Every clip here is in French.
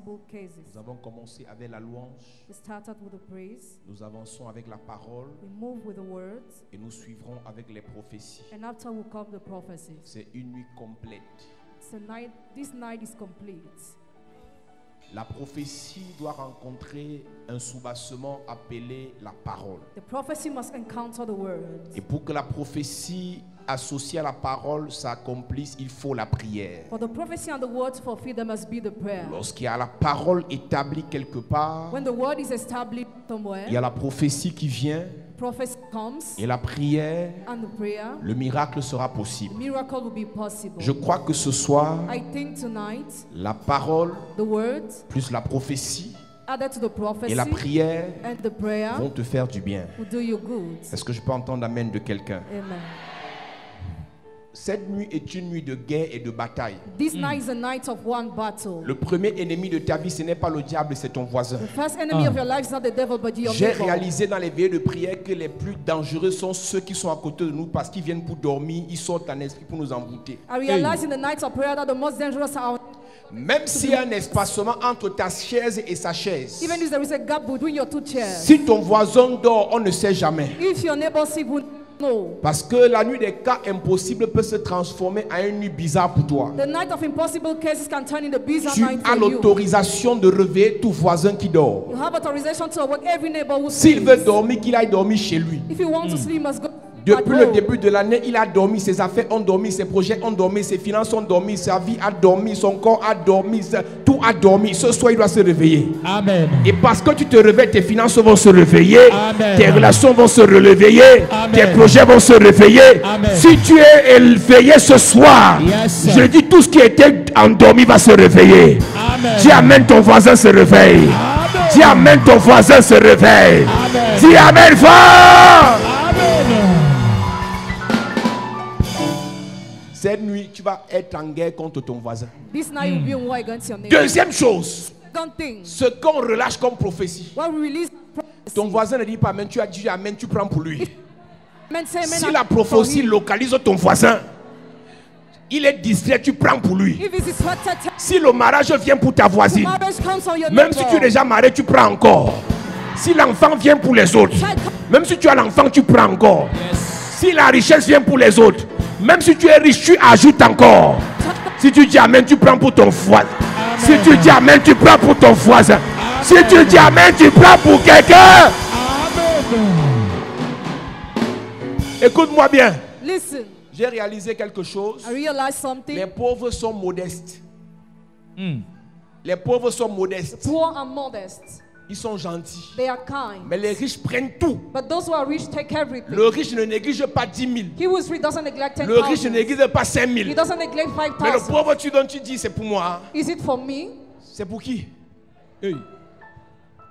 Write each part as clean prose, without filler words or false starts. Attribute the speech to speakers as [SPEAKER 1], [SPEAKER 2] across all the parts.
[SPEAKER 1] possible cases.
[SPEAKER 2] Nous avons commencé avec la louange.
[SPEAKER 1] We started with the praise.
[SPEAKER 2] Nous avançons avec la parole.
[SPEAKER 1] We move with the words.
[SPEAKER 2] Et nous suivrons avec les prophéties.
[SPEAKER 1] And after will come the prophecies.
[SPEAKER 2] C'est une nuit complète.
[SPEAKER 1] It's a night, this night is complete.
[SPEAKER 2] La prophétie doit rencontrer un soubassement appelé la parole.
[SPEAKER 1] The prophecy must encounter the word.
[SPEAKER 2] Et pour que la prophétie associée à la parole s'accomplisse, il faut la prière.
[SPEAKER 1] For the prophecy and the word to fulfill, there must be the prayer.
[SPEAKER 2] Lorsqu'il y a la parole établie quelque part,
[SPEAKER 1] When the word is established somewhere,
[SPEAKER 2] il y a la prophétie qui vient
[SPEAKER 1] prophecy comes,
[SPEAKER 2] et la prière,
[SPEAKER 1] and the prayer,
[SPEAKER 2] le miracle sera
[SPEAKER 1] the
[SPEAKER 2] possible.
[SPEAKER 1] miracle will be possible.
[SPEAKER 2] Je crois que ce soir,
[SPEAKER 1] I think tonight,
[SPEAKER 2] la parole
[SPEAKER 1] the word
[SPEAKER 2] plus la prophétie
[SPEAKER 1] added to the prophecy
[SPEAKER 2] et la prière
[SPEAKER 1] and the prayer
[SPEAKER 2] vont te faire du bien.
[SPEAKER 1] will do you good.
[SPEAKER 2] Est-ce que je peux entendre amen de quelqu'un?
[SPEAKER 1] Amen.
[SPEAKER 2] Cette nuit est une nuit de guerre et de bataille.
[SPEAKER 1] This night is a night of one battle.
[SPEAKER 2] Le premier ennemi de ta vie, ce n'est pas le diable, c'est ton voisin.
[SPEAKER 1] The first enemy of your life is not the devil, but your
[SPEAKER 2] J'ai
[SPEAKER 1] neighbor.
[SPEAKER 2] réalisé dans les veillées de prière que les plus dangereux sont ceux qui sont à côté de nous parce qu'ils viennent pour dormir, ils sortent en esprit pour nous embouter.
[SPEAKER 1] I realize in the night of prayer that the most dangerous are
[SPEAKER 2] Même s'il y a un espacement entre ta chaise et sa chaise,
[SPEAKER 1] even if there is a gap between your two chairs.
[SPEAKER 2] si ton voisin dort, on ne sait jamais.
[SPEAKER 1] If your neighbor sleep, we know.
[SPEAKER 2] Parce que la nuit des cas impossibles peut se transformer en une nuit bizarre pour toi.
[SPEAKER 1] The night of impossible cases can turn into bizarre
[SPEAKER 2] Tu
[SPEAKER 1] night
[SPEAKER 2] as
[SPEAKER 1] for you.
[SPEAKER 2] l'autorisation de réveiller tout voisin qui dort.
[SPEAKER 1] You have authorization to awake every neighbor who
[SPEAKER 2] S'il
[SPEAKER 1] sleeps.
[SPEAKER 2] veut dormir, qu'il aille dormir chez lui.
[SPEAKER 1] If you want to sleep, you must go.
[SPEAKER 2] Depuis
[SPEAKER 1] at
[SPEAKER 2] le
[SPEAKER 1] home.
[SPEAKER 2] début de l'année, il a dormi, ses affaires ont dormi, ses projets ont dormi, ses finances ont dormi, sa vie a dormi, son corps a dormi, tout a dormi. Ce soir, il doit se réveiller.
[SPEAKER 3] Amen.
[SPEAKER 2] Et parce que tu te réveilles, tes finances vont se réveiller,
[SPEAKER 3] Amen.
[SPEAKER 2] tes relations vont se réveiller,
[SPEAKER 3] Amen.
[SPEAKER 2] tes projets vont se réveiller.
[SPEAKER 3] Amen.
[SPEAKER 2] Si tu es éveillé ce soir,
[SPEAKER 3] Yes,
[SPEAKER 2] je dis tout ce qui était endormi va se réveiller.
[SPEAKER 3] Amen.
[SPEAKER 2] Dis amen, ton voisin se réveille.
[SPEAKER 3] Amen.
[SPEAKER 2] Dis amen, ton voisin se réveille.
[SPEAKER 3] Amen.
[SPEAKER 2] Dis amen fort.
[SPEAKER 3] Amen.
[SPEAKER 2] Cette nuit, tu vas être en guerre contre ton voisin.
[SPEAKER 1] This night will be in war against your neighbor.
[SPEAKER 2] Deuxième chose,
[SPEAKER 1] Second thing,
[SPEAKER 2] ce qu'on relâche comme prophétie.
[SPEAKER 1] what we release.
[SPEAKER 2] Ton voisin ne dit pas amen, tu as dit amen, tu prends pour lui.
[SPEAKER 1] Amen, say amen,
[SPEAKER 2] Si
[SPEAKER 1] and
[SPEAKER 2] la
[SPEAKER 1] for
[SPEAKER 2] prophétie
[SPEAKER 1] him.
[SPEAKER 2] localise ton voisin, il est distrait, tu prends pour lui.
[SPEAKER 1] If it is distracted,
[SPEAKER 2] Si le mariage vient pour ta voisine,
[SPEAKER 1] marriage comes on your
[SPEAKER 2] même si
[SPEAKER 1] neighbor.
[SPEAKER 2] tu es déjà marié, tu prends encore. Si l'enfant vient pour les autres, même si tu as l'enfant, tu prends encore. Si la richesse vient pour les autres, même si tu es riche, tu ajoutes encore. Si tu dis amen, tu prends pour ton voisin. Si tu dis amen, tu prends pour ton voisin. Si tu dis amen, tu prends pour quelqu'un. Écoute-moi bien.
[SPEAKER 1] Listen,
[SPEAKER 2] J'ai réalisé quelque chose.
[SPEAKER 1] I realized something.
[SPEAKER 2] Les pauvres sont modestes. Les pauvres sont modestes.
[SPEAKER 1] Poor and modest,
[SPEAKER 2] Ils sont gentils.
[SPEAKER 1] they are kind.
[SPEAKER 2] Mais les riches prennent tout.
[SPEAKER 1] But those who are rich take everything.
[SPEAKER 2] Le riche ne néglige pas 10 000.
[SPEAKER 1] He who is rich doesn't neglect
[SPEAKER 2] Le riche ne
[SPEAKER 1] 10,000.
[SPEAKER 2] néglige pas 5 000.
[SPEAKER 1] He doesn't neglect
[SPEAKER 2] Mais le
[SPEAKER 1] 5,000.
[SPEAKER 2] pauvre, tu donnes, tu dis, c'est pour moi.
[SPEAKER 1] Is it for me?
[SPEAKER 2] C'est pour qui?
[SPEAKER 3] Hey.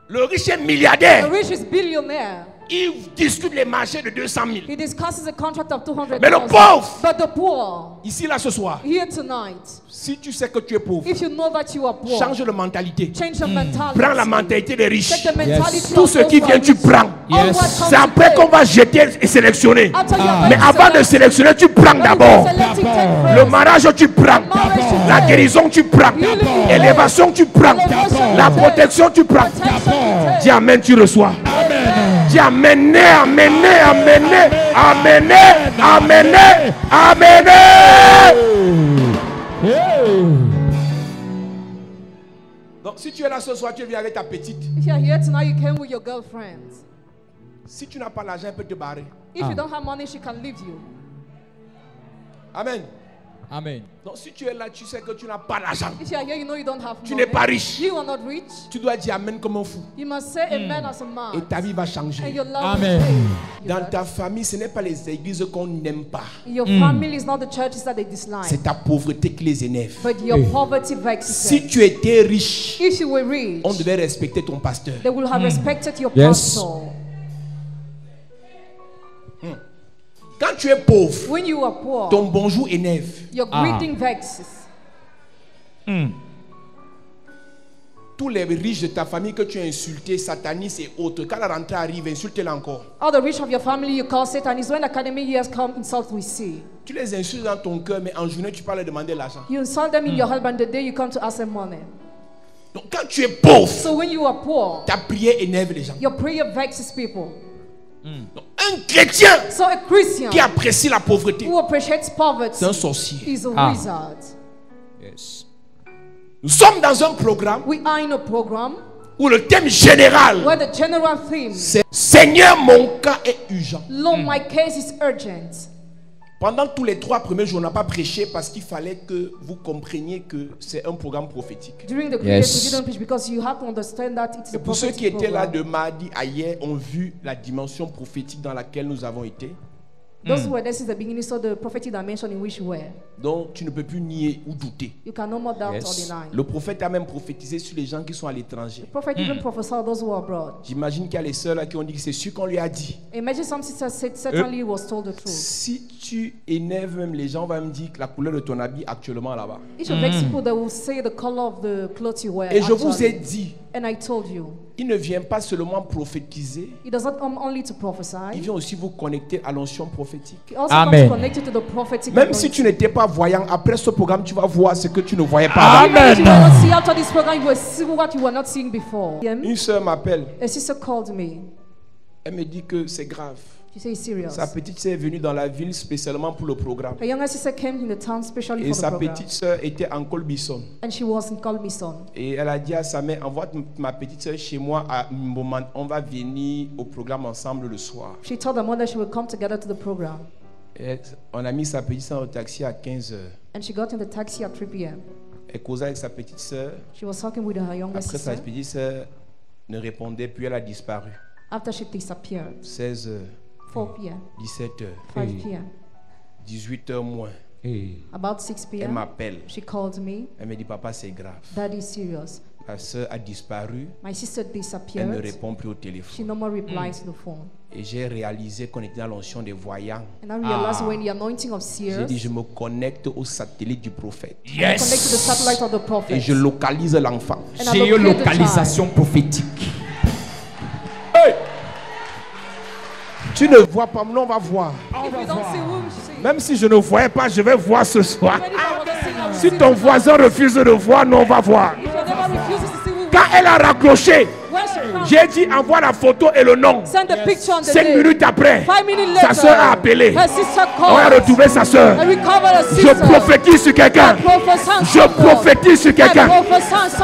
[SPEAKER 2] Le riche est
[SPEAKER 1] The
[SPEAKER 2] milliardaire.
[SPEAKER 1] rich is billionaire.
[SPEAKER 2] Il discute les marchés de 200 000.
[SPEAKER 1] He discusses a contract of 200,000.
[SPEAKER 2] Mais le pauvre,
[SPEAKER 1] But the poor,
[SPEAKER 2] ici, là, ce soir,
[SPEAKER 1] here tonight,
[SPEAKER 2] si tu sais que tu es pauvre,
[SPEAKER 1] if you know that you are poor,
[SPEAKER 2] change de mentalité.
[SPEAKER 1] change your mentality.
[SPEAKER 2] Prends la mentalité des riches.
[SPEAKER 1] Take the mentality
[SPEAKER 2] Tout
[SPEAKER 1] of
[SPEAKER 2] ce
[SPEAKER 1] those
[SPEAKER 2] qui
[SPEAKER 1] who
[SPEAKER 2] vient,
[SPEAKER 1] are
[SPEAKER 2] tu
[SPEAKER 1] rich.
[SPEAKER 2] prends.
[SPEAKER 1] All
[SPEAKER 3] Yes.
[SPEAKER 1] what comes
[SPEAKER 2] C'est
[SPEAKER 1] to
[SPEAKER 2] après
[SPEAKER 1] play.
[SPEAKER 2] qu'on va jeter et sélectionner.
[SPEAKER 1] After you have
[SPEAKER 2] Mais
[SPEAKER 1] been
[SPEAKER 2] avant de
[SPEAKER 1] selected,
[SPEAKER 2] sélectionner, tu prends
[SPEAKER 1] when you
[SPEAKER 2] d'abord.
[SPEAKER 1] selecting, take
[SPEAKER 2] Le
[SPEAKER 1] first.
[SPEAKER 2] mariage, tu prends. La guérison, tu prends. Élévation, tu prends. La protection, tu prends. Dis amen, tu reçois. Dis amenez, amenez, amenez, amenez, amenez, amenez. Donc si tu es là ce soir, tu viens avec ta petite.
[SPEAKER 1] If you are here tonight, you came with your girlfriend.
[SPEAKER 2] Si tu n'as pas l'argent, elle peut te barrer.
[SPEAKER 1] If you don't have money, she can leave you.
[SPEAKER 2] Amen.
[SPEAKER 3] Amen.
[SPEAKER 2] Donc si tu es là, tu sais que tu n'as pas l'argent.
[SPEAKER 1] If you are here, you know you don't have
[SPEAKER 2] Tu
[SPEAKER 1] money.
[SPEAKER 2] n'es pas riche.
[SPEAKER 1] You are not rich.
[SPEAKER 2] Tu dois dire amen comme un fou.
[SPEAKER 1] You must say amen as a man.
[SPEAKER 2] Et ta vie va
[SPEAKER 1] And
[SPEAKER 2] changer.
[SPEAKER 1] your love
[SPEAKER 3] Amen.
[SPEAKER 1] will change.
[SPEAKER 2] Dans ta famille, ce n'est pas les églises qu'on n'aime pas.
[SPEAKER 1] Your family is not the churches that they dislike,
[SPEAKER 2] C'est ta pauvreté qui les énerve.
[SPEAKER 1] but your poverty vexes
[SPEAKER 2] Si
[SPEAKER 1] them.
[SPEAKER 2] tu étais riche,
[SPEAKER 1] If you were rich,
[SPEAKER 2] on devait respecter ton pasteur.
[SPEAKER 1] they will have respected your
[SPEAKER 3] Yes.
[SPEAKER 1] pastor.
[SPEAKER 2] Quand tu es pauvre,
[SPEAKER 1] When you are poor,
[SPEAKER 2] ton bonjour énerve.
[SPEAKER 1] your greeting vexes.
[SPEAKER 2] Tous les riches de ta famille que tu as insultés, satanistes et autres, quand la rentrée arrive, insulte-les encore.
[SPEAKER 1] All the rich of your family you call Satan is when academic years come, insult we see.
[SPEAKER 2] Tu les insultes dans ton cœur, mais en journée, tu peux leur demander l'argent.
[SPEAKER 1] You insult them in your heart, but the day you come to ask them money.
[SPEAKER 2] Donc quand tu es pauvre,
[SPEAKER 1] So when you are poor,
[SPEAKER 2] ta prière énerve les gens.
[SPEAKER 1] your prayer vexes people.
[SPEAKER 2] Donc, un chrétien
[SPEAKER 1] So a Christian
[SPEAKER 2] qui apprécie la pauvreté,
[SPEAKER 1] who appreciates poverty
[SPEAKER 2] c'est un sorcier.
[SPEAKER 1] is a
[SPEAKER 3] Ah.
[SPEAKER 1] wizard.
[SPEAKER 3] Yes.
[SPEAKER 2] Nous sommes dans un programme
[SPEAKER 1] We are in a program
[SPEAKER 2] où le thème général,
[SPEAKER 1] where the general theme,
[SPEAKER 2] c'est Seigneur, mon cas est urgent.
[SPEAKER 1] Lord, my case is urgent.
[SPEAKER 2] Pendant tous les 3 premiers jours, on n'a pas prêché parce qu'il fallait que vous compreniez que c'est un programme prophétique.
[SPEAKER 1] During the
[SPEAKER 3] Yes.
[SPEAKER 1] creation, we didn't preach because you have to understand that it's
[SPEAKER 2] Et
[SPEAKER 1] a
[SPEAKER 2] pour ceux qui
[SPEAKER 1] prophetic
[SPEAKER 2] étaient là
[SPEAKER 1] program.
[SPEAKER 2] de mardi à hier ont vu la dimension prophétique dans laquelle nous avons été.
[SPEAKER 1] Those who were there since the beginning saw the prophetic dimension in which you were.
[SPEAKER 2] Donc tu ne peux plus nier ou douter.
[SPEAKER 1] You can no more doubt
[SPEAKER 3] Yes.
[SPEAKER 1] or deny.
[SPEAKER 2] Le prophète a même prophétisé sur les gens qui sont à l'étranger.
[SPEAKER 1] The prophet even prophesied those who are abroad.
[SPEAKER 2] J'imagine qu'il y a les sœurs là qui ont dit que c'est sûr qu'on lui a dit.
[SPEAKER 1] Imagine some sister said, certainly he was told the truth.
[SPEAKER 2] Si tu énerves même les gens, on va me dire que la couleur de ton habit actuellement là-bas.
[SPEAKER 1] It should vex people that will say the color of the clothes you wear.
[SPEAKER 2] Et je vous ai
[SPEAKER 1] actually.
[SPEAKER 2] dit,
[SPEAKER 1] And I told you,
[SPEAKER 2] il ne vient pas seulement prophétiser,
[SPEAKER 1] it does not come only to
[SPEAKER 2] il
[SPEAKER 1] prophesy.
[SPEAKER 2] vient aussi vous connecter à l'onction prophétique.
[SPEAKER 1] It also
[SPEAKER 3] Amen.
[SPEAKER 1] comes connected to the prophetic
[SPEAKER 2] Même si
[SPEAKER 1] anointing.
[SPEAKER 2] tu n'étais pas voyant, après ce programme, tu vas voir ce que tu ne voyais pas.
[SPEAKER 1] Even if you will not see after this program, you will see what you were not seeing before.
[SPEAKER 2] Une sœur m'appelle,
[SPEAKER 1] A sister called me.
[SPEAKER 2] elle me dit que c'est grave.
[SPEAKER 1] She said, it's serious.
[SPEAKER 2] Sa petite sœur est venue dans la ville spécialement pour le programme.
[SPEAKER 1] Her younger sister came in the town specially
[SPEAKER 2] Et
[SPEAKER 1] for the
[SPEAKER 2] sa
[SPEAKER 1] program.
[SPEAKER 2] petite sœur était en Colbison.
[SPEAKER 1] And she was in Colbison.
[SPEAKER 2] Et elle a dit à sa mère, envoie ma petite sœur chez moi à un moment, on va venir au programme ensemble le soir.
[SPEAKER 1] She told her mother she would come together to the program.
[SPEAKER 2] Et on a mis sa petite sœur au taxi à 15h.
[SPEAKER 1] And she got in the taxi at 3 p.m.
[SPEAKER 2] Elle causait avec sa petite sœur.
[SPEAKER 1] She was talking with her younger
[SPEAKER 2] Après, sa
[SPEAKER 1] sister.
[SPEAKER 2] petite sœur ne répondait plus, elle a disparu.
[SPEAKER 1] After she disappeared,
[SPEAKER 2] 16h,
[SPEAKER 1] 4 p.m.,
[SPEAKER 2] 17h,
[SPEAKER 1] 5 p.m.,
[SPEAKER 2] 18h moins.
[SPEAKER 3] Hey.
[SPEAKER 1] about 6
[SPEAKER 2] Elle
[SPEAKER 1] p.m.,
[SPEAKER 2] m'appelle.
[SPEAKER 1] she called me.
[SPEAKER 2] Elle me dit, papa, c'est grave.
[SPEAKER 1] That is serious.
[SPEAKER 2] Ma sœur a disparu.
[SPEAKER 1] My sister
[SPEAKER 2] Elle ne
[SPEAKER 1] disappeared.
[SPEAKER 2] répond plus au
[SPEAKER 1] She
[SPEAKER 2] téléphone.
[SPEAKER 1] no more replies to the phone.
[SPEAKER 2] Et j'ai réalisé qu'on était dans l'onction des voyants.
[SPEAKER 1] And I realized when the anointing of
[SPEAKER 2] J'ai
[SPEAKER 1] seers
[SPEAKER 2] dit, je me connecte au satellite du prophète.
[SPEAKER 1] connect to the satellite of the
[SPEAKER 2] Et
[SPEAKER 1] prophet.
[SPEAKER 2] je localise l'enfant.
[SPEAKER 1] And I locate the
[SPEAKER 3] Géolocalisation prophétique.
[SPEAKER 2] Hey! Tu ne vois pas, nous on va voir.
[SPEAKER 1] If you don't see whom she see.
[SPEAKER 2] Même si je ne voyais pas, je vais voir ce soir.
[SPEAKER 1] Even if I was not seeing, I will
[SPEAKER 2] Si
[SPEAKER 1] see
[SPEAKER 2] ton
[SPEAKER 1] the
[SPEAKER 2] voisin refuse de voir, nous on va voir.
[SPEAKER 1] If your neighbor refuses to see who
[SPEAKER 2] Quand elle a raccroché,
[SPEAKER 1] when she comes,
[SPEAKER 2] j'ai dit envoie la photo et le nom.
[SPEAKER 1] send the picture on the
[SPEAKER 2] 5
[SPEAKER 1] day.
[SPEAKER 2] minutes après,
[SPEAKER 1] 5 minutes
[SPEAKER 2] sa
[SPEAKER 1] later,
[SPEAKER 2] soeur a appelé.
[SPEAKER 1] her sister
[SPEAKER 2] On a
[SPEAKER 1] called
[SPEAKER 2] retrouvé sa soeur.
[SPEAKER 1] and recovered her
[SPEAKER 2] Je
[SPEAKER 1] sister.
[SPEAKER 2] prophétise sur quelqu'un. Je prophétise sur quelqu'un.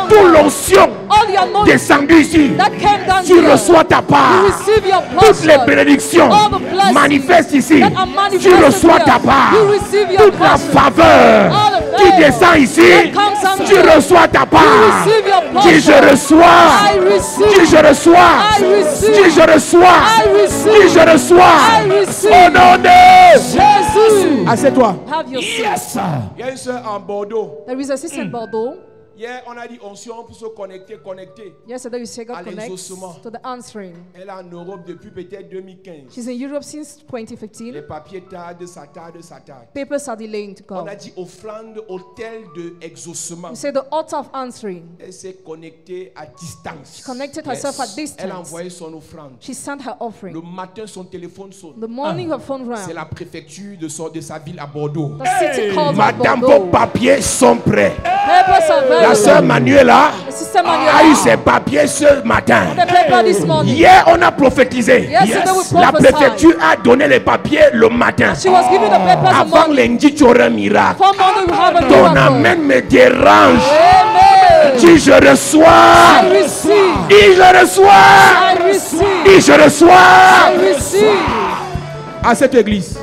[SPEAKER 2] Toute l'onction
[SPEAKER 1] All the anointing
[SPEAKER 2] descendue ici,
[SPEAKER 1] that came down
[SPEAKER 2] tu
[SPEAKER 1] here,
[SPEAKER 2] reçois ta part.
[SPEAKER 1] you receive your
[SPEAKER 2] Toutes les
[SPEAKER 1] portion.
[SPEAKER 2] bénédictions
[SPEAKER 1] All the blessings
[SPEAKER 2] manifestent ici.
[SPEAKER 1] that are
[SPEAKER 2] Tu
[SPEAKER 1] manifested
[SPEAKER 2] reçois
[SPEAKER 1] here,
[SPEAKER 2] ta part.
[SPEAKER 1] you receive your
[SPEAKER 2] Toute la
[SPEAKER 1] portion.
[SPEAKER 2] faveur
[SPEAKER 1] All the
[SPEAKER 2] qui
[SPEAKER 1] favor
[SPEAKER 2] descend ici,
[SPEAKER 1] that comes down
[SPEAKER 2] tu
[SPEAKER 1] here,
[SPEAKER 2] reçois ta part.
[SPEAKER 1] you receive your portion.
[SPEAKER 2] Dis je reçois.
[SPEAKER 1] I receive.
[SPEAKER 2] Dis je reçois.
[SPEAKER 1] I receive.
[SPEAKER 2] Dis je reçois.
[SPEAKER 1] I receive.
[SPEAKER 2] Dis je reçois.
[SPEAKER 1] I receive.
[SPEAKER 2] Au nom de
[SPEAKER 1] Jesus.
[SPEAKER 2] Assieds-toi.
[SPEAKER 1] Have your seat.
[SPEAKER 2] Il y a une soeur en Bordeaux.
[SPEAKER 1] There is a sister in Bordeaux.
[SPEAKER 2] Hier, on a dit onction pour se connecter.
[SPEAKER 1] Yesterday we said God
[SPEAKER 2] À
[SPEAKER 1] connects
[SPEAKER 2] l'exaucement.
[SPEAKER 1] to the answering.
[SPEAKER 2] Elle est en Europe depuis peut-être 2015.
[SPEAKER 1] She's in Europe since
[SPEAKER 2] Les
[SPEAKER 1] 2015.
[SPEAKER 2] papiers tardent, ça tarde, ça tarde.
[SPEAKER 1] Papers are delaying to
[SPEAKER 2] On
[SPEAKER 1] come.
[SPEAKER 2] a dit offrande, hôtel de exaucement.
[SPEAKER 1] We say the altar of answering.
[SPEAKER 2] Elle s'est connectée à distance.
[SPEAKER 1] Connected herself at
[SPEAKER 2] Elle a
[SPEAKER 1] distance.
[SPEAKER 2] envoyé son offrande.
[SPEAKER 1] She sent her
[SPEAKER 2] Le
[SPEAKER 1] offering.
[SPEAKER 2] matin, son téléphone sonne.
[SPEAKER 1] The morning her phone
[SPEAKER 2] C'est
[SPEAKER 1] rang.
[SPEAKER 2] la préfecture de sa ville à Bordeaux.
[SPEAKER 1] The city called her
[SPEAKER 2] Madame, vos
[SPEAKER 1] Bordeaux.
[SPEAKER 2] papiers sont prêts.
[SPEAKER 1] Papers are
[SPEAKER 2] La sœur
[SPEAKER 1] available.
[SPEAKER 2] Manuela
[SPEAKER 1] The sister
[SPEAKER 2] a eu
[SPEAKER 1] Manuela.
[SPEAKER 2] ses papiers ce matin.
[SPEAKER 1] The paper this morning.
[SPEAKER 2] Hier, on a prophétisé.
[SPEAKER 1] Yesterday we
[SPEAKER 2] La
[SPEAKER 1] prophesied.
[SPEAKER 2] préfecture a donné les papiers le matin.
[SPEAKER 1] She was given the papers the
[SPEAKER 2] Avant
[SPEAKER 1] morning.
[SPEAKER 2] lundi, tu auras un miracle.
[SPEAKER 1] For Monday we have a
[SPEAKER 2] Ton
[SPEAKER 1] miracle.
[SPEAKER 2] amen me dérange.
[SPEAKER 1] Amen.
[SPEAKER 2] Dis je reçois.
[SPEAKER 1] I receive.
[SPEAKER 2] Dis je reçois.
[SPEAKER 1] I receive.
[SPEAKER 2] Dis je reçois.
[SPEAKER 1] I receive.
[SPEAKER 2] À cette église.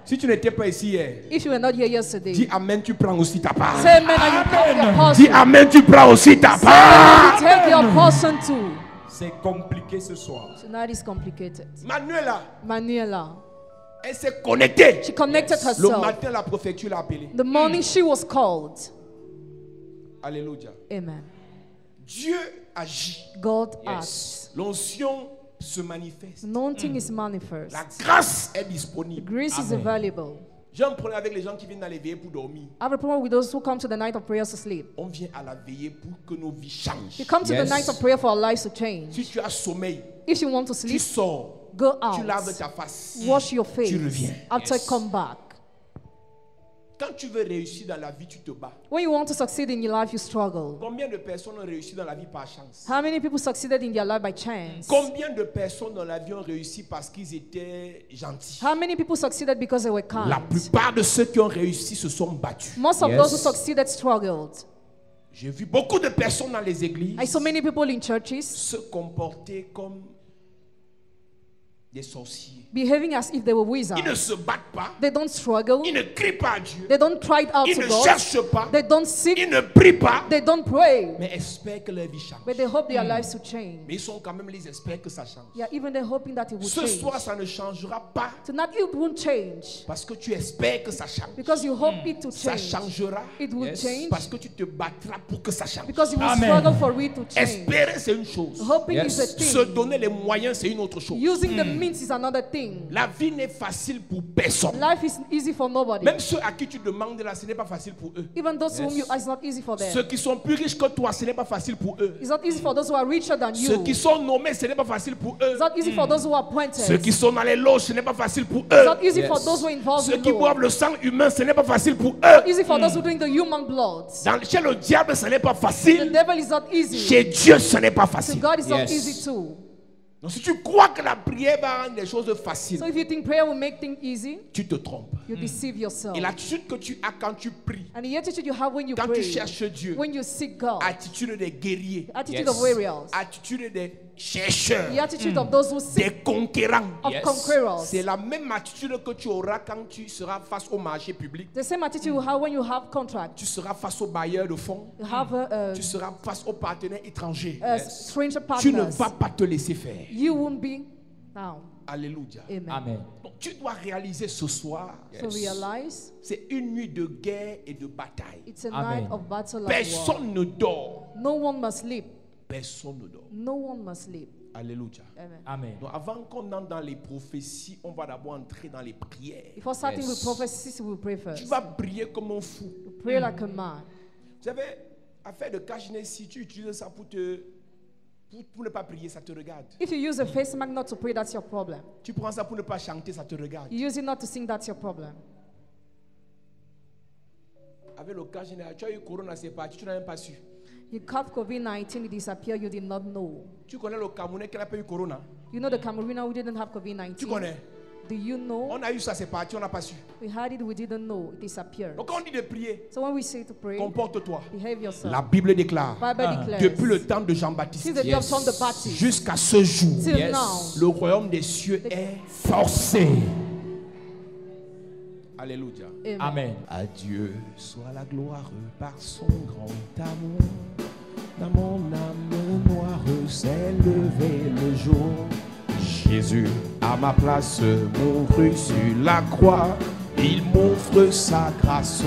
[SPEAKER 2] Si tu n'étais pas ici hier,
[SPEAKER 1] If you were not here yesterday,
[SPEAKER 2] dis amen, tu prends aussi ta part.
[SPEAKER 1] say amen and you take your
[SPEAKER 2] Dis
[SPEAKER 1] portion.
[SPEAKER 2] amen, tu prends aussi ta
[SPEAKER 1] Say
[SPEAKER 2] part.
[SPEAKER 1] amen, you take your portion too.
[SPEAKER 3] C'est compliqué ce soir.
[SPEAKER 1] Tonight is complicated.
[SPEAKER 2] Manuela,
[SPEAKER 1] Manuela,
[SPEAKER 2] elle s'est connectée.
[SPEAKER 1] she connected
[SPEAKER 2] Le
[SPEAKER 1] herself.
[SPEAKER 2] matin, la préfecture l'a appelée.
[SPEAKER 1] The morning she was called.
[SPEAKER 2] Alléluia.
[SPEAKER 1] Amen.
[SPEAKER 2] Dieu agit.
[SPEAKER 1] God acts.
[SPEAKER 2] L'onction se manifeste.
[SPEAKER 1] Anointing is manifest.
[SPEAKER 2] La grâce est disponible.
[SPEAKER 1] Grace is available.
[SPEAKER 2] J'ai un problème avec les gens qui viennent dans les veillées pour dormir.
[SPEAKER 1] I have a problem with those who come to the night of prayer to sleep.
[SPEAKER 2] On vient à la veillée pour que nos vies changent.
[SPEAKER 1] You come to the
[SPEAKER 3] Yes.
[SPEAKER 1] night of prayer for our lives to change.
[SPEAKER 2] Si tu as sommeil,
[SPEAKER 1] If you want to
[SPEAKER 2] tu
[SPEAKER 1] sleep,
[SPEAKER 2] sors,
[SPEAKER 1] go
[SPEAKER 2] tu laves
[SPEAKER 1] out.
[SPEAKER 2] ta face.
[SPEAKER 1] Wash your face.
[SPEAKER 2] reviens.
[SPEAKER 1] After come back.
[SPEAKER 2] Quand tu veux réussir dans la vie, tu te bats.
[SPEAKER 1] When you want to succeed in your life, you struggle.
[SPEAKER 2] Combien de personnes ont réussi dans la vie par chance?
[SPEAKER 1] How many people succeeded in their life by chance?
[SPEAKER 2] Combien de personnes dans la vie ont réussi parce qu'ils étaient gentils?
[SPEAKER 1] How many people succeeded because they were kind?
[SPEAKER 2] La plupart de ceux qui ont réussi se sont battus.
[SPEAKER 1] Most of those who succeeded struggled.
[SPEAKER 2] J'ai vu beaucoup de personnes dans les églises
[SPEAKER 1] I saw many people in churches
[SPEAKER 2] se comporter comme des sorciers.
[SPEAKER 1] behaving as if they were wizards.
[SPEAKER 2] Ils ne se battent pas.
[SPEAKER 1] They don't struggle.
[SPEAKER 2] Ils ne crient pas à Dieu.
[SPEAKER 1] They don't cry out
[SPEAKER 2] Ils
[SPEAKER 1] to
[SPEAKER 2] ne
[SPEAKER 1] God.
[SPEAKER 2] cherchent pas.
[SPEAKER 1] They don't seek.
[SPEAKER 2] Ils ne prient pas.
[SPEAKER 1] They don't pray.
[SPEAKER 2] Mais espèrent que leur vie change.
[SPEAKER 1] But they hope their lives will change.
[SPEAKER 2] Mais ils sont quand même les espèrent que ça change.
[SPEAKER 1] Yeah, even they're hoping that it will
[SPEAKER 2] Ce
[SPEAKER 1] change.
[SPEAKER 2] soir, ça ne changera pas
[SPEAKER 1] Tonight it won't change
[SPEAKER 2] parce que tu espères que ça change.
[SPEAKER 1] because you hope it to
[SPEAKER 2] Ça
[SPEAKER 1] change.
[SPEAKER 2] changera
[SPEAKER 1] It will change
[SPEAKER 2] parce que tu te battras pour que ça change.
[SPEAKER 1] because you will struggle for it to change.
[SPEAKER 2] Espérer, c'est une chose.
[SPEAKER 1] Hoping is a
[SPEAKER 2] Se
[SPEAKER 1] thing.
[SPEAKER 2] donner les moyens, c'est une autre chose.
[SPEAKER 1] Using the means is another thing.
[SPEAKER 2] La vie n'est facile pour personne.
[SPEAKER 1] Life is easy for nobody.
[SPEAKER 2] Même ceux à qui tu demandes là, ce n'est pas facile pour eux.
[SPEAKER 1] Even those whom you, it's not easy for them.
[SPEAKER 2] Ceux qui sont plus riches que toi, ce n'est pas facile pour eux.
[SPEAKER 1] It's not easy for those who are richer than
[SPEAKER 2] Ceux
[SPEAKER 1] you.
[SPEAKER 2] qui sont nommés, ce n'est pas facile pour eux.
[SPEAKER 1] It's not easy for those who are appointed.
[SPEAKER 2] Ceux qui sont dans les loges, ce n'est pas facile pour
[SPEAKER 1] It's
[SPEAKER 2] eux.
[SPEAKER 1] not easy for those who are involved
[SPEAKER 2] Ceux
[SPEAKER 1] in
[SPEAKER 2] qui
[SPEAKER 1] law.
[SPEAKER 2] boivent le sang humain, ce n'est pas facile pour eux.
[SPEAKER 1] Easy for those who drink the human blood.
[SPEAKER 2] Chez le diable, ce n'est pas
[SPEAKER 1] The
[SPEAKER 2] facile.
[SPEAKER 1] devil is not easy.
[SPEAKER 2] Chez Dieu, ce n'est pas
[SPEAKER 1] To
[SPEAKER 2] facile.
[SPEAKER 1] God is not easy too.
[SPEAKER 2] Donc si tu crois que la prière va rendre les choses faciles,
[SPEAKER 1] So if you think prayer will make things easy,
[SPEAKER 2] tu te trompes.
[SPEAKER 1] you deceive yourself.
[SPEAKER 2] Et l'attitude que tu as quand tu pries,
[SPEAKER 1] And the attitude you have when you
[SPEAKER 2] quand tu
[SPEAKER 1] pray,
[SPEAKER 2] cherches Dieu,
[SPEAKER 1] when you seek God,
[SPEAKER 2] attitude des guerriers,
[SPEAKER 1] attitude of warriors,
[SPEAKER 2] attitude des chercheurs,
[SPEAKER 1] the attitude of those who seek,
[SPEAKER 2] des conquérants.
[SPEAKER 1] of conquerors.
[SPEAKER 2] C'est la même attitude que tu auras quand tu seras face au marché public.
[SPEAKER 1] The same attitude you have when you have contract.
[SPEAKER 2] Tu seras face aux bailleurs de fonds.
[SPEAKER 1] You have
[SPEAKER 2] Tu seras face aux partenaires étrangers.
[SPEAKER 1] stranger
[SPEAKER 2] Tu ne
[SPEAKER 1] partners.
[SPEAKER 2] vas pas te laisser faire.
[SPEAKER 1] You won't be down.
[SPEAKER 2] Alléluia.
[SPEAKER 1] Amen.
[SPEAKER 2] Donc, tu dois réaliser ce soir,
[SPEAKER 1] So realize
[SPEAKER 2] c'est une nuit de guerre et de bataille.
[SPEAKER 1] it's a night of battle and war.
[SPEAKER 2] Personne ne dort.
[SPEAKER 1] No one must sleep.
[SPEAKER 2] Personne ne dort.
[SPEAKER 1] No one must sleep.
[SPEAKER 2] Alléluia.
[SPEAKER 1] Amen.
[SPEAKER 2] Donc, avant qu'on entre dans les prophéties, on va d'abord entrer dans les prières.
[SPEAKER 1] Before starting with prophecies, we will pray
[SPEAKER 2] Tu
[SPEAKER 1] first.
[SPEAKER 2] vas prier comme un fou.
[SPEAKER 1] Pray like a man.
[SPEAKER 2] Vous savez, affaire de cache-nez, si tu utilises ça pour ne pas prier, ça te regarde.
[SPEAKER 1] If you use a face mask not to pray, that's your problem.
[SPEAKER 2] Tu prends ça pour ne pas chanter, ça te regarde.
[SPEAKER 1] You use it not to sing, that's your problem.
[SPEAKER 2] Avec le cas général, tu as eu Corona, c'est parti, tu n'as même pas su.
[SPEAKER 1] You caught COVID-19, it disappeared, you did not know.
[SPEAKER 2] Tu connais le Camerounais qui n'a pas eu Corona?
[SPEAKER 1] You know the Cameroonian who didn't have
[SPEAKER 2] Tu
[SPEAKER 1] COVID-19?
[SPEAKER 2] connais?
[SPEAKER 1] Do you know?
[SPEAKER 2] On a eu ça, c'est parti, on n'a pas su.
[SPEAKER 1] We had it, we didn't know, it disappeared.
[SPEAKER 2] Donc quand on dit de prier,
[SPEAKER 1] So when we say to pray,
[SPEAKER 2] comporte-toi.
[SPEAKER 1] behave yourself.
[SPEAKER 2] La Bible déclare,
[SPEAKER 1] Bible declares,
[SPEAKER 2] depuis le temps de
[SPEAKER 1] since
[SPEAKER 2] Jean-Baptiste
[SPEAKER 1] the day of John the Baptist
[SPEAKER 2] jusqu'à ce jour,
[SPEAKER 1] till now,
[SPEAKER 2] le royaume des cieux est forcé. Alléluia.
[SPEAKER 1] Amen.
[SPEAKER 2] À Dieu soit la gloire par son grand amour. Dans mon âme noire s'est levé le jour. Jésus, à ma place, mourut sur la croix. Il m'offre sa grâce.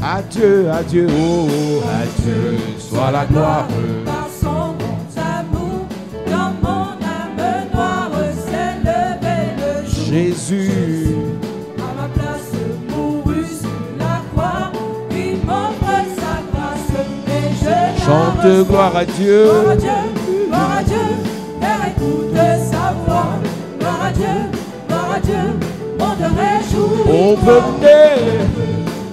[SPEAKER 2] Adieu, adieu, oh, adieu, soit la gloire.
[SPEAKER 4] Par son grand amour, dans mon âme noire s'est levé le jour.
[SPEAKER 2] Jésus,
[SPEAKER 4] À ma place, mourut sur la croix. Il m'offre sa grâce et je la
[SPEAKER 2] chante
[SPEAKER 4] reçois.
[SPEAKER 2] gloire à Dieu.
[SPEAKER 4] Gloire à Dieu, gloire à Dieu. Père, écoute sa voix. Gloire à Dieu, monde réjouit.
[SPEAKER 2] On venait.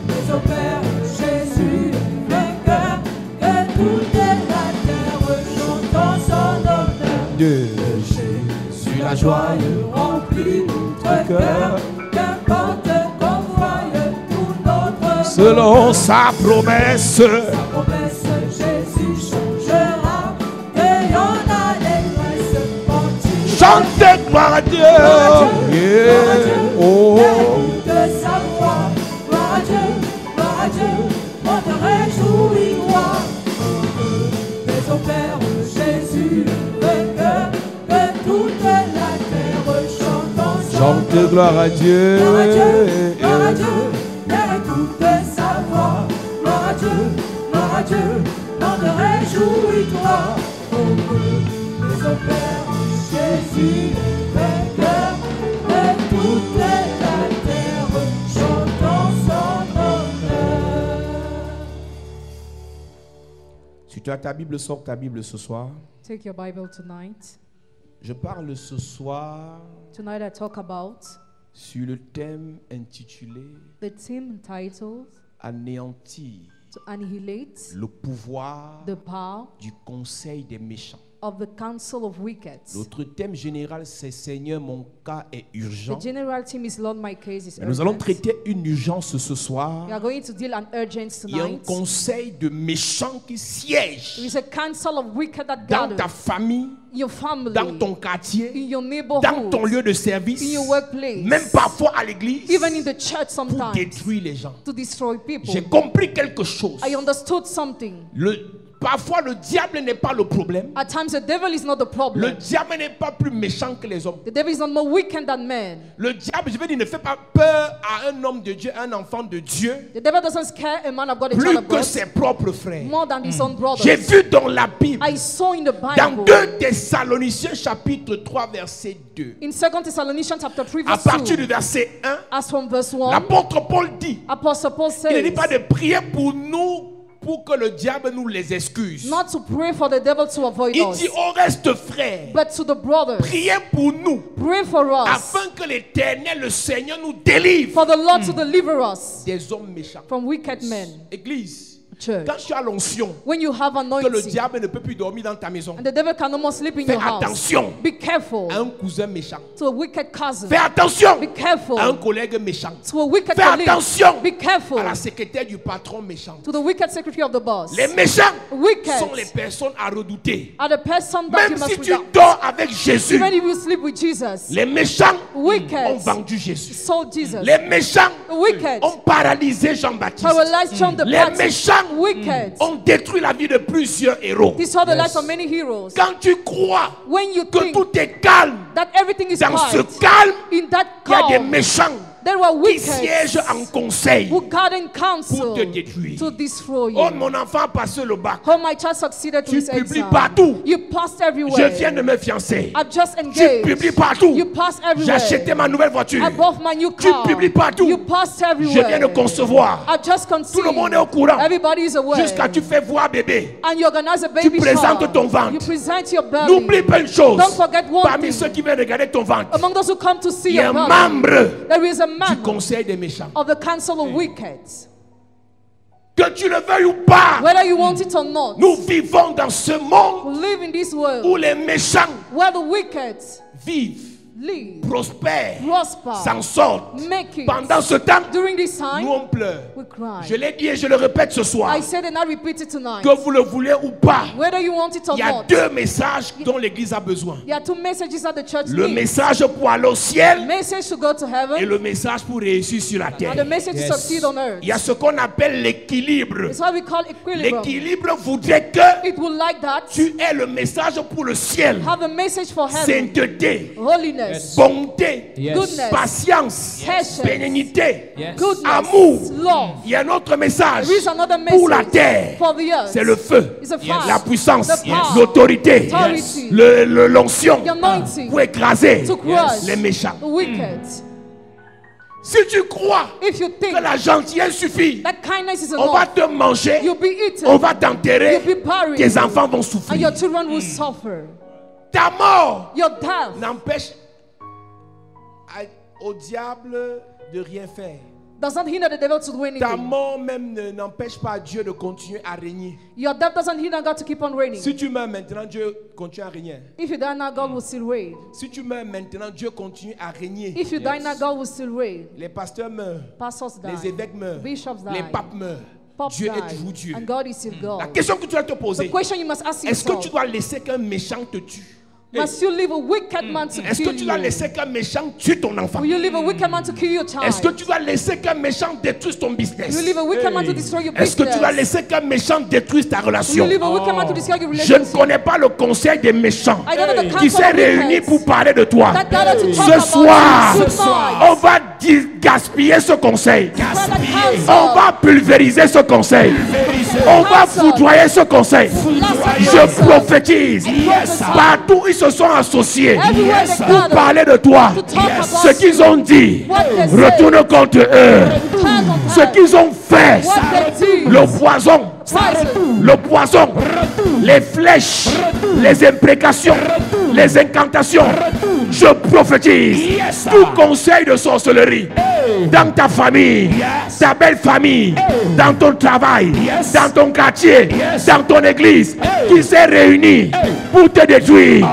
[SPEAKER 4] Mais au Père Jésus, vainqueur, que toute la terre chante son honneur.
[SPEAKER 2] De
[SPEAKER 4] Jésus, la joie remplit notre cœur, qu'importe qu'on voie tout notre
[SPEAKER 2] selon sa promesse.
[SPEAKER 4] Sa promesse, Jésus changera, et y en a l'allégresse entière.
[SPEAKER 2] Chante gloire à Dieu. Yeah. Oh.
[SPEAKER 4] De sa voix, gloire à Dieu, on te réjouit, toi. Mais au Père Jésus, vainqueur, que toute la terre chante ensemble.
[SPEAKER 2] Chante gloire à Dieu.
[SPEAKER 4] Gloire à Dieu, gloire à Dieu, Père écoute sa voix. Gloire à Dieu, on te réjouit, toi. Mais au Père Jésus, vainqueur, que toute la terre chante son honneur.
[SPEAKER 2] Si tu as ta Bible, sors ta Bible ce soir.
[SPEAKER 1] Take your Bible tonight.
[SPEAKER 2] Je parle ce soir
[SPEAKER 1] Tonight I talk about
[SPEAKER 2] sur le thème intitulé
[SPEAKER 1] The theme titled
[SPEAKER 2] Anéantir
[SPEAKER 1] to annihilate
[SPEAKER 2] le pouvoir
[SPEAKER 1] the power
[SPEAKER 2] du conseil des méchants.
[SPEAKER 1] of the counsel of wicked.
[SPEAKER 2] Notre thème général, c'est Seigneur, mon cas est urgent.
[SPEAKER 1] The general theme is Lord, my case is
[SPEAKER 2] Mais nous allons
[SPEAKER 1] urgent.
[SPEAKER 2] traiter une urgence ce soir.
[SPEAKER 1] We are going to deal an urgence
[SPEAKER 2] Il y a un
[SPEAKER 1] tonight.
[SPEAKER 2] conseil de méchants qui
[SPEAKER 1] There
[SPEAKER 2] siège
[SPEAKER 1] is a council of wicked that
[SPEAKER 2] dans
[SPEAKER 1] gathers
[SPEAKER 2] ta famille,
[SPEAKER 1] in your family,
[SPEAKER 2] dans ton quartier,
[SPEAKER 1] in your
[SPEAKER 2] dans
[SPEAKER 1] neighborhood,
[SPEAKER 2] ton lieu de service,
[SPEAKER 1] in your workplace,
[SPEAKER 2] même parfois à l'église,
[SPEAKER 1] even in the church
[SPEAKER 2] pour
[SPEAKER 1] sometimes,
[SPEAKER 2] détruire les gens.
[SPEAKER 1] to destroy people.
[SPEAKER 2] J'ai compris quelque chose.
[SPEAKER 1] I understood something.
[SPEAKER 2] Parfois, le diable n'est pas le problème.
[SPEAKER 1] At times, the devil is not the
[SPEAKER 2] Le
[SPEAKER 1] problem.
[SPEAKER 2] diable n'est pas plus méchant que les hommes.
[SPEAKER 1] The devil is not more wicked than men.
[SPEAKER 2] Le diable, je veux dire, ne fait pas peur à un homme de Dieu, un enfant de Dieu,
[SPEAKER 1] The devil doesn't scare a man of God, a child
[SPEAKER 2] plus
[SPEAKER 1] of
[SPEAKER 2] que
[SPEAKER 1] God,
[SPEAKER 2] ses propres frères.
[SPEAKER 1] more than his own brothers.
[SPEAKER 2] J'ai vu dans la Bible,
[SPEAKER 1] I saw in the
[SPEAKER 2] dans
[SPEAKER 1] Bible,
[SPEAKER 2] 2 Thessaloniciens chapitre 3 verset 2,
[SPEAKER 1] in 2 Thessalonians chapter 3
[SPEAKER 2] à
[SPEAKER 1] verse
[SPEAKER 2] partir
[SPEAKER 1] 2,
[SPEAKER 2] du verset 1,
[SPEAKER 1] as from verse 1,
[SPEAKER 2] l'apôtre Paul dit,
[SPEAKER 1] Apostle Paul
[SPEAKER 2] il ne dit
[SPEAKER 1] says,
[SPEAKER 2] pas de prier pour nous, pour que le diable nous les excuse.
[SPEAKER 1] not to pray for the devil to avoid
[SPEAKER 2] Il
[SPEAKER 1] us,
[SPEAKER 2] dit au reste frères,
[SPEAKER 1] but to the brothers,
[SPEAKER 2] priez pour nous,
[SPEAKER 1] pray for us,
[SPEAKER 2] afin que l'Éternel, le Seigneur, nous délivre
[SPEAKER 1] for the Lord to deliver us
[SPEAKER 2] des hommes méchants.
[SPEAKER 1] from wicked men.
[SPEAKER 2] Église,
[SPEAKER 1] Church,
[SPEAKER 2] quand tu as l'onction
[SPEAKER 1] when you have
[SPEAKER 2] que le
[SPEAKER 1] anointing,
[SPEAKER 2] diable ne peut plus dormir dans ta maison,
[SPEAKER 1] and the devil can no more sleep in
[SPEAKER 2] fais
[SPEAKER 1] your house,
[SPEAKER 2] attention
[SPEAKER 1] be careful
[SPEAKER 2] à un cousin méchant.
[SPEAKER 1] to a wicked cousin,
[SPEAKER 2] Fais attention
[SPEAKER 1] be careful
[SPEAKER 2] à un collègue méchant.
[SPEAKER 1] to a wicked
[SPEAKER 2] Fais
[SPEAKER 1] colleague,
[SPEAKER 2] attention
[SPEAKER 1] be careful
[SPEAKER 2] à la secrétaire du patron méchant.
[SPEAKER 1] to the wicked secretary of the boss.
[SPEAKER 2] Les méchants
[SPEAKER 1] Wicked
[SPEAKER 2] sont les personnes à redouter.
[SPEAKER 1] are the person that you
[SPEAKER 2] Même si
[SPEAKER 1] must
[SPEAKER 2] tu
[SPEAKER 1] regard.
[SPEAKER 2] dors avec Jésus,
[SPEAKER 1] Even if you sleep with Jesus,
[SPEAKER 2] les méchants
[SPEAKER 1] wicked
[SPEAKER 2] ont vendu Jésus.
[SPEAKER 1] sold Jesus.
[SPEAKER 2] Les méchants
[SPEAKER 1] Wicked
[SPEAKER 2] ont paralysé Jean-Baptiste.
[SPEAKER 1] paralyzed John the
[SPEAKER 2] Les
[SPEAKER 1] Baptist.
[SPEAKER 2] méchants
[SPEAKER 1] Wicked
[SPEAKER 2] ont détruit la vie de plusieurs héros.
[SPEAKER 1] destroyed the lives of many heroes.
[SPEAKER 2] Quand tu crois
[SPEAKER 1] When you
[SPEAKER 2] que
[SPEAKER 1] think
[SPEAKER 2] tout est calme,
[SPEAKER 1] that everything is
[SPEAKER 2] dans ce
[SPEAKER 1] quiet,
[SPEAKER 2] calme,
[SPEAKER 1] in that
[SPEAKER 2] il y a des
[SPEAKER 1] calm,
[SPEAKER 2] méchants
[SPEAKER 1] there were
[SPEAKER 2] qui
[SPEAKER 1] wicked
[SPEAKER 2] siègent en conseil
[SPEAKER 1] who got in
[SPEAKER 2] pour
[SPEAKER 1] counsel
[SPEAKER 2] te détruire.
[SPEAKER 1] to destroy
[SPEAKER 2] Oh,
[SPEAKER 1] you.
[SPEAKER 2] mon enfant a passé le bac.
[SPEAKER 1] Oh, my child succeeded to
[SPEAKER 2] Tu
[SPEAKER 1] his
[SPEAKER 2] publies
[SPEAKER 1] exam.
[SPEAKER 2] partout.
[SPEAKER 1] You passed
[SPEAKER 2] Je
[SPEAKER 1] everywhere.
[SPEAKER 2] viens de me fiancer.
[SPEAKER 1] I've just
[SPEAKER 2] Tu
[SPEAKER 1] engaged.
[SPEAKER 2] publies partout.
[SPEAKER 1] You passed
[SPEAKER 2] J'ai
[SPEAKER 1] everywhere.
[SPEAKER 2] acheté ma nouvelle voiture.
[SPEAKER 1] I bought my new
[SPEAKER 2] Tu
[SPEAKER 1] car.
[SPEAKER 2] publies partout.
[SPEAKER 1] You passed
[SPEAKER 2] Je
[SPEAKER 1] everywhere.
[SPEAKER 2] viens de concevoir.
[SPEAKER 1] I've just
[SPEAKER 2] Tout le monde est au
[SPEAKER 1] conceived.
[SPEAKER 2] courant.
[SPEAKER 1] Everybody is aware.
[SPEAKER 2] Jusqu'à tu fais voir bébé.
[SPEAKER 1] And you organize a baby
[SPEAKER 2] présentes
[SPEAKER 1] shower.
[SPEAKER 2] ton ventre.
[SPEAKER 1] You present your belly.
[SPEAKER 2] N'oublie pas une chose.
[SPEAKER 1] Don't forget one
[SPEAKER 2] Parmi
[SPEAKER 1] thing.
[SPEAKER 2] ceux qui viennent regarder ton ventre,
[SPEAKER 1] Among those who come to see
[SPEAKER 2] il y a
[SPEAKER 1] your
[SPEAKER 2] un
[SPEAKER 1] belly,
[SPEAKER 2] membre
[SPEAKER 1] there is a
[SPEAKER 2] du
[SPEAKER 1] man
[SPEAKER 2] conseil des méchants.
[SPEAKER 1] of the council of wicked.
[SPEAKER 2] Que tu le veuilles ou pas,
[SPEAKER 1] Whether you want it or not,
[SPEAKER 2] nous vivons dans ce monde
[SPEAKER 1] we live in this world
[SPEAKER 2] où les méchants
[SPEAKER 1] where the wicked
[SPEAKER 2] vivent,
[SPEAKER 1] live,
[SPEAKER 2] prospèrent,
[SPEAKER 1] prosper,
[SPEAKER 2] s'en sortent.
[SPEAKER 1] make it.
[SPEAKER 2] Pendant ce temps,
[SPEAKER 1] During this
[SPEAKER 2] nous
[SPEAKER 1] time,
[SPEAKER 2] on pleure.
[SPEAKER 1] we cry.
[SPEAKER 2] Je l'ai dit et je le répète ce soir.
[SPEAKER 1] I said and I repeat it tonight.
[SPEAKER 2] Que vous le voulez ou pas,
[SPEAKER 1] Whether you want it or
[SPEAKER 2] il y a
[SPEAKER 1] not,
[SPEAKER 2] 2 messages dont l'Église a besoin.
[SPEAKER 1] there are 2 messages that the church
[SPEAKER 2] Le
[SPEAKER 1] needs.
[SPEAKER 2] message pour aller au ciel
[SPEAKER 1] Message to go to
[SPEAKER 2] et
[SPEAKER 1] heaven
[SPEAKER 2] le message pour réussir sur la terre.
[SPEAKER 1] and the message to succeed on earth.
[SPEAKER 2] Il y a ce qu'on appelle l'équilibre.
[SPEAKER 1] It's what we call equilibrium.
[SPEAKER 2] L'équilibre voudrait que
[SPEAKER 1] It will like that.
[SPEAKER 2] tu aies le message pour le ciel.
[SPEAKER 1] Have a message for heaven.
[SPEAKER 2] Sainteté,
[SPEAKER 1] Holiness,
[SPEAKER 2] bonté,
[SPEAKER 1] goodness,
[SPEAKER 2] patience,
[SPEAKER 1] patience,
[SPEAKER 2] bénignité,
[SPEAKER 1] goodness,
[SPEAKER 2] amour.
[SPEAKER 1] love.
[SPEAKER 2] Il y a un autre message
[SPEAKER 1] There is another
[SPEAKER 2] pour la
[SPEAKER 1] message
[SPEAKER 2] terre.
[SPEAKER 1] for the earth.
[SPEAKER 2] C'est le feu,
[SPEAKER 1] It's a fire,
[SPEAKER 2] la puissance,
[SPEAKER 1] the power,
[SPEAKER 2] l'autorité,
[SPEAKER 1] authority,
[SPEAKER 2] l'onction
[SPEAKER 1] the anointing
[SPEAKER 2] pour écraser
[SPEAKER 1] to crush
[SPEAKER 2] les méchants.
[SPEAKER 1] the wicked.
[SPEAKER 2] Si tu crois
[SPEAKER 1] If you think
[SPEAKER 2] que la gentillesse suffit,
[SPEAKER 1] that kindness is
[SPEAKER 2] on va
[SPEAKER 1] enough,
[SPEAKER 2] te manger,
[SPEAKER 1] you'll be eaten,
[SPEAKER 2] on va t'enterrer,
[SPEAKER 1] you'll be buried,
[SPEAKER 2] tes enfants vont
[SPEAKER 1] and
[SPEAKER 2] souffrir.
[SPEAKER 1] your children will suffer.
[SPEAKER 2] Ta mort
[SPEAKER 1] Your death
[SPEAKER 2] n'empêche au diable de rien faire.
[SPEAKER 1] does not hinder the devil to do
[SPEAKER 2] Ta
[SPEAKER 1] anything.
[SPEAKER 2] mort même n'empêche pas Dieu de continuer à régner.
[SPEAKER 1] Your death doesn't hinder God to keep on reigning.
[SPEAKER 2] Si tu meurs maintenant, Dieu continue à régner.
[SPEAKER 1] If you die now, God will still reign.
[SPEAKER 2] Si tu meurs maintenant, Dieu continue à régner.
[SPEAKER 1] If you die now, God will still reign.
[SPEAKER 2] Les pasteurs meurent,
[SPEAKER 1] Pastors
[SPEAKER 2] les
[SPEAKER 1] die,
[SPEAKER 2] évêques meurent,
[SPEAKER 1] bishops
[SPEAKER 2] les
[SPEAKER 1] die,
[SPEAKER 2] papes meurent.
[SPEAKER 1] popes
[SPEAKER 2] Dieu
[SPEAKER 1] die,
[SPEAKER 2] est toujours Dieu.
[SPEAKER 1] and God is still
[SPEAKER 2] La
[SPEAKER 1] God.
[SPEAKER 2] question que tu dois te
[SPEAKER 1] The
[SPEAKER 2] poser,
[SPEAKER 1] question you must ask
[SPEAKER 2] est-ce que tu
[SPEAKER 1] yourself,
[SPEAKER 2] dois laisser qu'un méchant te tue?
[SPEAKER 1] must you leave a wicked man to
[SPEAKER 2] Est-ce que
[SPEAKER 1] kill
[SPEAKER 2] tu dois
[SPEAKER 1] you?
[SPEAKER 2] laisser qu'un méchant tue ton enfant?
[SPEAKER 1] Will you leave a wicked man to kill your child?
[SPEAKER 2] Est-ce que tu dois laisser qu'un méchant détruise ton
[SPEAKER 1] Will
[SPEAKER 2] business?
[SPEAKER 1] you leave a wicked man to destroy your
[SPEAKER 2] Est-ce que
[SPEAKER 1] business?
[SPEAKER 2] tu dois laisser qu'un méchant détruise ta
[SPEAKER 1] Will you
[SPEAKER 2] relation?
[SPEAKER 1] leave a wicked man to destroy your
[SPEAKER 2] Je ne
[SPEAKER 1] relationship?
[SPEAKER 2] connais pas le conseil des méchants
[SPEAKER 1] I don't know the
[SPEAKER 2] qui
[SPEAKER 1] counsel
[SPEAKER 2] s'est
[SPEAKER 1] of
[SPEAKER 2] réuni
[SPEAKER 1] wicked
[SPEAKER 2] pour parler de toi.
[SPEAKER 1] that gathered to talk
[SPEAKER 2] Ce
[SPEAKER 1] about
[SPEAKER 2] soir,
[SPEAKER 1] you. Tonight.
[SPEAKER 2] on va gaspiller ce conseil.
[SPEAKER 1] Brother counsel.
[SPEAKER 2] On va pulvériser ce conseil. On va
[SPEAKER 1] Counsel.
[SPEAKER 2] foudroyer ce conseil.
[SPEAKER 1] Yes.
[SPEAKER 2] Je prophétise. Partout ils se sont associés
[SPEAKER 1] Everywhere they
[SPEAKER 2] pour
[SPEAKER 1] gather
[SPEAKER 2] parler de toi.
[SPEAKER 1] to talk about
[SPEAKER 2] Ce qu'ils ont dit,
[SPEAKER 1] What they say.
[SPEAKER 2] retourne contre eux.
[SPEAKER 1] Turn on
[SPEAKER 2] Ce
[SPEAKER 1] her.
[SPEAKER 2] qu'ils ont fait,
[SPEAKER 1] What they did.
[SPEAKER 2] le poison,
[SPEAKER 1] Poison.
[SPEAKER 2] le poison, les flèches, les imprécations, les incantations, Je prophétise. Tout conseil de sorcellerie dans ta famille, ta belle famille, dans ton travail, dans ton quartier, dans ton église, qui s'est réunie pour te détruire.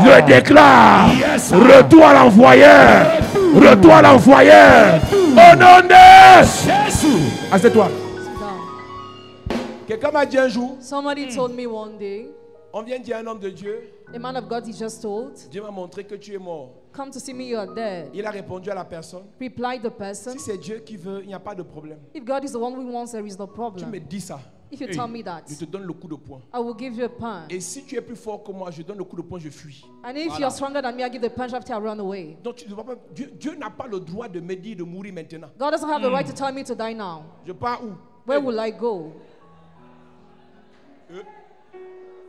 [SPEAKER 2] Je déclare, retour à l'envoyeur. Retour à l'envoyeur. Au nom de Jésus. Assieds-toi.
[SPEAKER 1] Sit down.
[SPEAKER 3] Quelqu'un m'a dit un jour,
[SPEAKER 1] Somebody told me one day,
[SPEAKER 3] on vient dire à un homme de Dieu,
[SPEAKER 1] a man of God he just told,
[SPEAKER 3] Dieu m'a montré que tu es mort.
[SPEAKER 1] come to see me, you are dead.
[SPEAKER 3] Il a répondu à la personne,
[SPEAKER 1] Replied the person,
[SPEAKER 3] si c'est Dieu qui veut, il n'y a pas de problème.
[SPEAKER 1] if God is the one who wants, there is no
[SPEAKER 3] Tu me
[SPEAKER 1] problem.
[SPEAKER 3] dis ça,
[SPEAKER 1] If you tell me that,
[SPEAKER 3] je te donne le coup de poing.
[SPEAKER 1] I will give you a punch.
[SPEAKER 3] Et si tu es plus fort que moi, je donne le coup de poing, je fuis.
[SPEAKER 1] And if you're stronger than me, I give the punch after I run away.
[SPEAKER 3] Donc tu ne vas pas, Dieu n'a pas le droit de me dire de mourir maintenant.
[SPEAKER 1] God doesn't have the right to tell me to die now.
[SPEAKER 3] Je pars où?
[SPEAKER 1] Where will I go?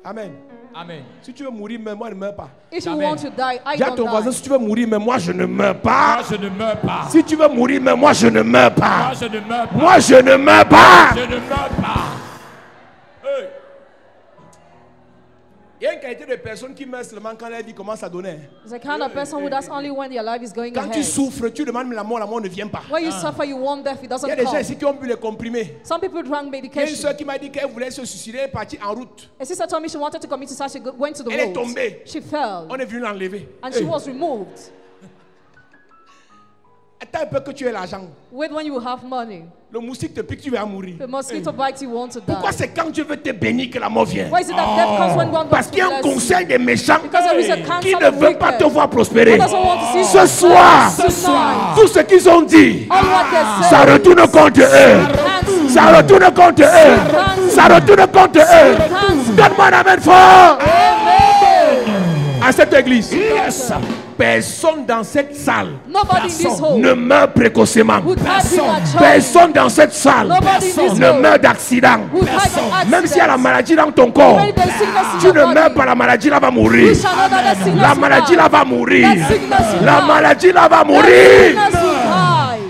[SPEAKER 3] Amen.
[SPEAKER 5] Amen.
[SPEAKER 3] Si tu veux mourir, mais moi je ne meurs pas.
[SPEAKER 1] If you
[SPEAKER 5] Jamais.
[SPEAKER 1] want to die, I
[SPEAKER 3] Dis à
[SPEAKER 1] don't
[SPEAKER 3] ton voisin,
[SPEAKER 1] die.
[SPEAKER 3] si tu veux mourir, mais moi je ne meurs pas.
[SPEAKER 5] Moi, je ne meurs pas.
[SPEAKER 2] Si tu veux mourir, mais moi je ne meurs pas.
[SPEAKER 5] Moi, je ne meurs pas.
[SPEAKER 2] Moi je ne meurs pas.
[SPEAKER 5] Je ne meurs pas.
[SPEAKER 3] Hey. Il y a une qualité de personne qui meurt seulement quand la vie commence à donner.
[SPEAKER 1] It's the kind of person who does only when their life is going
[SPEAKER 3] Quand tu
[SPEAKER 1] ahead.
[SPEAKER 3] souffres, tu demandes la mort ne vient pas.
[SPEAKER 1] When you suffer, you want death, it
[SPEAKER 3] Il y a
[SPEAKER 1] doesn't
[SPEAKER 3] des gens
[SPEAKER 1] come.
[SPEAKER 3] ici qui ont bu les comprimés.
[SPEAKER 1] Some people drank
[SPEAKER 3] Il y a une
[SPEAKER 1] medication.
[SPEAKER 3] soeur qui m'a dit qu'elle voulait se suicider, elle est partie en route.
[SPEAKER 1] A sister told me she wanted to commit suicide. She went to the
[SPEAKER 3] Elle est
[SPEAKER 1] road.
[SPEAKER 3] tombée.
[SPEAKER 1] She fell
[SPEAKER 3] On est venu l'enlever.
[SPEAKER 1] and she was removed.
[SPEAKER 3] Attends un peu que tu aies l'argent.
[SPEAKER 1] Wait when you have money.
[SPEAKER 3] Le moustique te pique, tu vas mourir.
[SPEAKER 1] The mosquito bites you, want to die.
[SPEAKER 2] Pourquoi c'est quand Dieu veut te bénir que la mort vient?
[SPEAKER 1] Why is it that death comes when God
[SPEAKER 2] Parce
[SPEAKER 1] wants
[SPEAKER 2] qu'il y a
[SPEAKER 1] to
[SPEAKER 2] un
[SPEAKER 1] bless you?
[SPEAKER 2] conseil des méchants
[SPEAKER 1] Because there is a
[SPEAKER 2] qui
[SPEAKER 1] counsel
[SPEAKER 2] ne
[SPEAKER 1] of
[SPEAKER 2] veut pas te
[SPEAKER 1] wicked.
[SPEAKER 2] voir prospérer.
[SPEAKER 1] God doesn't want to see
[SPEAKER 2] Ce
[SPEAKER 1] you
[SPEAKER 2] soir,
[SPEAKER 1] tonight.
[SPEAKER 2] tout ce qu'ils ont dit,
[SPEAKER 1] All what they
[SPEAKER 2] ça
[SPEAKER 1] say,
[SPEAKER 2] retourne contre eux.
[SPEAKER 1] cancel.
[SPEAKER 2] Ça retourne contre eux. Ça retourne contre eux. Donne-moi un amen fort à cette église. Personne dans cette salle
[SPEAKER 1] Nobody in this hole
[SPEAKER 2] ne meurt précocement.
[SPEAKER 1] who died prematurely.
[SPEAKER 2] Personne dans cette salle
[SPEAKER 1] Nobody in this
[SPEAKER 2] ne
[SPEAKER 1] hole
[SPEAKER 2] meurt d'accident.
[SPEAKER 1] who died of
[SPEAKER 2] Même s'il y a la
[SPEAKER 1] accident.
[SPEAKER 2] maladie dans ton corps,
[SPEAKER 1] When there's sickness in
[SPEAKER 2] tu
[SPEAKER 1] your
[SPEAKER 2] ne
[SPEAKER 1] body,
[SPEAKER 2] meurs pas, la maladie là va mourir.
[SPEAKER 1] you shall not die, that sickness
[SPEAKER 2] La
[SPEAKER 1] will
[SPEAKER 2] maladie
[SPEAKER 1] die.
[SPEAKER 2] là va mourir.
[SPEAKER 1] That sickness will
[SPEAKER 2] La
[SPEAKER 1] die.
[SPEAKER 2] maladie là va
[SPEAKER 1] That
[SPEAKER 2] mourir.
[SPEAKER 1] sickness will die.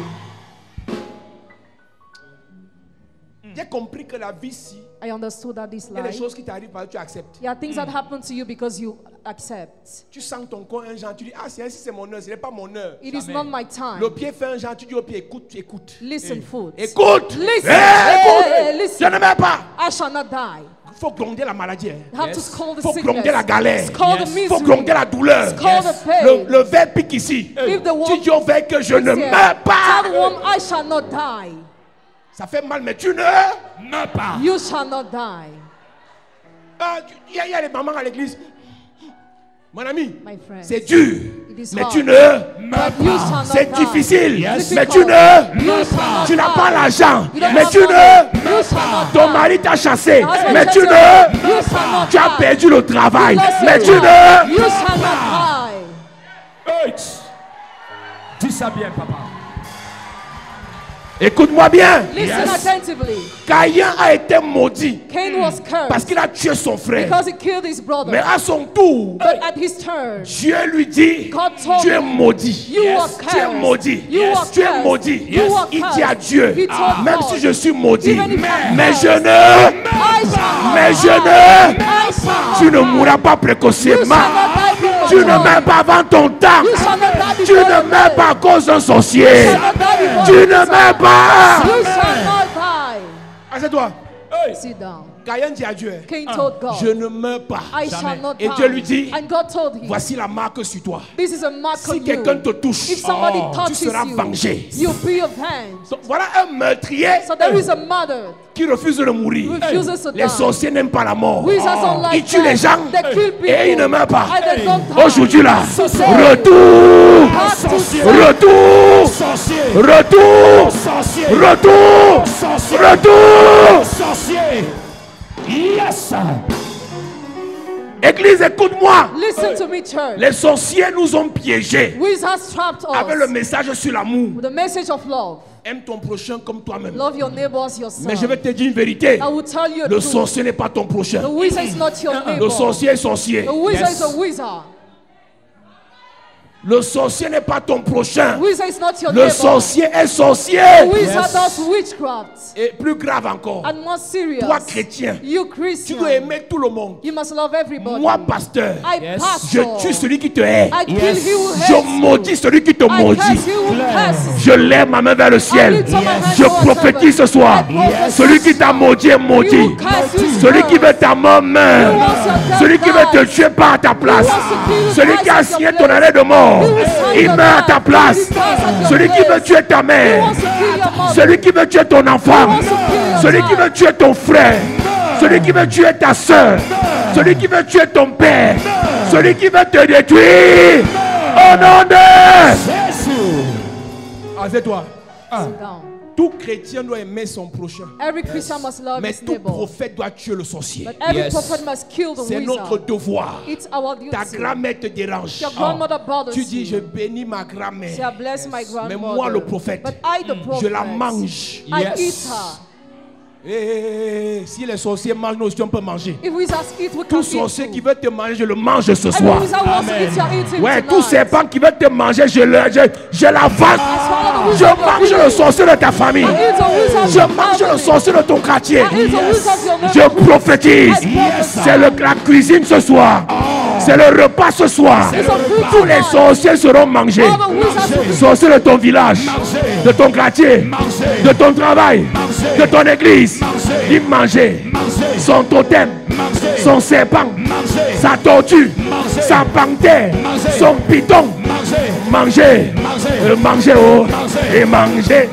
[SPEAKER 3] J'ai compris que la vie ici,
[SPEAKER 1] I understood that this
[SPEAKER 3] il y a des
[SPEAKER 1] life,
[SPEAKER 3] choses qui t'arrivent parce que tu acceptes.
[SPEAKER 1] there are things that happen to you because you accept.
[SPEAKER 3] Tu sens ton corps un genre, tu dis, ah c'est ainsi, c'est mon heure, ce n'est pas mon heure.
[SPEAKER 1] It is not my time.
[SPEAKER 3] Le pied fait un genre, tu dis au pied, écoute, tu écoutes.
[SPEAKER 1] Listen, foot.
[SPEAKER 2] Écoute.
[SPEAKER 1] Listen.
[SPEAKER 2] Écoute.
[SPEAKER 1] Hey,
[SPEAKER 2] Je
[SPEAKER 1] listen.
[SPEAKER 2] ne meurs pas.
[SPEAKER 1] I shall not die.
[SPEAKER 3] Il faut gronder la maladie. Hein.
[SPEAKER 1] You have to scold the
[SPEAKER 2] Faut
[SPEAKER 1] sickness.
[SPEAKER 2] gronder la galère.
[SPEAKER 1] Scold the
[SPEAKER 2] Faut
[SPEAKER 1] misery.
[SPEAKER 2] gronder la douleur.
[SPEAKER 1] Scold the pain.
[SPEAKER 2] Le verre pique ici.
[SPEAKER 1] If the
[SPEAKER 2] Tu
[SPEAKER 1] one
[SPEAKER 2] dis au verre que je ne
[SPEAKER 1] here,
[SPEAKER 2] meurs pas.
[SPEAKER 1] tell the one, I shall not die.
[SPEAKER 2] Ça fait mal, mais tu ne.
[SPEAKER 5] Meurs pas.
[SPEAKER 1] You shall not die.
[SPEAKER 3] Il y a les mamans à l'église. Mon ami,
[SPEAKER 1] My friend.
[SPEAKER 2] C'est dur,
[SPEAKER 1] It is
[SPEAKER 2] mais
[SPEAKER 1] hard.
[SPEAKER 2] tu ne.
[SPEAKER 1] But you shall not
[SPEAKER 2] C'est
[SPEAKER 1] die.
[SPEAKER 2] difficile,
[SPEAKER 1] Yes.
[SPEAKER 2] mais tu ne.
[SPEAKER 1] You shall not
[SPEAKER 2] Tu n'as
[SPEAKER 1] die.
[SPEAKER 2] pas l'argent,
[SPEAKER 1] You don't
[SPEAKER 2] mais
[SPEAKER 1] have
[SPEAKER 2] tu
[SPEAKER 1] money.
[SPEAKER 2] ne.
[SPEAKER 1] You shall not
[SPEAKER 2] Ton
[SPEAKER 1] die.
[SPEAKER 2] mari t'a chassé,
[SPEAKER 1] Your husband
[SPEAKER 2] mais tu
[SPEAKER 1] chased
[SPEAKER 2] ne.
[SPEAKER 1] you. You shall not
[SPEAKER 2] Tu as
[SPEAKER 1] die.
[SPEAKER 2] perdu le travail,
[SPEAKER 1] You lost
[SPEAKER 2] mais
[SPEAKER 1] your
[SPEAKER 2] tu
[SPEAKER 1] job.
[SPEAKER 2] ne.
[SPEAKER 1] You shall not die.
[SPEAKER 5] Hey. Dis ça bien, papa.
[SPEAKER 2] Écoute-moi bien.
[SPEAKER 1] Listen attentively.
[SPEAKER 2] Caïn a été maudit
[SPEAKER 1] Cain was cursed
[SPEAKER 2] parce qu'il a tué son frère.
[SPEAKER 1] because he killed his brother.
[SPEAKER 2] Mais à son tour,
[SPEAKER 1] But at his turn,
[SPEAKER 2] Dieu lui dit,
[SPEAKER 1] God told
[SPEAKER 2] tu es
[SPEAKER 1] him,
[SPEAKER 2] maudit.
[SPEAKER 1] you were
[SPEAKER 2] Tu es
[SPEAKER 1] cursed.
[SPEAKER 2] maudit.
[SPEAKER 1] You were
[SPEAKER 2] Tu es
[SPEAKER 1] cursed.
[SPEAKER 2] maudit.
[SPEAKER 1] You were
[SPEAKER 2] Il
[SPEAKER 1] cursed.
[SPEAKER 2] dit à Dieu,
[SPEAKER 1] He told
[SPEAKER 2] même
[SPEAKER 1] God,
[SPEAKER 2] si je suis maudit,
[SPEAKER 1] even if I'm
[SPEAKER 2] mais
[SPEAKER 1] cursed,
[SPEAKER 2] je ne,
[SPEAKER 1] I shall not
[SPEAKER 2] mais je
[SPEAKER 1] die.
[SPEAKER 2] ne,
[SPEAKER 1] I shall
[SPEAKER 2] tu
[SPEAKER 1] not
[SPEAKER 2] ne
[SPEAKER 1] die.
[SPEAKER 2] mourras pas
[SPEAKER 1] You
[SPEAKER 2] précocement.
[SPEAKER 1] shall not die
[SPEAKER 2] Tu ne
[SPEAKER 1] prematurely.
[SPEAKER 2] meurs pas avant ton temps.
[SPEAKER 1] You shall not die
[SPEAKER 2] Tu
[SPEAKER 1] before
[SPEAKER 2] ne
[SPEAKER 1] your
[SPEAKER 2] meurs
[SPEAKER 1] day.
[SPEAKER 2] pas à cause d'un sorcier.
[SPEAKER 1] You shall not die before
[SPEAKER 2] Tu
[SPEAKER 1] your
[SPEAKER 2] ne
[SPEAKER 1] time.
[SPEAKER 2] meurs pas.
[SPEAKER 1] You shall not die.
[SPEAKER 3] assieds-toi.
[SPEAKER 1] Sit down.
[SPEAKER 3] Caïn dit à Dieu,
[SPEAKER 1] Cain told God,
[SPEAKER 3] je ne meurs pas.
[SPEAKER 1] I shall not
[SPEAKER 2] Et
[SPEAKER 1] die.
[SPEAKER 2] Dieu lui dit,
[SPEAKER 1] And God told him,
[SPEAKER 2] voici la marque sur toi.
[SPEAKER 1] this is a mark
[SPEAKER 2] Si
[SPEAKER 1] on
[SPEAKER 2] quelqu'un
[SPEAKER 1] you.
[SPEAKER 2] te touche,
[SPEAKER 1] If somebody
[SPEAKER 2] tu
[SPEAKER 1] touches
[SPEAKER 2] seras
[SPEAKER 1] you,
[SPEAKER 2] vengé.
[SPEAKER 1] you'll be avenged.
[SPEAKER 2] Donc, voilà un meurtrier
[SPEAKER 1] So there is a mother
[SPEAKER 2] qui refuse de mourir.
[SPEAKER 1] who refuses to
[SPEAKER 2] Les
[SPEAKER 1] die.
[SPEAKER 2] sorciers n'aiment pas la mort.
[SPEAKER 1] Wizards don't like
[SPEAKER 2] Ils tuent les
[SPEAKER 1] death.
[SPEAKER 2] gens
[SPEAKER 1] They kill people.
[SPEAKER 2] et ils ne meurent pas.
[SPEAKER 1] And they don't die.
[SPEAKER 2] Aujourd'hui là,
[SPEAKER 1] Today,
[SPEAKER 2] retour,
[SPEAKER 1] back to sin.
[SPEAKER 2] retour,
[SPEAKER 5] Sorcier.
[SPEAKER 2] retour,
[SPEAKER 5] Sorcier.
[SPEAKER 2] retour,
[SPEAKER 5] Sorcier.
[SPEAKER 2] retour.
[SPEAKER 5] Sorcier. Yes.
[SPEAKER 2] Église, écoute-moi.
[SPEAKER 1] Listen to me, church.
[SPEAKER 2] Les sorciers nous ont piégés
[SPEAKER 1] Wizards trapped
[SPEAKER 2] avec le
[SPEAKER 1] us
[SPEAKER 2] message sur l'amour.
[SPEAKER 1] with the message of love.
[SPEAKER 2] Aime ton prochain comme toi-même.
[SPEAKER 1] Love your neighbor as yourself.
[SPEAKER 2] Mais je vais te dire une vérité.
[SPEAKER 1] I will tell you a
[SPEAKER 2] Le
[SPEAKER 1] truth.
[SPEAKER 2] sorcier n'est pas ton prochain.
[SPEAKER 1] The wizard is not your
[SPEAKER 2] Le
[SPEAKER 1] neighbor.
[SPEAKER 2] sorcier est sorcier.
[SPEAKER 1] The wizard
[SPEAKER 5] Yes.
[SPEAKER 1] is a wizard.
[SPEAKER 2] Le sorcier n'est pas ton prochain.
[SPEAKER 1] Wizard is not your
[SPEAKER 2] Le
[SPEAKER 1] neighbor.
[SPEAKER 2] sorcier est sorcier.
[SPEAKER 1] Wizard does witchcraft.
[SPEAKER 2] Et plus grave encore,
[SPEAKER 1] And more serious.
[SPEAKER 2] toi chrétien,
[SPEAKER 1] You
[SPEAKER 2] tu
[SPEAKER 1] Christian.
[SPEAKER 2] dois aimer tout le monde.
[SPEAKER 1] You must love everybody.
[SPEAKER 2] Moi, pasteur,
[SPEAKER 1] I
[SPEAKER 2] je
[SPEAKER 1] pastor.
[SPEAKER 2] tue celui qui te hait.
[SPEAKER 1] I kill he who hates
[SPEAKER 2] Je
[SPEAKER 1] you.
[SPEAKER 2] maudis celui qui te
[SPEAKER 1] I
[SPEAKER 2] maudit.
[SPEAKER 1] curse he who curses.
[SPEAKER 2] Je lève ma main vers le ciel. Je prophétise ce soir. Celui qui t'a maudit est maudit. Celui qui veut ta mort meurt. Celui qui veut te tuer part à ta place. Celui qui a signé ton arrêt de mort, il meurt à ta place. Celui qui veut tuer ta mère. Celui qui veut tuer ton enfant. Celui qui veut tuer ton frère. Celui qui veut tuer ta soeur. Celui qui veut tuer ton père. Celui qui veut te détruire. Au nom de
[SPEAKER 5] Jésus.
[SPEAKER 2] Assieds-toi.
[SPEAKER 1] Sit down.
[SPEAKER 2] Tout chrétien doit aimer son prochain.
[SPEAKER 1] Every Christian must love
[SPEAKER 2] Mais
[SPEAKER 1] his
[SPEAKER 2] tout
[SPEAKER 1] neighbor.
[SPEAKER 2] prophète doit tuer le sorcier.
[SPEAKER 1] But every prophet must kill the
[SPEAKER 2] C'est notre
[SPEAKER 1] wizard.
[SPEAKER 2] devoir.
[SPEAKER 1] It's our
[SPEAKER 2] Ta
[SPEAKER 1] duty.
[SPEAKER 2] grand-mère te dérange.
[SPEAKER 1] Your grandmother bothers
[SPEAKER 2] Tu dis, je
[SPEAKER 1] you.
[SPEAKER 2] bénis ma grand-mère.
[SPEAKER 1] Say, I bless my
[SPEAKER 2] Mais
[SPEAKER 1] grandmother.
[SPEAKER 2] moi, le prophète,
[SPEAKER 1] But I, the prophet,
[SPEAKER 2] je la mange.
[SPEAKER 1] I eat her.
[SPEAKER 2] Si les sorciers mangent, nous aussi on peut manger.
[SPEAKER 1] If wizards eat, we
[SPEAKER 2] Tout
[SPEAKER 1] can
[SPEAKER 2] sorcier
[SPEAKER 1] eat
[SPEAKER 2] qui
[SPEAKER 1] too.
[SPEAKER 2] veut te manger, je le mange ce
[SPEAKER 1] Every
[SPEAKER 2] soir.
[SPEAKER 1] wizard wants to eat, you're eating
[SPEAKER 2] Ouais,
[SPEAKER 1] tonight.
[SPEAKER 2] tout serpent qui veut te manger, je la vends.
[SPEAKER 1] Swallow the
[SPEAKER 2] Je
[SPEAKER 1] wizard of
[SPEAKER 2] mange
[SPEAKER 1] your
[SPEAKER 2] le sorcier de ta famille.
[SPEAKER 1] I eat the wizard of
[SPEAKER 2] Je
[SPEAKER 1] your
[SPEAKER 2] mange le
[SPEAKER 1] family.
[SPEAKER 2] sorcier de ton quartier.
[SPEAKER 1] I eat the wizard of your
[SPEAKER 2] Je
[SPEAKER 1] neighborhood.
[SPEAKER 2] prophétise.
[SPEAKER 1] I prophesy.
[SPEAKER 2] C'est la cuisine ce soir. C'est le repas ce soir.
[SPEAKER 1] It's a food
[SPEAKER 2] Tous les
[SPEAKER 1] tonight.
[SPEAKER 2] sorciers seront mangés.
[SPEAKER 1] All the wizards will be
[SPEAKER 2] Sorciers de ton village, de ton quartier, de ton travail, de ton église. Dis manger. Son totem, son serpent, sa tortue, sa panthère, son python. Manger. Manger, oh. Et manger.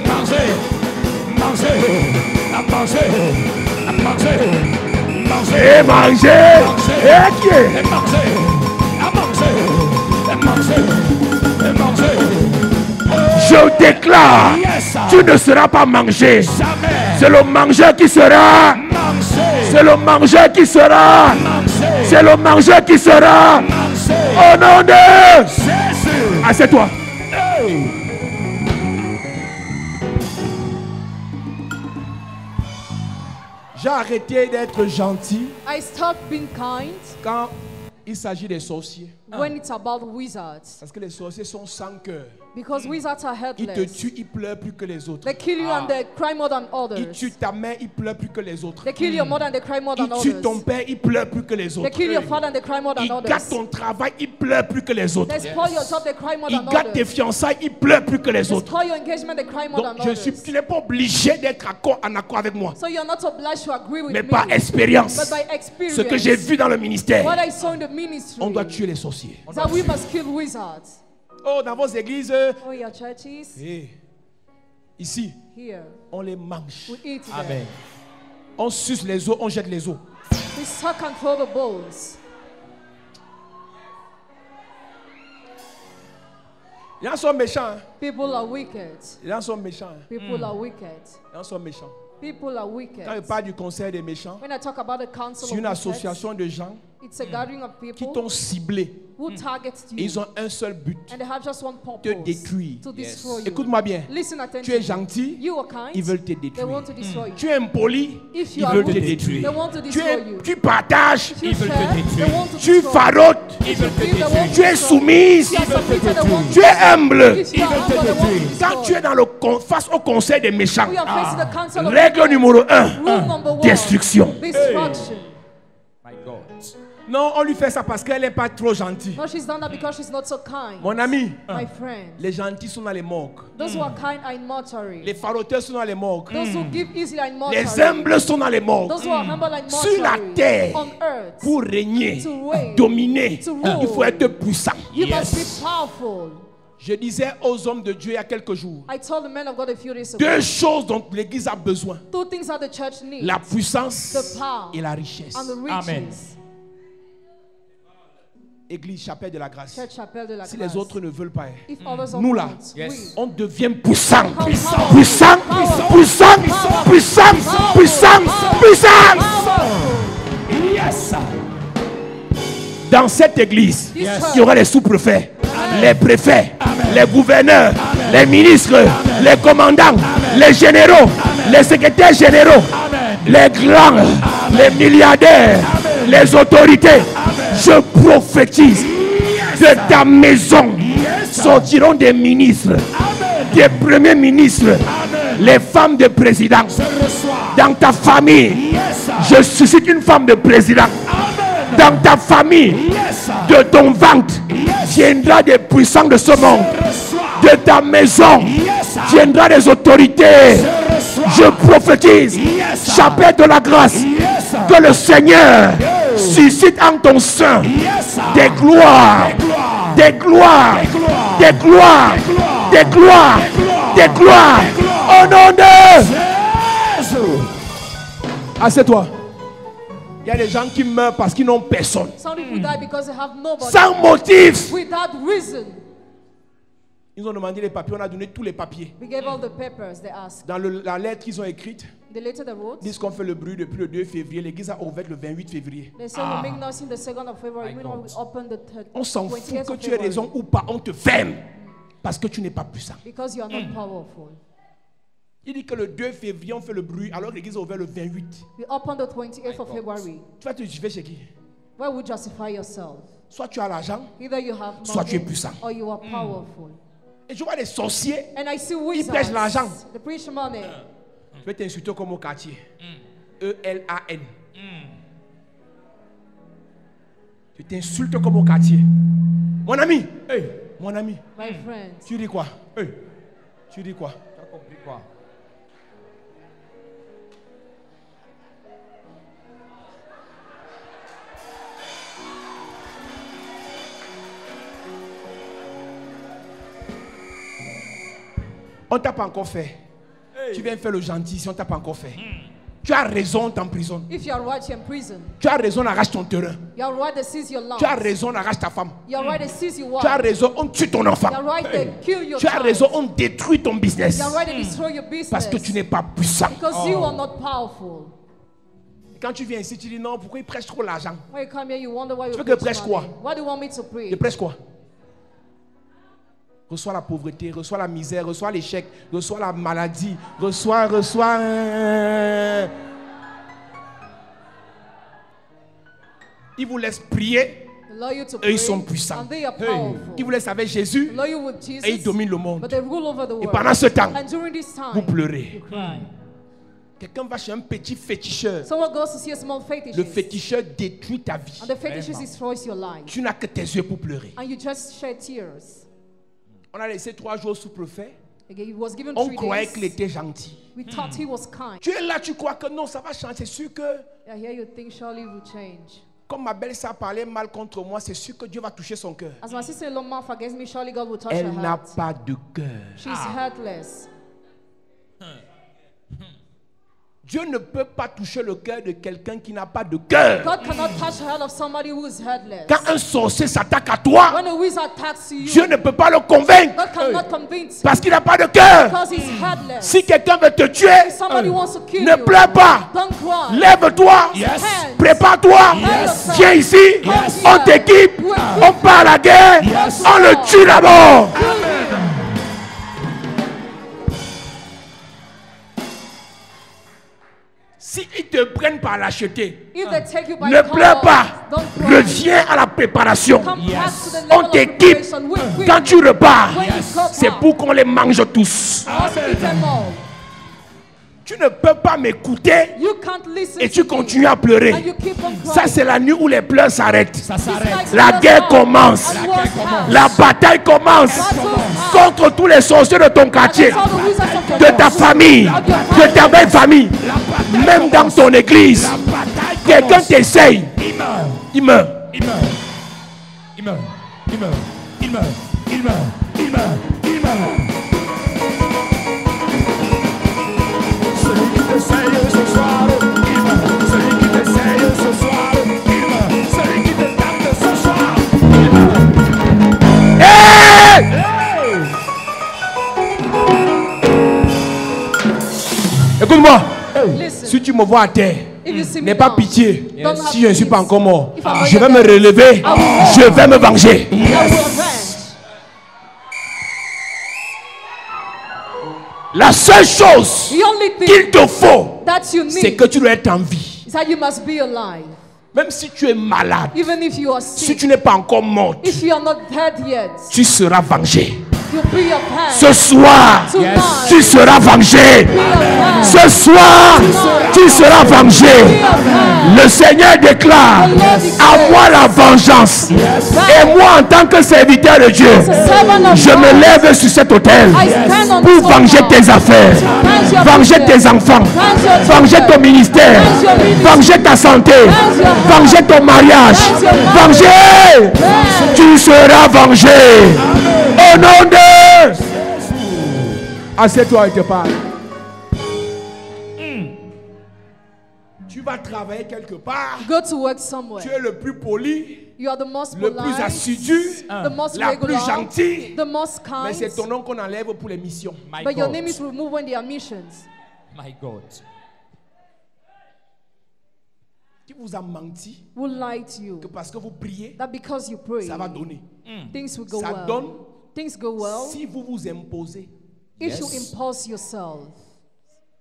[SPEAKER 2] Et manger. Et qui est? Je déclare, tu ne seras pas mangé. C'est le mangeur qui sera. C'est le mangeur qui sera. C'est le mangeur qui sera. Au nom de Jésus. Assieds-toi. J'ai arrêté d'être gentil
[SPEAKER 1] I stopped being kind
[SPEAKER 2] quand il s'agit des sorciers.
[SPEAKER 1] when it's about wizards.
[SPEAKER 2] Parce que les sorciers sont sans cœur.
[SPEAKER 1] Because wizards are
[SPEAKER 2] Ils te
[SPEAKER 1] headless.
[SPEAKER 2] tuent, ils pleurent plus que les autres.
[SPEAKER 1] They kill you and they cry more than
[SPEAKER 2] Ils
[SPEAKER 1] others.
[SPEAKER 2] tuent ta mère, ils pleurent plus que les autres.
[SPEAKER 1] They kill your mother and they cry more
[SPEAKER 2] Ils
[SPEAKER 1] than
[SPEAKER 2] tuent ton
[SPEAKER 1] others.
[SPEAKER 2] père, ils pleurent plus que les
[SPEAKER 1] They
[SPEAKER 2] autres.
[SPEAKER 1] kill your father and they cry more than
[SPEAKER 2] Ils gâtent
[SPEAKER 1] others.
[SPEAKER 2] ton travail, ils pleurent plus que les autres.
[SPEAKER 1] They spoil your job, they cry more
[SPEAKER 2] Ils
[SPEAKER 1] than
[SPEAKER 2] gâtent tes
[SPEAKER 1] others.
[SPEAKER 2] fiançailles, ils pleurent plus que les
[SPEAKER 1] They
[SPEAKER 2] autres.
[SPEAKER 1] spoil your engagement, they cry more
[SPEAKER 2] Donc
[SPEAKER 1] than others.
[SPEAKER 2] tu n'es pas obligé d'être en accord avec moi.
[SPEAKER 1] So you're not obliged to agree with
[SPEAKER 2] Mais
[SPEAKER 1] me.
[SPEAKER 2] par expérience,
[SPEAKER 1] But by experience,
[SPEAKER 2] ce que j'ai vu dans le ministère,
[SPEAKER 1] what I saw in the ministry,
[SPEAKER 2] on doit tuer les sorciers.
[SPEAKER 1] that we must kill wizards.
[SPEAKER 2] Oh, dans vos églises,
[SPEAKER 1] Oh, your churches,
[SPEAKER 2] ici,
[SPEAKER 1] here,
[SPEAKER 2] on les mange.
[SPEAKER 1] we eat them.
[SPEAKER 5] Amen.
[SPEAKER 2] On suce les os, on jette les os.
[SPEAKER 1] We suck and throw the bowls.
[SPEAKER 2] Les gens sont méchants. Hein.
[SPEAKER 1] People are wicked.
[SPEAKER 2] Les gens sont méchants. Hein.
[SPEAKER 1] People are wicked.
[SPEAKER 2] Les gens sont méchants.
[SPEAKER 1] People are wicked.
[SPEAKER 2] Quand je parle du conseil des méchants,
[SPEAKER 1] When I talk about the council
[SPEAKER 2] c'est
[SPEAKER 1] of
[SPEAKER 2] une
[SPEAKER 1] wicked,
[SPEAKER 2] association de gens
[SPEAKER 1] it's a gathering of
[SPEAKER 2] qui
[SPEAKER 1] people
[SPEAKER 2] t'ont ciblé.
[SPEAKER 1] who target you.
[SPEAKER 2] Ils ont un seul but,
[SPEAKER 1] And they have just one
[SPEAKER 2] te
[SPEAKER 1] purpose,
[SPEAKER 2] détruire.
[SPEAKER 1] to destroy you.
[SPEAKER 2] Écoute-moi bien.
[SPEAKER 1] Listen
[SPEAKER 2] Tu es
[SPEAKER 1] attentively.
[SPEAKER 2] gentil,
[SPEAKER 1] You are kind.
[SPEAKER 2] ils veulent te
[SPEAKER 1] They
[SPEAKER 2] détruire.
[SPEAKER 1] want to destroy you.
[SPEAKER 2] Tu es impoli,
[SPEAKER 1] If
[SPEAKER 2] ils
[SPEAKER 1] you are
[SPEAKER 2] veulent te
[SPEAKER 1] rude,
[SPEAKER 2] détruire.
[SPEAKER 1] they want to destroy you.
[SPEAKER 2] Tu partages,
[SPEAKER 1] If you
[SPEAKER 5] ils veulent te
[SPEAKER 1] share,
[SPEAKER 5] détruire.
[SPEAKER 1] they want to
[SPEAKER 2] tu
[SPEAKER 1] destroy you.
[SPEAKER 2] farotes,
[SPEAKER 1] If you give, they want to
[SPEAKER 2] tu es
[SPEAKER 1] destroy you.
[SPEAKER 2] soumise,
[SPEAKER 1] If you are submitted, they want to
[SPEAKER 2] tu es humble.
[SPEAKER 1] If you are humble, they want to
[SPEAKER 2] Quand tu
[SPEAKER 1] destroy.
[SPEAKER 2] es dans le face au conseil des méchants,
[SPEAKER 1] We are facing the council of
[SPEAKER 2] règle
[SPEAKER 1] wicked.
[SPEAKER 2] numéro 1,
[SPEAKER 1] Rule number 1.
[SPEAKER 2] destruction.
[SPEAKER 1] Destruction.
[SPEAKER 5] My God.
[SPEAKER 2] Non, on lui fait ça parce qu'elle n'est pas trop gentille.
[SPEAKER 1] No, she's done that because she's not so kind.
[SPEAKER 2] Mon ami,
[SPEAKER 1] My friend.
[SPEAKER 2] les gentils sont dans les morgues.
[SPEAKER 1] Those who are kind are in mortuary.
[SPEAKER 2] Les faroteurs sont dans les morgues.
[SPEAKER 1] Those who give easily are in mortuary.
[SPEAKER 2] Les humbles sont dans les morgues.
[SPEAKER 1] Those who are humble are in
[SPEAKER 2] Sur la
[SPEAKER 1] mortuary.
[SPEAKER 2] terre,
[SPEAKER 1] On earth.
[SPEAKER 2] pour régner,
[SPEAKER 1] To reign.
[SPEAKER 2] dominer,
[SPEAKER 1] To rule.
[SPEAKER 2] il faut être puissant.
[SPEAKER 1] You must be powerful.
[SPEAKER 2] Je disais aux hommes de Dieu il y a quelques jours,
[SPEAKER 1] I told the men of God a few days ago.
[SPEAKER 2] deux choses dont l'Église a besoin.
[SPEAKER 1] Two things that the church needs.
[SPEAKER 2] La puissance
[SPEAKER 1] The power
[SPEAKER 2] et la richesse.
[SPEAKER 1] and the riches.
[SPEAKER 5] Amen.
[SPEAKER 2] Église, chapelle de la grâce.
[SPEAKER 1] Church Chapelle de la
[SPEAKER 2] Si
[SPEAKER 1] Grâce.
[SPEAKER 2] les autres ne veulent pas,
[SPEAKER 1] If others don't
[SPEAKER 2] nous là,
[SPEAKER 1] want,
[SPEAKER 5] Yes.
[SPEAKER 2] on devient puissant.
[SPEAKER 1] Puissant.
[SPEAKER 2] Puissant, puissant, puissant, puissant, puissant.
[SPEAKER 5] Yes.
[SPEAKER 2] Dans cette église,
[SPEAKER 1] This
[SPEAKER 2] il y aura les sous-préfets, les préfets, les gouverneurs, les ministres, les commandants, les généraux, les secrétaires généraux, les grands, les milliardaires, les autorités. Je prophétise de ta maison sortiront des ministres, des premiers ministres, les femmes de président. Dans ta famille, je suscite une femme de président. Dans ta famille, de ton ventre, viendra des puissants de ce monde. De ta maison, viendra des autorités. Je prophétise, chapelet de la grâce, que le Seigneur suscite en ton sein des gloires, des gloires, des gloires, des gloires, des gloires, au nom de Jésus.
[SPEAKER 3] Assieds-toi. Il y a des gens qui meurent parce qu'ils n'ont personne.
[SPEAKER 1] Some people die because they have nobody.
[SPEAKER 2] Sans motif.
[SPEAKER 1] Without reason.
[SPEAKER 3] Ils ont demandé les papiers, on a donné tous les papiers.
[SPEAKER 1] We gave all the papers they asked.
[SPEAKER 3] Dans la lettre qu'ils ont écrite,
[SPEAKER 1] The letter they wrote.
[SPEAKER 3] ils disent qu'on fait le bruit depuis le 2 février. L'église a ouvert le 28 février.
[SPEAKER 1] They said we make nothing the 2nd of February. We don't open the
[SPEAKER 3] On s'en fout
[SPEAKER 1] 28th
[SPEAKER 3] que
[SPEAKER 1] of
[SPEAKER 3] tu aies
[SPEAKER 1] February.
[SPEAKER 3] raison ou pas, on te ferme. Parce que tu n'es pas puissant.
[SPEAKER 1] Because you are not powerful.
[SPEAKER 3] Il dit que le 2 février, on fait le bruit alors que l'église a ouvert le 28.
[SPEAKER 1] We open the 28th of February.
[SPEAKER 3] Tu vas te justifier chez qui?
[SPEAKER 1] Where would you justify yourself?
[SPEAKER 3] Soit tu as l'argent,
[SPEAKER 1] Either you have
[SPEAKER 3] soit tu es
[SPEAKER 1] money
[SPEAKER 3] puissant.
[SPEAKER 1] or you are powerful.
[SPEAKER 3] Et je vois des sorciers,
[SPEAKER 1] And I see
[SPEAKER 3] ils prêchent
[SPEAKER 1] wizards.
[SPEAKER 3] l'argent.
[SPEAKER 1] They preach money.
[SPEAKER 3] Je vais t'insulter comme au quartier. E-L-A-N. Je t'insulte comme au quartier. Mon ami, mon ami,
[SPEAKER 1] My friends.
[SPEAKER 3] tu dis quoi? Tu dis quoi?
[SPEAKER 5] Tu as compris quoi?
[SPEAKER 3] On t'a pas encore fait. Tu viens faire le gentil si on t'a pas encore fait. Tu as raison, on t'emprisonne.
[SPEAKER 1] If you are right, you're in prison.
[SPEAKER 3] Tu as raison, on arrache ton terrain.
[SPEAKER 1] You are right, they seize your land.
[SPEAKER 3] Tu as raison, on arrache ta femme.
[SPEAKER 1] You are right, they seize your
[SPEAKER 3] Tu as
[SPEAKER 1] wife.
[SPEAKER 3] raison, on tue ton enfant.
[SPEAKER 1] You are right, they kill your
[SPEAKER 3] Tu as
[SPEAKER 1] child.
[SPEAKER 3] raison, on détruit ton business.
[SPEAKER 1] You are right, they destroy your business.
[SPEAKER 3] Parce que tu n'es pas puissant.
[SPEAKER 1] Because you are not powerful.
[SPEAKER 3] Quand tu viens ici, tu dis non, pourquoi il prêche trop l'argent?
[SPEAKER 1] When you come here, you wonder why you
[SPEAKER 3] Tu veux que je
[SPEAKER 1] preach
[SPEAKER 3] prêche
[SPEAKER 1] money.
[SPEAKER 3] quoi?
[SPEAKER 1] What do you want me to
[SPEAKER 3] Je
[SPEAKER 1] preach?
[SPEAKER 3] prêche quoi? Reçois la pauvreté, reçois la misère, reçois l'échec, reçois la maladie, reçois. Ils vous laissent prier,
[SPEAKER 1] Allow you to
[SPEAKER 3] eux
[SPEAKER 1] pray,
[SPEAKER 3] ils sont puissants.
[SPEAKER 1] and they are powerful.
[SPEAKER 3] Ils vous laissent avec Jésus
[SPEAKER 1] Allow you with Jesus,
[SPEAKER 3] et ils dominent le monde.
[SPEAKER 1] but they rule over the
[SPEAKER 3] Et
[SPEAKER 1] world.
[SPEAKER 3] pendant ce temps,
[SPEAKER 1] And during this time,
[SPEAKER 3] vous pleurez.
[SPEAKER 1] you cry.
[SPEAKER 3] Quelqu'un va chez un petit féticheur.
[SPEAKER 1] Someone goes to see a small fetishist,
[SPEAKER 3] Le féticheur détruit ta vie.
[SPEAKER 1] and the fetishist destroys your life,
[SPEAKER 3] Tu n'as que tes yeux pour pleurer.
[SPEAKER 1] and you just shed tears.
[SPEAKER 3] On a laissé 3 jours sous préfet.
[SPEAKER 1] Again, he was given
[SPEAKER 3] On
[SPEAKER 1] 3
[SPEAKER 3] croyait
[SPEAKER 1] days.
[SPEAKER 3] qu'il était gentil.
[SPEAKER 1] We thought he was kind.
[SPEAKER 3] Tu es là, tu crois que non, ça va changer. C'est sûr que,
[SPEAKER 1] And here you think surely will change.
[SPEAKER 3] comme ma belle-sœur parlait mal contre moi, c'est sûr que Dieu va toucher son cœur.
[SPEAKER 1] As my sister-in-law mouth against me, surely God will touch
[SPEAKER 3] Elle
[SPEAKER 1] her
[SPEAKER 3] n'a
[SPEAKER 1] heart.
[SPEAKER 3] pas de cœur.
[SPEAKER 1] She's heartless.
[SPEAKER 3] Dieu ne peut pas toucher le cœur de quelqu'un qui n'a pas de cœur.
[SPEAKER 1] God cannot touch the heart of somebody who is heartless.
[SPEAKER 3] Quand un sorcier s'attaque à toi,
[SPEAKER 1] When a wizard attacks you,
[SPEAKER 3] Dieu ne peut pas le convaincre
[SPEAKER 1] God cannot convince you
[SPEAKER 3] parce qu'il n'a pas de cœur.
[SPEAKER 1] because he's heartless.
[SPEAKER 3] Si quelqu'un veut te tuer,
[SPEAKER 1] If somebody wants to kill
[SPEAKER 3] ne
[SPEAKER 1] you,
[SPEAKER 3] pleure pas.
[SPEAKER 1] don't cry.
[SPEAKER 3] Lève-toi,
[SPEAKER 1] Yes.
[SPEAKER 3] prépare-toi,
[SPEAKER 1] Yes.
[SPEAKER 3] viens ici,
[SPEAKER 1] Yes.
[SPEAKER 3] on t'équipe, on part à la guerre,
[SPEAKER 1] Yes.
[SPEAKER 3] on le tue d'abord. Si ils te prennent par lâcheté,
[SPEAKER 1] If they take you by
[SPEAKER 3] ne
[SPEAKER 1] power,
[SPEAKER 3] pleure pas,
[SPEAKER 1] don't cry.
[SPEAKER 3] reviens à la préparation.
[SPEAKER 1] Come back to the
[SPEAKER 3] On
[SPEAKER 1] level of
[SPEAKER 3] t'équipe.
[SPEAKER 1] preparation. Quick.
[SPEAKER 3] Quand tu repars,
[SPEAKER 1] When you come
[SPEAKER 3] c'est
[SPEAKER 1] back,
[SPEAKER 3] pour qu'on les mange tous.
[SPEAKER 1] must eat them all.
[SPEAKER 3] Tu ne peux pas m'écouter
[SPEAKER 1] You can't listen
[SPEAKER 3] et
[SPEAKER 1] to
[SPEAKER 3] tu
[SPEAKER 1] me,
[SPEAKER 3] continues à
[SPEAKER 1] and
[SPEAKER 3] pleurer.
[SPEAKER 1] you keep on crying.
[SPEAKER 3] Ça, c'est la nuit où les pleurs s'arrêtent.
[SPEAKER 5] Ça
[SPEAKER 1] It's
[SPEAKER 5] s'arrête.
[SPEAKER 1] like
[SPEAKER 3] La
[SPEAKER 1] the
[SPEAKER 3] guerre
[SPEAKER 1] war
[SPEAKER 3] commence.
[SPEAKER 1] and war's house.
[SPEAKER 3] La bataille commence contre tous les sorciers de ton quartier,
[SPEAKER 1] Against all the wizards of your
[SPEAKER 3] de ta
[SPEAKER 1] house.
[SPEAKER 3] famille, de ta belle famille, même dans ton église. Quelqu'un t'essaye,
[SPEAKER 5] Il meurt.
[SPEAKER 3] il meurt.
[SPEAKER 5] Il meurt. Il meurt. Il meurt. Il meurt. Il meurt. Il meurt. Il meurt. Celui qui t'essaye ce soir, il meurt. Celui qui t'essaye ce soir, il meurt. Celui qui te tente ce soir, il meurt.
[SPEAKER 3] Hey! Écoute-moi,
[SPEAKER 1] Listen,
[SPEAKER 3] si tu me vois à terre,
[SPEAKER 1] if you see me
[SPEAKER 3] n'aie pas
[SPEAKER 1] down,
[SPEAKER 3] pitié.
[SPEAKER 1] don't have
[SPEAKER 3] Si je ne suis pas
[SPEAKER 1] peace.
[SPEAKER 3] encore mort,
[SPEAKER 1] If I'm not
[SPEAKER 3] je vais
[SPEAKER 1] yet
[SPEAKER 3] me
[SPEAKER 1] dead,
[SPEAKER 3] relever, je vais me venger.
[SPEAKER 1] I will avenge.
[SPEAKER 3] La seule chose
[SPEAKER 1] The only thing
[SPEAKER 3] qu'il te faut,
[SPEAKER 1] that you
[SPEAKER 3] c'est
[SPEAKER 1] need
[SPEAKER 3] que tu dois être en vie.
[SPEAKER 1] is that you must be alive.
[SPEAKER 3] Même si tu es malade,
[SPEAKER 1] even if you are
[SPEAKER 3] si
[SPEAKER 1] sick,
[SPEAKER 3] tu n'es pas encore morte,
[SPEAKER 1] if you are not dead yet,
[SPEAKER 3] tu seras vengé.
[SPEAKER 1] you'll be your parents.
[SPEAKER 3] Ce soir,
[SPEAKER 1] Tonight,
[SPEAKER 3] tu seras vengé. Ce soir, tu seras vengé. Le Seigneur déclare, à moi la vengeance. Et moi, en tant que serviteur de Dieu, je me lève sur cet autel pour venger tes affaires, venger tes enfants, venger ton ministère, venger ta santé, venger ton mariage. Venger! Tu seras vengé. Au nom de... Assieds-toi et te parle. Tu vas travailler quelque part.
[SPEAKER 1] go to work somewhere.
[SPEAKER 3] Tu es le plus poli,
[SPEAKER 1] You are the most
[SPEAKER 3] le plus
[SPEAKER 1] polite,
[SPEAKER 3] assidu,
[SPEAKER 1] the most
[SPEAKER 3] la plus
[SPEAKER 1] regular,
[SPEAKER 3] gentille.
[SPEAKER 1] the most
[SPEAKER 3] Mais c'est
[SPEAKER 1] kind.
[SPEAKER 3] ton nom qu'on enlève pour les missions.
[SPEAKER 5] My
[SPEAKER 1] But your
[SPEAKER 5] God.
[SPEAKER 1] name is removed when there are missions.
[SPEAKER 5] My God.
[SPEAKER 3] Qui vous a menti
[SPEAKER 1] Who lied to you?
[SPEAKER 3] que parce que vous priez,
[SPEAKER 1] That because you pray,
[SPEAKER 3] ça va donner.
[SPEAKER 1] things will go
[SPEAKER 3] Ça
[SPEAKER 1] well.
[SPEAKER 3] donne
[SPEAKER 1] Things go well
[SPEAKER 3] si vous vous imposez.
[SPEAKER 1] if you impose yourself.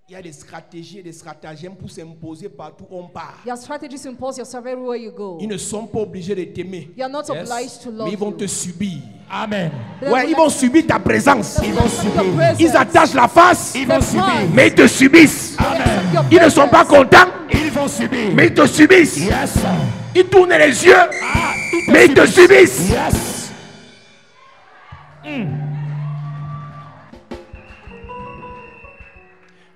[SPEAKER 3] Il y a des stratégies et des stratagèmes pour s'imposer partout où on part.
[SPEAKER 1] Your strategies to impose yourself everywhere you go.
[SPEAKER 3] Ils ne sont pas obligés de t'aimer,
[SPEAKER 1] You are not obliged to love
[SPEAKER 3] mais ils vont
[SPEAKER 1] you.
[SPEAKER 3] te subir.
[SPEAKER 5] Amen.
[SPEAKER 3] Ouais, ils vont subir ta présence.
[SPEAKER 1] Ils vont subir.
[SPEAKER 3] Ils attachent la face,
[SPEAKER 5] Ils vont subir.
[SPEAKER 3] mais ils te subissent. Ils ne sont pas contents,
[SPEAKER 5] Ils vont subir.
[SPEAKER 3] mais ils te subissent.
[SPEAKER 5] Yes.
[SPEAKER 3] Ils tournent les yeux,
[SPEAKER 5] Ah,
[SPEAKER 3] mais ils te subissent.
[SPEAKER 5] Yes.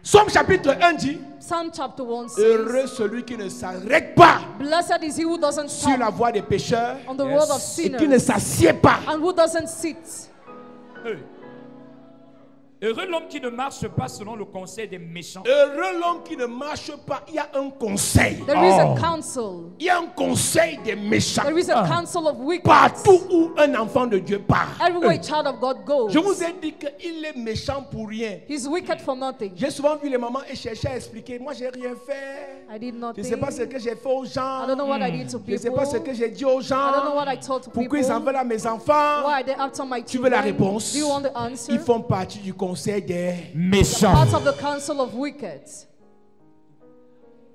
[SPEAKER 3] Somme chapitre 1 dit,
[SPEAKER 1] Psalm chapter 1 says,
[SPEAKER 3] heureux celui qui ne s'arrête pas
[SPEAKER 1] Blessed is he who doesn't
[SPEAKER 3] sur la
[SPEAKER 1] stop
[SPEAKER 3] voie des pécheurs
[SPEAKER 1] on the road of
[SPEAKER 3] et qui ne
[SPEAKER 1] sinners
[SPEAKER 3] s'assied pas.
[SPEAKER 1] and who doesn't sit.
[SPEAKER 5] Heureux l'homme qui ne marche pas selon le conseil des méchants.
[SPEAKER 3] Heureux l'homme qui ne marche pas. Il y a un conseil.
[SPEAKER 1] There is a counsel.
[SPEAKER 3] Il y a un conseil des méchants.
[SPEAKER 1] There is a counsel of wicked.
[SPEAKER 3] Partout où un enfant de Dieu part.
[SPEAKER 1] Everywhere a child of God goes,
[SPEAKER 3] Je vous ai dit qu'il est méchant pour rien.
[SPEAKER 1] he's wicked for nothing.
[SPEAKER 3] J'ai souvent vu les mamans et chercher à expliquer. Moi, j'ai rien fait.
[SPEAKER 1] I did
[SPEAKER 3] Je
[SPEAKER 1] nothing.
[SPEAKER 3] ne sais pas ce que j'ai fait aux gens.
[SPEAKER 1] I don't know what I did to
[SPEAKER 3] Je ne sais
[SPEAKER 1] people.
[SPEAKER 3] pas ce que j'ai dit aux
[SPEAKER 1] I don't know
[SPEAKER 3] gens.
[SPEAKER 1] what I told to
[SPEAKER 3] Pourquoi
[SPEAKER 1] people.
[SPEAKER 3] ils en veulent à mes enfants?
[SPEAKER 1] Why are they after my
[SPEAKER 3] Tu veux la
[SPEAKER 1] children?
[SPEAKER 3] réponse?
[SPEAKER 1] Do you want the answer?
[SPEAKER 3] Ils font partie du conseil des...
[SPEAKER 5] Méchants.
[SPEAKER 1] Part of the counsel of wicked.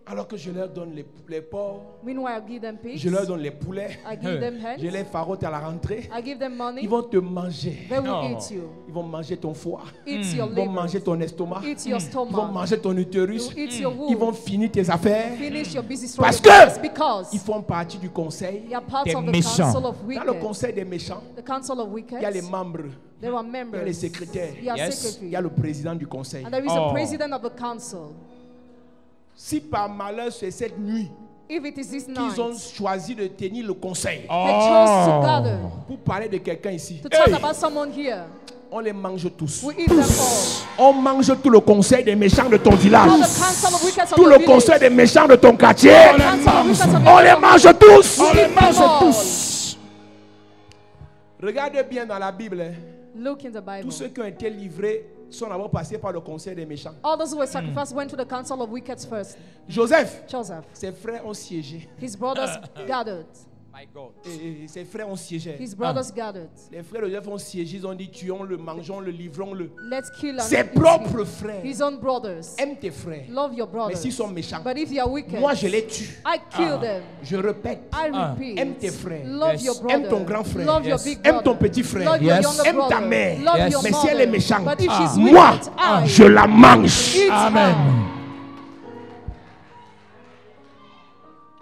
[SPEAKER 3] Alors que je leur donne les porcs,
[SPEAKER 1] Meanwhile, I give them pigs.
[SPEAKER 3] je leur donne les poulets,
[SPEAKER 1] I give them
[SPEAKER 3] je
[SPEAKER 1] hens.
[SPEAKER 3] les farotte à la rentrée.
[SPEAKER 1] I give them money.
[SPEAKER 3] Ils vont te manger.
[SPEAKER 1] They will
[SPEAKER 5] No.
[SPEAKER 1] eat you.
[SPEAKER 3] Ils vont manger ton foie.
[SPEAKER 1] Eat your
[SPEAKER 3] Ils vont
[SPEAKER 1] liver.
[SPEAKER 3] manger ton estomac.
[SPEAKER 1] Eat your
[SPEAKER 3] Ils vont
[SPEAKER 1] stomach.
[SPEAKER 3] manger ton utérus.
[SPEAKER 1] You eat your
[SPEAKER 3] Ils vont
[SPEAKER 1] womb.
[SPEAKER 3] finir tes affaires.
[SPEAKER 1] Finish your business
[SPEAKER 3] Parce
[SPEAKER 1] because
[SPEAKER 3] ils font partie du conseil.
[SPEAKER 1] they are part
[SPEAKER 5] Des
[SPEAKER 1] of the
[SPEAKER 5] méchants.
[SPEAKER 1] council of
[SPEAKER 3] Dans
[SPEAKER 1] wicked.
[SPEAKER 3] le conseil des méchants,
[SPEAKER 1] The council of
[SPEAKER 3] il y a les
[SPEAKER 1] wicked.
[SPEAKER 3] membres,
[SPEAKER 1] There are
[SPEAKER 3] il y a les
[SPEAKER 1] members.
[SPEAKER 3] secrétaires,
[SPEAKER 1] You are
[SPEAKER 5] Yes.
[SPEAKER 3] il y
[SPEAKER 1] secretary.
[SPEAKER 3] a le président du conseil.
[SPEAKER 1] And there is
[SPEAKER 5] Oh.
[SPEAKER 1] a president of the council.
[SPEAKER 3] Si par malheur c'est cette nuit
[SPEAKER 1] If it is this
[SPEAKER 3] qu'ils
[SPEAKER 1] night,
[SPEAKER 3] ont choisi de tenir le conseil
[SPEAKER 1] they chose to
[SPEAKER 5] Oh.
[SPEAKER 1] gather
[SPEAKER 3] pour parler de quelqu'un ici,
[SPEAKER 1] to talk
[SPEAKER 3] hey,
[SPEAKER 1] about someone here.
[SPEAKER 3] on les mange tous.
[SPEAKER 1] We eat them all.
[SPEAKER 3] On mange tout le conseil des méchants de ton village.
[SPEAKER 1] All the council of wicked of
[SPEAKER 3] Tout
[SPEAKER 1] the
[SPEAKER 3] le
[SPEAKER 1] village.
[SPEAKER 3] conseil des méchants de ton quartier.
[SPEAKER 1] Council of wicked of
[SPEAKER 3] On
[SPEAKER 1] your
[SPEAKER 3] les mange tous.
[SPEAKER 5] On les mange
[SPEAKER 1] all.
[SPEAKER 5] tous.
[SPEAKER 3] Regardez bien dans la Bible. hein.
[SPEAKER 1] Look in the Bible.
[SPEAKER 3] Tous ceux qui ont été livrés sont d'abord passés par le conseil des méchants.
[SPEAKER 1] All those who were sacrificed went to the council of wicked first.
[SPEAKER 3] Joseph,
[SPEAKER 1] Joseph,
[SPEAKER 3] ses frères ont siégé.
[SPEAKER 1] his brothers gathered.
[SPEAKER 5] My God.
[SPEAKER 3] Et ses frères ont siégé.
[SPEAKER 1] His brothers gathered.
[SPEAKER 3] Les frères de Joseph ont siégé. Ils ont dit tuons-le, mangeons-le, livrons-le.
[SPEAKER 1] Let's kill and
[SPEAKER 3] Ses
[SPEAKER 1] eat
[SPEAKER 3] propres
[SPEAKER 1] him.
[SPEAKER 3] frères.
[SPEAKER 1] His own brothers.
[SPEAKER 3] Aime tes frères.
[SPEAKER 1] Love your
[SPEAKER 3] Mais
[SPEAKER 1] brothers.
[SPEAKER 3] s'ils sont méchants,
[SPEAKER 1] But if you are wicked,
[SPEAKER 3] moi je les tue.
[SPEAKER 1] I kill them.
[SPEAKER 3] Je répète.
[SPEAKER 1] I repeat.
[SPEAKER 3] Aime tes frères.
[SPEAKER 1] Love
[SPEAKER 5] Yes.
[SPEAKER 1] your brother.
[SPEAKER 3] Aime ton grand frère.
[SPEAKER 1] Love your
[SPEAKER 5] Yes.
[SPEAKER 1] big
[SPEAKER 3] Aime
[SPEAKER 1] brother.
[SPEAKER 3] ton petit frère.
[SPEAKER 1] Love your
[SPEAKER 5] Yes.
[SPEAKER 1] younger
[SPEAKER 3] Aime ta
[SPEAKER 1] brother.
[SPEAKER 3] mère.
[SPEAKER 1] Love
[SPEAKER 5] Yes.
[SPEAKER 1] your
[SPEAKER 3] Mais si
[SPEAKER 1] mother.
[SPEAKER 3] elle est méchante,
[SPEAKER 1] But if she's
[SPEAKER 3] moi,
[SPEAKER 1] wicked, I
[SPEAKER 3] je la mange.
[SPEAKER 1] eat
[SPEAKER 5] Amen.
[SPEAKER 1] her.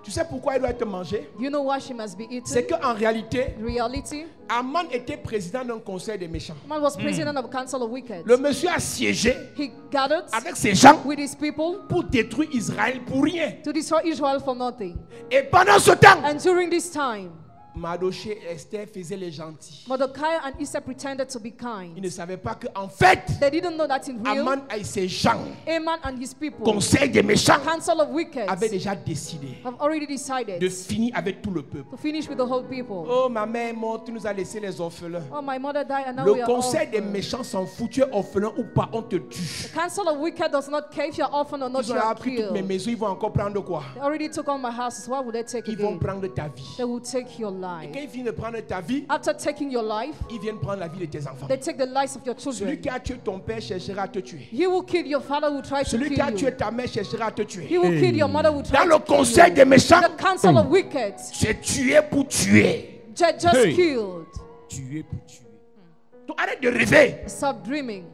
[SPEAKER 3] Tu sais pourquoi elle doit être mangée?
[SPEAKER 1] You know why she must be
[SPEAKER 3] C'est
[SPEAKER 1] eaten?
[SPEAKER 3] qu'en réalité,
[SPEAKER 1] Reality,
[SPEAKER 3] Aman était président d'un conseil des méchants.
[SPEAKER 1] man was president of a council of wicked.
[SPEAKER 3] Le monsieur a siégé
[SPEAKER 1] He gathered
[SPEAKER 3] avec ses gens
[SPEAKER 1] with his people
[SPEAKER 3] pour détruire Israël pour rien.
[SPEAKER 1] to destroy Israel for nothing.
[SPEAKER 3] Et pendant ce temps,
[SPEAKER 1] And during this time,
[SPEAKER 3] Mardoché et Esther faisaient les gentils.
[SPEAKER 1] Mordecai and Esther pretended to be
[SPEAKER 3] Ils
[SPEAKER 1] kind.
[SPEAKER 3] ne savaient pas qu'en fait,
[SPEAKER 1] They didn't know that in real,
[SPEAKER 3] Aman et ses gens,
[SPEAKER 1] Haman and his people,
[SPEAKER 3] conseil des méchants,
[SPEAKER 1] council of wicked,
[SPEAKER 3] avaient déjà décidé
[SPEAKER 1] have already decided
[SPEAKER 3] de finir avec tout le peuple.
[SPEAKER 1] to finish with the whole people.
[SPEAKER 3] Oh, ma mère est morte, tu nous as laissé les orphelins.
[SPEAKER 1] Oh, my mother died and now we
[SPEAKER 3] Le
[SPEAKER 1] are
[SPEAKER 3] conseil des
[SPEAKER 1] orphans.
[SPEAKER 3] méchants s'en fout, tu es orphelin ou pas, on te tue.
[SPEAKER 1] The council of wicked does not care if you're orphan or not,
[SPEAKER 3] Ils
[SPEAKER 1] you
[SPEAKER 3] ont
[SPEAKER 1] are
[SPEAKER 3] appris toutes mes
[SPEAKER 1] killed.
[SPEAKER 3] maisons, ils vont encore prendre quoi?
[SPEAKER 1] They already took all my houses. Why would they take
[SPEAKER 3] Ils vont
[SPEAKER 1] again?
[SPEAKER 3] prendre ta vie.
[SPEAKER 1] They will take your life. life.
[SPEAKER 2] Quand ils viennent de prendre ta vie,
[SPEAKER 1] After taking your life,
[SPEAKER 2] ils viennent prendre la vie de tes enfants.
[SPEAKER 1] they take the lives of your children.
[SPEAKER 2] Celui qui a tué ton père cherchera à te tuer.
[SPEAKER 1] He will kill your father who tried to
[SPEAKER 2] Celui qui a
[SPEAKER 1] kill
[SPEAKER 2] tué
[SPEAKER 1] you.
[SPEAKER 2] ta mère cherchera à te tuer.
[SPEAKER 1] He will kill your mother who
[SPEAKER 2] Dans
[SPEAKER 1] tried
[SPEAKER 2] le
[SPEAKER 1] to kill
[SPEAKER 2] conseil
[SPEAKER 1] you.
[SPEAKER 2] des méchants,
[SPEAKER 1] The counsel of wicked,
[SPEAKER 2] c'est tuer pour tuer.
[SPEAKER 1] just
[SPEAKER 5] Hey.
[SPEAKER 1] killed.
[SPEAKER 5] Tuer pour tuer.
[SPEAKER 2] Donc arrête de rêver.
[SPEAKER 1] Stop dreaming.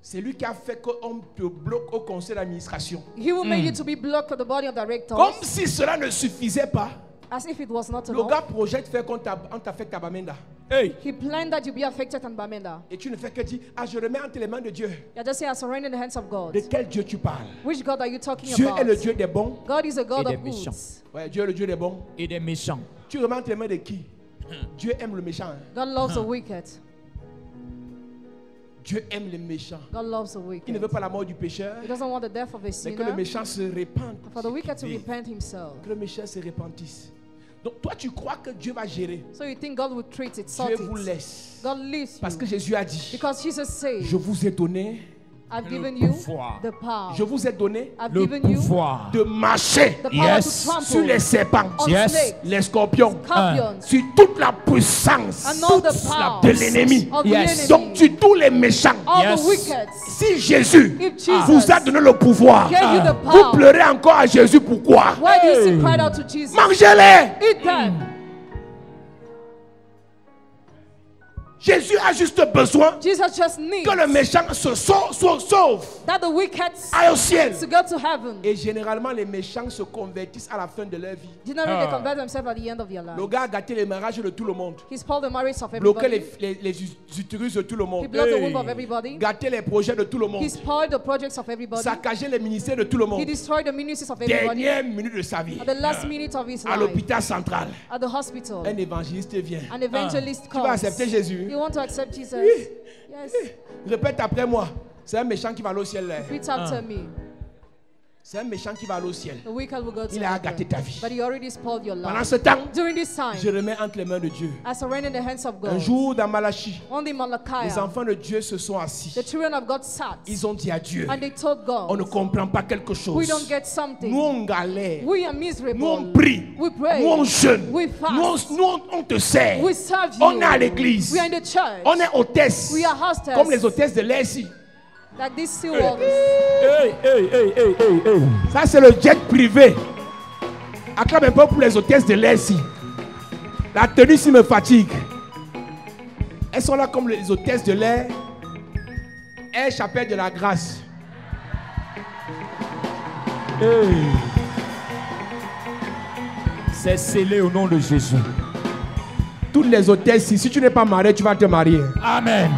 [SPEAKER 2] C'est lui qui a fait qu'on te bloque au conseil d'administration.
[SPEAKER 1] He will make you to be blocked at the body of directors,
[SPEAKER 2] Comme si cela ne suffisait pas.
[SPEAKER 1] as if it was not
[SPEAKER 2] Le
[SPEAKER 1] enough.
[SPEAKER 2] gars projette faire qu'on t'affecte à Bamenda.
[SPEAKER 5] Hey.
[SPEAKER 1] He planned that you be affected in Bamenda.
[SPEAKER 2] Et tu ne fais que dire, ah, je remets entre les mains de Dieu.
[SPEAKER 1] You're just saying, I surrender in the hands of God.
[SPEAKER 2] De quel Dieu tu parles?
[SPEAKER 1] Which God are you talking
[SPEAKER 2] Dieu
[SPEAKER 1] about?
[SPEAKER 2] est le Dieu des bons.
[SPEAKER 1] God is a God
[SPEAKER 5] Et
[SPEAKER 1] of
[SPEAKER 5] des méchants.
[SPEAKER 1] goods.
[SPEAKER 2] Ouais, Dieu est le Dieu des bons.
[SPEAKER 5] Et des méchants.
[SPEAKER 2] Tu remets entre les mains de qui? Dieu aime le méchant. Hein.
[SPEAKER 1] God loves the wicked.
[SPEAKER 2] Dieu aime les méchants.
[SPEAKER 1] God loves the
[SPEAKER 2] Il ne
[SPEAKER 1] wicked.
[SPEAKER 2] veut pas la mort du pécheur,
[SPEAKER 1] He doesn't want the death of a
[SPEAKER 2] mais que le
[SPEAKER 1] sinner,
[SPEAKER 2] méchant se répande.
[SPEAKER 1] for the wicked to repent himself.
[SPEAKER 2] Que le méchant se repentisse. Donc toi, tu crois que Dieu va gérer.
[SPEAKER 1] So you think God will treat it, sort
[SPEAKER 2] Dieu vous
[SPEAKER 1] it.
[SPEAKER 2] laisse.
[SPEAKER 1] God leaves
[SPEAKER 2] Parce que
[SPEAKER 1] you.
[SPEAKER 2] Jésus a dit,
[SPEAKER 1] Because Jesus said,
[SPEAKER 2] je vous ai donné,
[SPEAKER 1] I've given you
[SPEAKER 5] pouvoir.
[SPEAKER 1] the power.
[SPEAKER 2] je vous ai donné
[SPEAKER 1] I've
[SPEAKER 5] Le
[SPEAKER 1] given you
[SPEAKER 5] pouvoir.
[SPEAKER 2] de marcher
[SPEAKER 1] the power
[SPEAKER 5] Yes.
[SPEAKER 1] to trample
[SPEAKER 2] sur les serpents,
[SPEAKER 1] on
[SPEAKER 5] Yes.
[SPEAKER 1] snakes,
[SPEAKER 2] les scorpions,
[SPEAKER 1] scorpions,
[SPEAKER 2] sur toute la puissance
[SPEAKER 1] and all the power
[SPEAKER 2] de l'ennemi.
[SPEAKER 1] of
[SPEAKER 5] Yes.
[SPEAKER 1] the
[SPEAKER 2] Donc
[SPEAKER 1] enemy.
[SPEAKER 2] sur tous les méchants.
[SPEAKER 1] All
[SPEAKER 5] Yes.
[SPEAKER 1] the wicked.
[SPEAKER 2] Si Jésus
[SPEAKER 1] If Jesus
[SPEAKER 2] vous a donné le pouvoir,
[SPEAKER 1] gave you the
[SPEAKER 2] vous
[SPEAKER 1] power,
[SPEAKER 2] pleurez encore à Jésus, pourquoi?
[SPEAKER 1] why do you still cry out to Jesus?
[SPEAKER 2] Mangez-les.
[SPEAKER 1] Eat them.
[SPEAKER 2] Jésus a juste besoin
[SPEAKER 1] Jesus just needs
[SPEAKER 2] que le méchant se sauve,
[SPEAKER 1] that the wicked
[SPEAKER 2] aille au ciel.
[SPEAKER 1] to go to heaven.
[SPEAKER 2] Et généralement, les méchants se convertissent à la fin de leur vie.
[SPEAKER 1] Generally, they convert themselves at the end of their
[SPEAKER 2] Le
[SPEAKER 1] life.
[SPEAKER 2] gars a gâté les mariages de tout le monde,
[SPEAKER 1] He's spoiled the marriage of
[SPEAKER 2] bloqué
[SPEAKER 1] everybody.
[SPEAKER 2] les utérus de tout le
[SPEAKER 1] He
[SPEAKER 2] monde,
[SPEAKER 1] blocked the womb of everybody.
[SPEAKER 2] gâté les projets de tout le
[SPEAKER 1] He
[SPEAKER 2] monde,
[SPEAKER 1] spoiled the projects of everybody.
[SPEAKER 2] saccagé les ministères de tout le
[SPEAKER 1] He
[SPEAKER 2] monde.
[SPEAKER 1] destroyed the ministries of everybody.
[SPEAKER 2] Dernière minute de sa vie,
[SPEAKER 1] At the last minute of his
[SPEAKER 2] à
[SPEAKER 1] life,
[SPEAKER 2] l'hôpital central,
[SPEAKER 1] at the hospital,
[SPEAKER 2] un évangéliste vient.
[SPEAKER 1] an evangelist
[SPEAKER 2] Tu vas
[SPEAKER 1] comes.
[SPEAKER 2] accepter Jésus?
[SPEAKER 1] You want to accept Jesus?
[SPEAKER 2] Oui.
[SPEAKER 1] Yes.
[SPEAKER 2] Répète après moi. C'est un méchant qui va aller au ciel. Là.
[SPEAKER 1] Repeat after me.
[SPEAKER 2] C'est un méchant qui va aller au ciel.
[SPEAKER 1] The wicked will go to
[SPEAKER 2] Il a gâté
[SPEAKER 1] heaven.
[SPEAKER 2] ta vie.
[SPEAKER 1] But he already spoiled your
[SPEAKER 2] Pendant
[SPEAKER 1] life.
[SPEAKER 2] ce temps,
[SPEAKER 1] During this time,
[SPEAKER 2] je remets entre les mains de Dieu.
[SPEAKER 1] I surrender in the hands of
[SPEAKER 2] Un
[SPEAKER 1] God.
[SPEAKER 2] jour dans Malachie,
[SPEAKER 1] On the
[SPEAKER 2] les
[SPEAKER 1] Malachi,
[SPEAKER 2] enfants de Dieu se sont assis.
[SPEAKER 1] the children of God sat
[SPEAKER 2] Ils ont dit à Dieu,
[SPEAKER 1] and they told
[SPEAKER 2] on ne
[SPEAKER 1] God,
[SPEAKER 2] comprend pas quelque
[SPEAKER 1] we don't
[SPEAKER 2] chose.
[SPEAKER 1] get
[SPEAKER 2] Nous
[SPEAKER 1] something.
[SPEAKER 2] on galère.
[SPEAKER 1] We are
[SPEAKER 2] Nous on
[SPEAKER 1] miserable.
[SPEAKER 2] prie.
[SPEAKER 1] We pray.
[SPEAKER 2] Nous on jeûne.
[SPEAKER 1] We
[SPEAKER 2] Nous on,
[SPEAKER 1] fast.
[SPEAKER 2] on te sert.
[SPEAKER 1] We serve
[SPEAKER 2] On
[SPEAKER 1] you.
[SPEAKER 2] est à l'église.
[SPEAKER 1] We are in the church.
[SPEAKER 2] On est hôtesse.
[SPEAKER 1] We are hostess.
[SPEAKER 2] Comme les hôtesses de l'air ici.
[SPEAKER 1] Like these sea walkers.
[SPEAKER 5] Hey, hey, hey, hey, hey, hey.
[SPEAKER 2] Ça c'est le jet privé. Acclame un peu pour les hôtesses de l'air ici. La tenue ici me fatigue. Elles sont là comme les hôtesses de l'air. Elles chapelle de la grâce.
[SPEAKER 5] Hey. C'est scellé au nom de Jésus.
[SPEAKER 2] Toutes les hôtesses ici, si tu n'es pas marié, tu vas te marier.
[SPEAKER 5] Amen.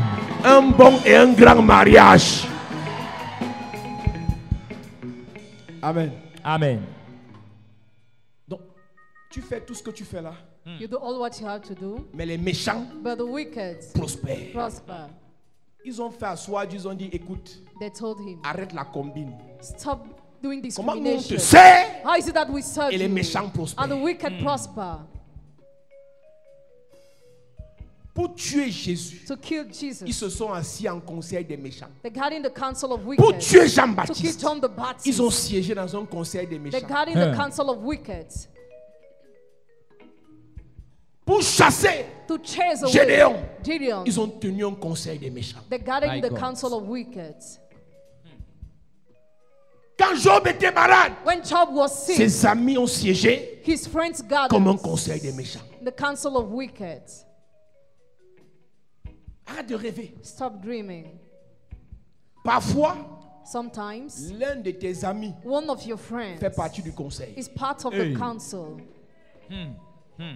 [SPEAKER 2] Un bon et un grand mariage. Amen.
[SPEAKER 5] Amen.
[SPEAKER 2] Donc, tu fais tout ce que tu fais là,
[SPEAKER 1] You do all what you have to do,
[SPEAKER 2] mais les méchants
[SPEAKER 1] but the wicked
[SPEAKER 2] prospèrent.
[SPEAKER 1] prosper.
[SPEAKER 2] Ils ont fait asseoir, ils ont dit, écoute,
[SPEAKER 1] They told him,
[SPEAKER 2] arrête la combine.
[SPEAKER 1] stop doing
[SPEAKER 2] Comment nous on te
[SPEAKER 1] discrimination.
[SPEAKER 2] sert
[SPEAKER 1] How is it that we serve
[SPEAKER 2] et les
[SPEAKER 1] you
[SPEAKER 2] méchants
[SPEAKER 1] and the
[SPEAKER 2] prospèrent?
[SPEAKER 1] wicked prosper?
[SPEAKER 2] Pour tuer Jésus,
[SPEAKER 1] To kill
[SPEAKER 2] ils
[SPEAKER 1] Jesus,
[SPEAKER 2] se sont assis en conseil des méchants.
[SPEAKER 1] they got in the council of
[SPEAKER 2] Pour
[SPEAKER 1] wicked.
[SPEAKER 2] tuer
[SPEAKER 1] To kill
[SPEAKER 2] Jean-Baptiste,
[SPEAKER 1] John the
[SPEAKER 2] ils ont
[SPEAKER 1] Baptist,
[SPEAKER 2] siégé dans un conseil des
[SPEAKER 1] they
[SPEAKER 2] méchants.
[SPEAKER 1] got in the council of wicked.
[SPEAKER 2] Pour chasser
[SPEAKER 1] To chase away
[SPEAKER 2] Gédéon,
[SPEAKER 1] Gideon,
[SPEAKER 2] ils ont tenu un conseil des méchants.
[SPEAKER 1] they got in
[SPEAKER 5] My
[SPEAKER 1] the
[SPEAKER 5] God.
[SPEAKER 1] council of wicked.
[SPEAKER 2] Quand Job était malade,
[SPEAKER 1] When Job was sick,
[SPEAKER 2] ses amis ont siégé
[SPEAKER 1] his friends
[SPEAKER 2] comme un
[SPEAKER 1] gathered
[SPEAKER 2] conseil des méchants.
[SPEAKER 1] in the council of wicked.
[SPEAKER 2] Arrête de rêver.
[SPEAKER 1] Stop dreaming.
[SPEAKER 2] Parfois,
[SPEAKER 1] Sometimes
[SPEAKER 2] l'un de tes amis
[SPEAKER 1] one of your friends
[SPEAKER 2] fait partie du conseil.
[SPEAKER 1] is part of
[SPEAKER 5] Hey.
[SPEAKER 1] the council.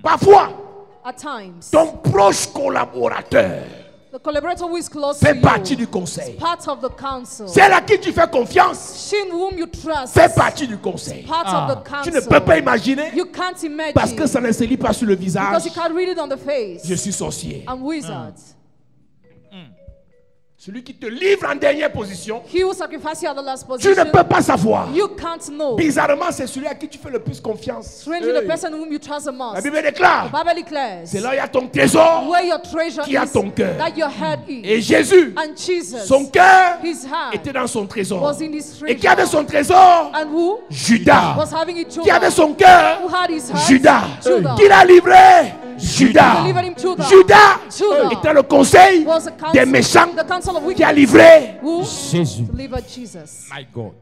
[SPEAKER 2] Parfois,
[SPEAKER 1] At times,
[SPEAKER 2] ton proche collaborateur
[SPEAKER 1] the collaborator who is close to
[SPEAKER 2] fait partie
[SPEAKER 1] you
[SPEAKER 2] du conseil.
[SPEAKER 1] is part of the council.
[SPEAKER 2] Celle à qui tu fais confiance
[SPEAKER 1] She in whom you trust
[SPEAKER 2] fait partie du conseil.
[SPEAKER 1] part of the
[SPEAKER 2] Tu
[SPEAKER 1] council.
[SPEAKER 2] ne peux pas imaginer
[SPEAKER 1] You can't imagine
[SPEAKER 2] parce que ça ne se lit pas sur le visage.
[SPEAKER 1] because you can't read it on the face.
[SPEAKER 2] Je suis sorcier.
[SPEAKER 1] I'm wizard.
[SPEAKER 2] Celui qui te livre en dernière position,
[SPEAKER 1] He will sacrifice you at the last
[SPEAKER 2] tu ne
[SPEAKER 1] position.
[SPEAKER 2] peux pas savoir.
[SPEAKER 1] You can't know.
[SPEAKER 2] Bizarrement, c'est celui à qui tu fais le plus confiance.
[SPEAKER 1] Strangely, the person whom you trust the
[SPEAKER 2] La
[SPEAKER 1] most.
[SPEAKER 2] Bible
[SPEAKER 1] The
[SPEAKER 2] déclare,
[SPEAKER 1] Bible declares
[SPEAKER 2] c'est là où il y a ton trésor.
[SPEAKER 1] where your treasure
[SPEAKER 2] Qui a
[SPEAKER 1] is,
[SPEAKER 2] ton cœur.
[SPEAKER 1] that your head is.
[SPEAKER 2] Et Jésus,
[SPEAKER 1] And Jesus,
[SPEAKER 2] son cœur
[SPEAKER 1] his heart
[SPEAKER 2] était dans son trésor.
[SPEAKER 1] was in his
[SPEAKER 2] Et qui
[SPEAKER 1] treasure.
[SPEAKER 2] avait son trésor?
[SPEAKER 1] And who
[SPEAKER 2] Judas.
[SPEAKER 1] was having it?
[SPEAKER 2] Qui avait
[SPEAKER 1] Judas.
[SPEAKER 2] son cœur?
[SPEAKER 1] Who had his heart?
[SPEAKER 2] Judas.
[SPEAKER 1] Judas.
[SPEAKER 2] Qui l'a livré? Judas.
[SPEAKER 1] Delivered him Judas.
[SPEAKER 2] Judas
[SPEAKER 1] Judas
[SPEAKER 2] était le conseil
[SPEAKER 1] was the counsel,
[SPEAKER 2] des méchants
[SPEAKER 1] the counsel of
[SPEAKER 2] qui a
[SPEAKER 1] wicked.
[SPEAKER 2] livré.
[SPEAKER 1] Who
[SPEAKER 5] Jésus.
[SPEAKER 1] delivered Jesus.
[SPEAKER 5] My God.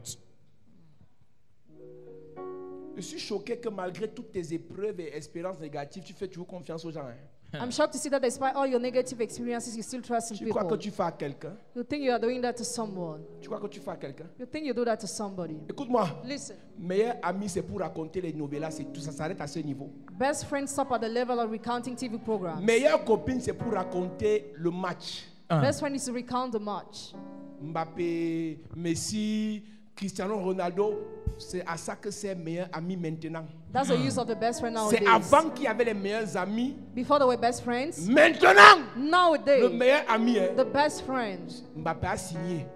[SPEAKER 2] Je suis choqué que malgré toutes tes épreuves et expériences négatives, tu fais toujours confiance aux gens. Hein.
[SPEAKER 1] I'm shocked to see that despite all your negative experiences, you still trust in
[SPEAKER 2] Tu crois que
[SPEAKER 1] people.
[SPEAKER 2] tu fais à quelqu'un?
[SPEAKER 1] You think you are doing that to someone.
[SPEAKER 2] Tu crois que tu fais à quelqu'un?
[SPEAKER 1] You think you do that to somebody.
[SPEAKER 2] Écoute-moi.
[SPEAKER 1] Listen,
[SPEAKER 2] Meilleur ami, c'est pour raconter les novellas, c'est tout ça s'arrête à ce niveau.
[SPEAKER 1] best friends stop at the level of recounting TV programs.
[SPEAKER 2] Meilleure copine, c'est pour raconter le match.
[SPEAKER 1] Best friend is to recount the match.
[SPEAKER 2] Mbappé, Messi, Cristiano Ronaldo, c'est à ça que c'est meilleur ami maintenant.
[SPEAKER 1] That's the use of the best friend nowadays.
[SPEAKER 2] C'est avant qu'il y avait les meilleurs amis.
[SPEAKER 1] Before they were best friends,
[SPEAKER 2] Maintenant, le
[SPEAKER 1] nowadays,
[SPEAKER 2] meilleur ami, hein,
[SPEAKER 1] the best friend,
[SPEAKER 2] Mbappé a signé.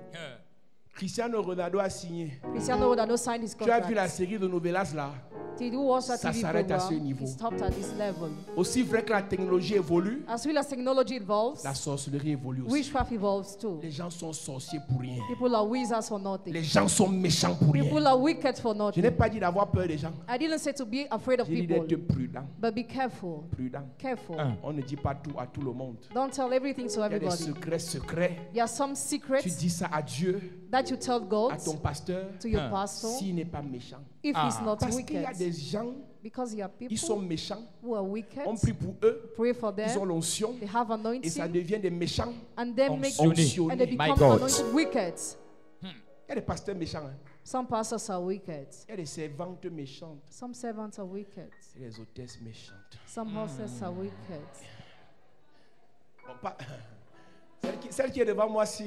[SPEAKER 2] Cristiano Ronaldo a signé.
[SPEAKER 1] Cristiano Ronaldo signed his
[SPEAKER 2] Tu as vu la
[SPEAKER 1] contract.
[SPEAKER 2] série de novellas là?
[SPEAKER 1] Did you watch that
[SPEAKER 2] Ça
[SPEAKER 1] TV
[SPEAKER 2] s'arrête à ce
[SPEAKER 1] program?
[SPEAKER 2] niveau.
[SPEAKER 1] It stopped at this level.
[SPEAKER 2] Aussi vrai que la technologie évolue,
[SPEAKER 1] As well as technology evolves,
[SPEAKER 2] la sorcellerie évolue aussi.
[SPEAKER 1] witchcraft evolves too.
[SPEAKER 2] Les gens sont sorciers pour rien.
[SPEAKER 1] People are wizards for nothing.
[SPEAKER 2] Les gens sont méchants pour rien.
[SPEAKER 1] People are wicked for
[SPEAKER 2] Je
[SPEAKER 1] nothing.
[SPEAKER 2] n'ai pas dit d'avoir peur des gens.
[SPEAKER 1] I didn't say to be afraid of
[SPEAKER 2] J'ai dit
[SPEAKER 1] people,
[SPEAKER 2] d'être prudent.
[SPEAKER 1] but be careful.
[SPEAKER 2] Prudent.
[SPEAKER 1] Careful.
[SPEAKER 2] On ne dit pas tout à tout le monde.
[SPEAKER 1] Don't tell everything to
[SPEAKER 2] Il y a des
[SPEAKER 1] everybody.
[SPEAKER 2] secrets.
[SPEAKER 1] There are some
[SPEAKER 2] Tu
[SPEAKER 1] secrets
[SPEAKER 2] dis ça à Dieu,
[SPEAKER 1] that you tell God,
[SPEAKER 2] à ton pasteur,
[SPEAKER 1] to your pastor,
[SPEAKER 2] s'il n'est pas méchant.
[SPEAKER 1] if he's not
[SPEAKER 2] Parce qu'il y a
[SPEAKER 1] wicked.
[SPEAKER 2] des gens,
[SPEAKER 1] Because there are
[SPEAKER 2] ils sont
[SPEAKER 1] people
[SPEAKER 2] méchants.
[SPEAKER 1] who are wicked.
[SPEAKER 2] On prie pour eux,
[SPEAKER 1] Pray for
[SPEAKER 2] ils ont
[SPEAKER 1] them.
[SPEAKER 2] l'onction
[SPEAKER 1] They have
[SPEAKER 2] et ça
[SPEAKER 1] anointing,
[SPEAKER 2] devient des méchants
[SPEAKER 1] and then make
[SPEAKER 2] onctionnés.
[SPEAKER 1] and they
[SPEAKER 2] Il
[SPEAKER 1] become
[SPEAKER 5] God.
[SPEAKER 1] anointed wicked.
[SPEAKER 2] y a des pasteurs méchants. Hein.
[SPEAKER 1] Some pastors are wicked.
[SPEAKER 2] Il y a des servantes méchantes
[SPEAKER 1] Some servants are wicked.
[SPEAKER 2] et des hôtesses méchantes.
[SPEAKER 1] Some horses are wicked.
[SPEAKER 2] Bon, pas... celle qui est devant moi, si.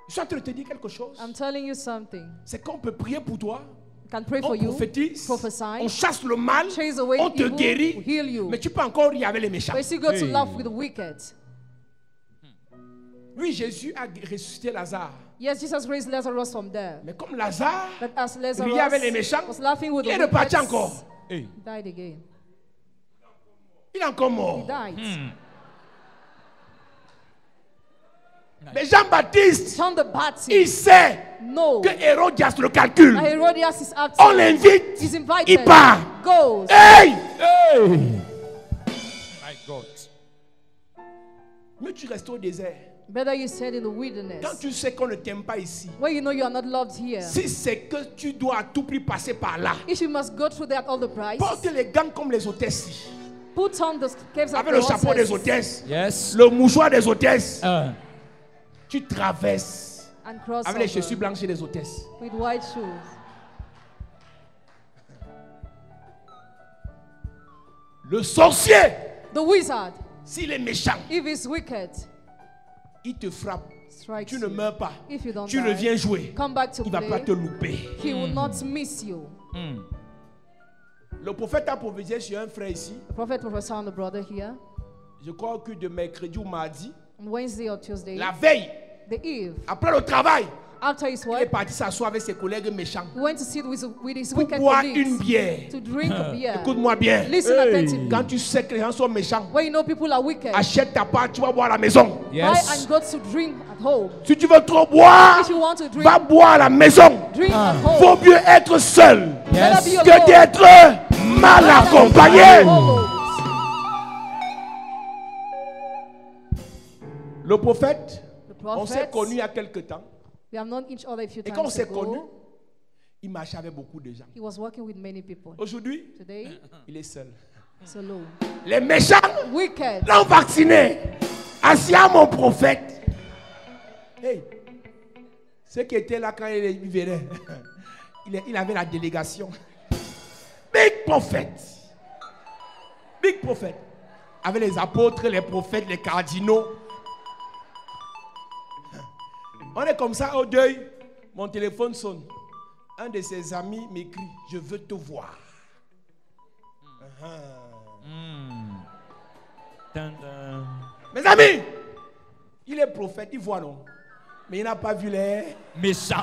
[SPEAKER 2] Je suis en train de te dire quelque chose.
[SPEAKER 1] I'm telling you something.
[SPEAKER 2] C'est qu'on peut prier pour toi.
[SPEAKER 1] I can pray
[SPEAKER 2] On
[SPEAKER 1] for you,
[SPEAKER 2] prophétise,
[SPEAKER 1] prophesy,
[SPEAKER 2] on chasse le mal,
[SPEAKER 1] chase away
[SPEAKER 2] on te
[SPEAKER 1] evil,
[SPEAKER 2] guérit,
[SPEAKER 1] heal you.
[SPEAKER 2] mais tu peux encore rire avec les méchants.
[SPEAKER 1] But you still go to laugh with the wicked.
[SPEAKER 2] Oui, Jésus a ressuscité Lazare.
[SPEAKER 1] Yes, Jesus raised Lazarus from there.
[SPEAKER 2] Mais comme Lazare
[SPEAKER 1] But as
[SPEAKER 2] riait avec les méchants,
[SPEAKER 1] Lazarus was laughing with
[SPEAKER 2] il
[SPEAKER 1] the
[SPEAKER 2] est reparti
[SPEAKER 1] wicked,
[SPEAKER 2] encore.
[SPEAKER 1] he died again.
[SPEAKER 2] Il est encore
[SPEAKER 1] He
[SPEAKER 2] mort.
[SPEAKER 1] died.
[SPEAKER 2] Mais Jean-Baptiste,
[SPEAKER 1] John the
[SPEAKER 2] il
[SPEAKER 1] Baptist
[SPEAKER 2] sait
[SPEAKER 1] knows
[SPEAKER 2] que Hérodias le calcule.
[SPEAKER 1] that Herodias is
[SPEAKER 2] On
[SPEAKER 1] acting.
[SPEAKER 2] l'invite,
[SPEAKER 1] He's invited.
[SPEAKER 2] il part.
[SPEAKER 1] Goes.
[SPEAKER 2] Hey!
[SPEAKER 5] My God.
[SPEAKER 2] Mais tu restes au désert.
[SPEAKER 1] Better you said in the wilderness.
[SPEAKER 2] Quand tu sais qu'on ne t'aime pas ici,
[SPEAKER 1] Where you know you are not loved here.
[SPEAKER 2] si c'est que tu dois à tout prix passer par là,
[SPEAKER 1] If you must go through that all the price,
[SPEAKER 2] porte les gants comme les hôtesses.
[SPEAKER 1] put on the caves of
[SPEAKER 2] Avec
[SPEAKER 1] the
[SPEAKER 2] le chapeau des
[SPEAKER 1] horses
[SPEAKER 2] hôtesses,
[SPEAKER 5] Yes.
[SPEAKER 2] le mouchoir des hôtesses,
[SPEAKER 3] Tu traverses
[SPEAKER 1] and cross
[SPEAKER 2] avec les
[SPEAKER 1] over
[SPEAKER 2] chaussures blanches des hôtesses.
[SPEAKER 1] with white shoes.
[SPEAKER 3] le sorcier.
[SPEAKER 1] The wizard,
[SPEAKER 3] S'il est méchant,
[SPEAKER 1] if he's wicked,
[SPEAKER 2] Il te frappe.
[SPEAKER 1] strikes
[SPEAKER 2] Tu ne
[SPEAKER 1] you.
[SPEAKER 2] meurs pas.
[SPEAKER 1] If you don't
[SPEAKER 2] Tu
[SPEAKER 1] die,
[SPEAKER 2] reviens jouer.
[SPEAKER 1] come back to
[SPEAKER 2] Il ne va pas
[SPEAKER 1] play.
[SPEAKER 2] te louper.
[SPEAKER 1] He will not miss you.
[SPEAKER 2] Le prophète a prophétisé sur un frère ici.
[SPEAKER 1] The prophet prophesied on the brother here
[SPEAKER 2] Je crois que de mercredi ou mardi,
[SPEAKER 1] on Wednesday or Tuesday.
[SPEAKER 2] la veille,
[SPEAKER 1] The eve,
[SPEAKER 2] après le travail,
[SPEAKER 1] after his
[SPEAKER 2] il est
[SPEAKER 1] work,
[SPEAKER 2] parti s'asseoir avec ses collègues méchants
[SPEAKER 1] he went to sit with his
[SPEAKER 2] pour
[SPEAKER 1] wicked
[SPEAKER 2] boire une
[SPEAKER 1] colleagues
[SPEAKER 2] bière.
[SPEAKER 1] to drink a beer.
[SPEAKER 2] Écoute-moi bien.
[SPEAKER 1] Listen attentively.
[SPEAKER 2] Quand tu sais que les gens sont méchants,
[SPEAKER 1] When you know people are wicked,
[SPEAKER 2] achète ta part, tu vas boire à la maison.
[SPEAKER 1] buy and go to drink at home.
[SPEAKER 2] Si tu veux trop boire,
[SPEAKER 1] If you want to drink,
[SPEAKER 2] va boire à la maison.
[SPEAKER 1] drink at home.
[SPEAKER 2] Vaut mieux être seul
[SPEAKER 1] Better be
[SPEAKER 2] que
[SPEAKER 1] alone
[SPEAKER 2] d'être mal
[SPEAKER 1] than
[SPEAKER 2] accompagné.
[SPEAKER 1] followed.
[SPEAKER 2] Le prophète,
[SPEAKER 1] The
[SPEAKER 2] on s'est
[SPEAKER 1] prophets,
[SPEAKER 2] connus il y a quelque temps.
[SPEAKER 1] we have known each other a few
[SPEAKER 2] Et quand on
[SPEAKER 1] times
[SPEAKER 2] s'est connus,
[SPEAKER 1] ago.
[SPEAKER 2] il marchait avec beaucoup de gens.
[SPEAKER 1] He was working with many people.
[SPEAKER 2] Aujourd'hui,
[SPEAKER 1] Today,
[SPEAKER 2] il est seul.
[SPEAKER 1] he's alone.
[SPEAKER 2] Les méchants
[SPEAKER 1] Wicked.
[SPEAKER 2] l'ont vacciné. Assis à mon prophète. Hey, ceux qui étaient là quand il venait, il avait la délégation. Big prophète. Big prophète. Avec les apôtres, les prophètes, les cardinaux. On est comme ça au deuil. Mon téléphone sonne. Un de ses amis m'écrit, je veux te voir.
[SPEAKER 5] Dun, dun.
[SPEAKER 2] Mes amis, il est prophète, il voit non. Mais il n'a pas vu les
[SPEAKER 5] méchants.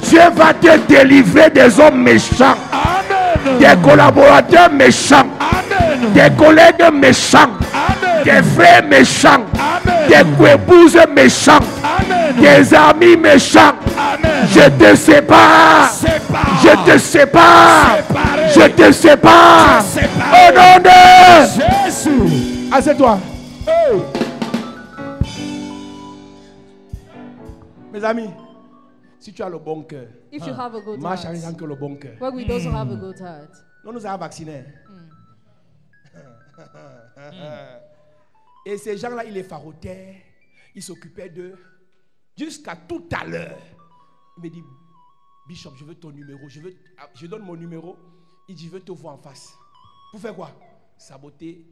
[SPEAKER 3] Dieu va te délivrer des hommes méchants,
[SPEAKER 5] Amen.
[SPEAKER 3] des collaborateurs méchants,
[SPEAKER 5] Amen.
[SPEAKER 3] des collègues méchants,
[SPEAKER 5] Amen.
[SPEAKER 3] des frères méchants,
[SPEAKER 5] Amen.
[SPEAKER 3] des co-épouses méchants,
[SPEAKER 5] Amen.
[SPEAKER 3] des amis méchants.
[SPEAKER 5] Amen.
[SPEAKER 3] Je te sépare.
[SPEAKER 5] Sépare.
[SPEAKER 3] Je te sépare.
[SPEAKER 5] Séparé.
[SPEAKER 3] Je te sépare.
[SPEAKER 5] Séparé.
[SPEAKER 3] Au nom de
[SPEAKER 5] Jésus.
[SPEAKER 2] Assieds-toi. Mes amis, si tu as le bon cœur,
[SPEAKER 1] If you have a good
[SPEAKER 2] marche en
[SPEAKER 1] heart,
[SPEAKER 2] disant que le bon cœur.
[SPEAKER 1] work with those who have a good heart.
[SPEAKER 2] Nous nous avons vaccinés. Et ces gens-là, ils les farotaient, ils s'occupaient d'eux. Jusqu'à tout à l'heure, il me dit, Bishop, je veux ton numéro. Je donne mon numéro. Il dit, je veux te voir en face. Pour faire quoi? Saboter.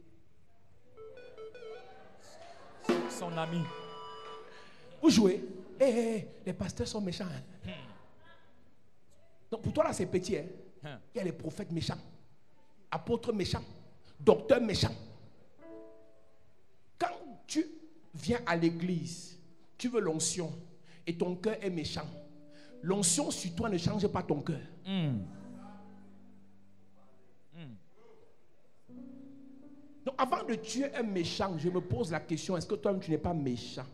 [SPEAKER 5] Son ami.
[SPEAKER 2] Vous jouez. Les pasteurs sont méchants. Hein. Donc pour toi là c'est petit. Hein. Il y a les prophètes méchants, apôtres méchants, docteurs méchants. Quand tu viens à l'église, tu veux l'onction et ton cœur est méchant. L'onction sur toi ne change pas ton cœur. Donc avant de tuer un méchant, je me pose la question, est-ce que toi-même tu n'es pas méchant?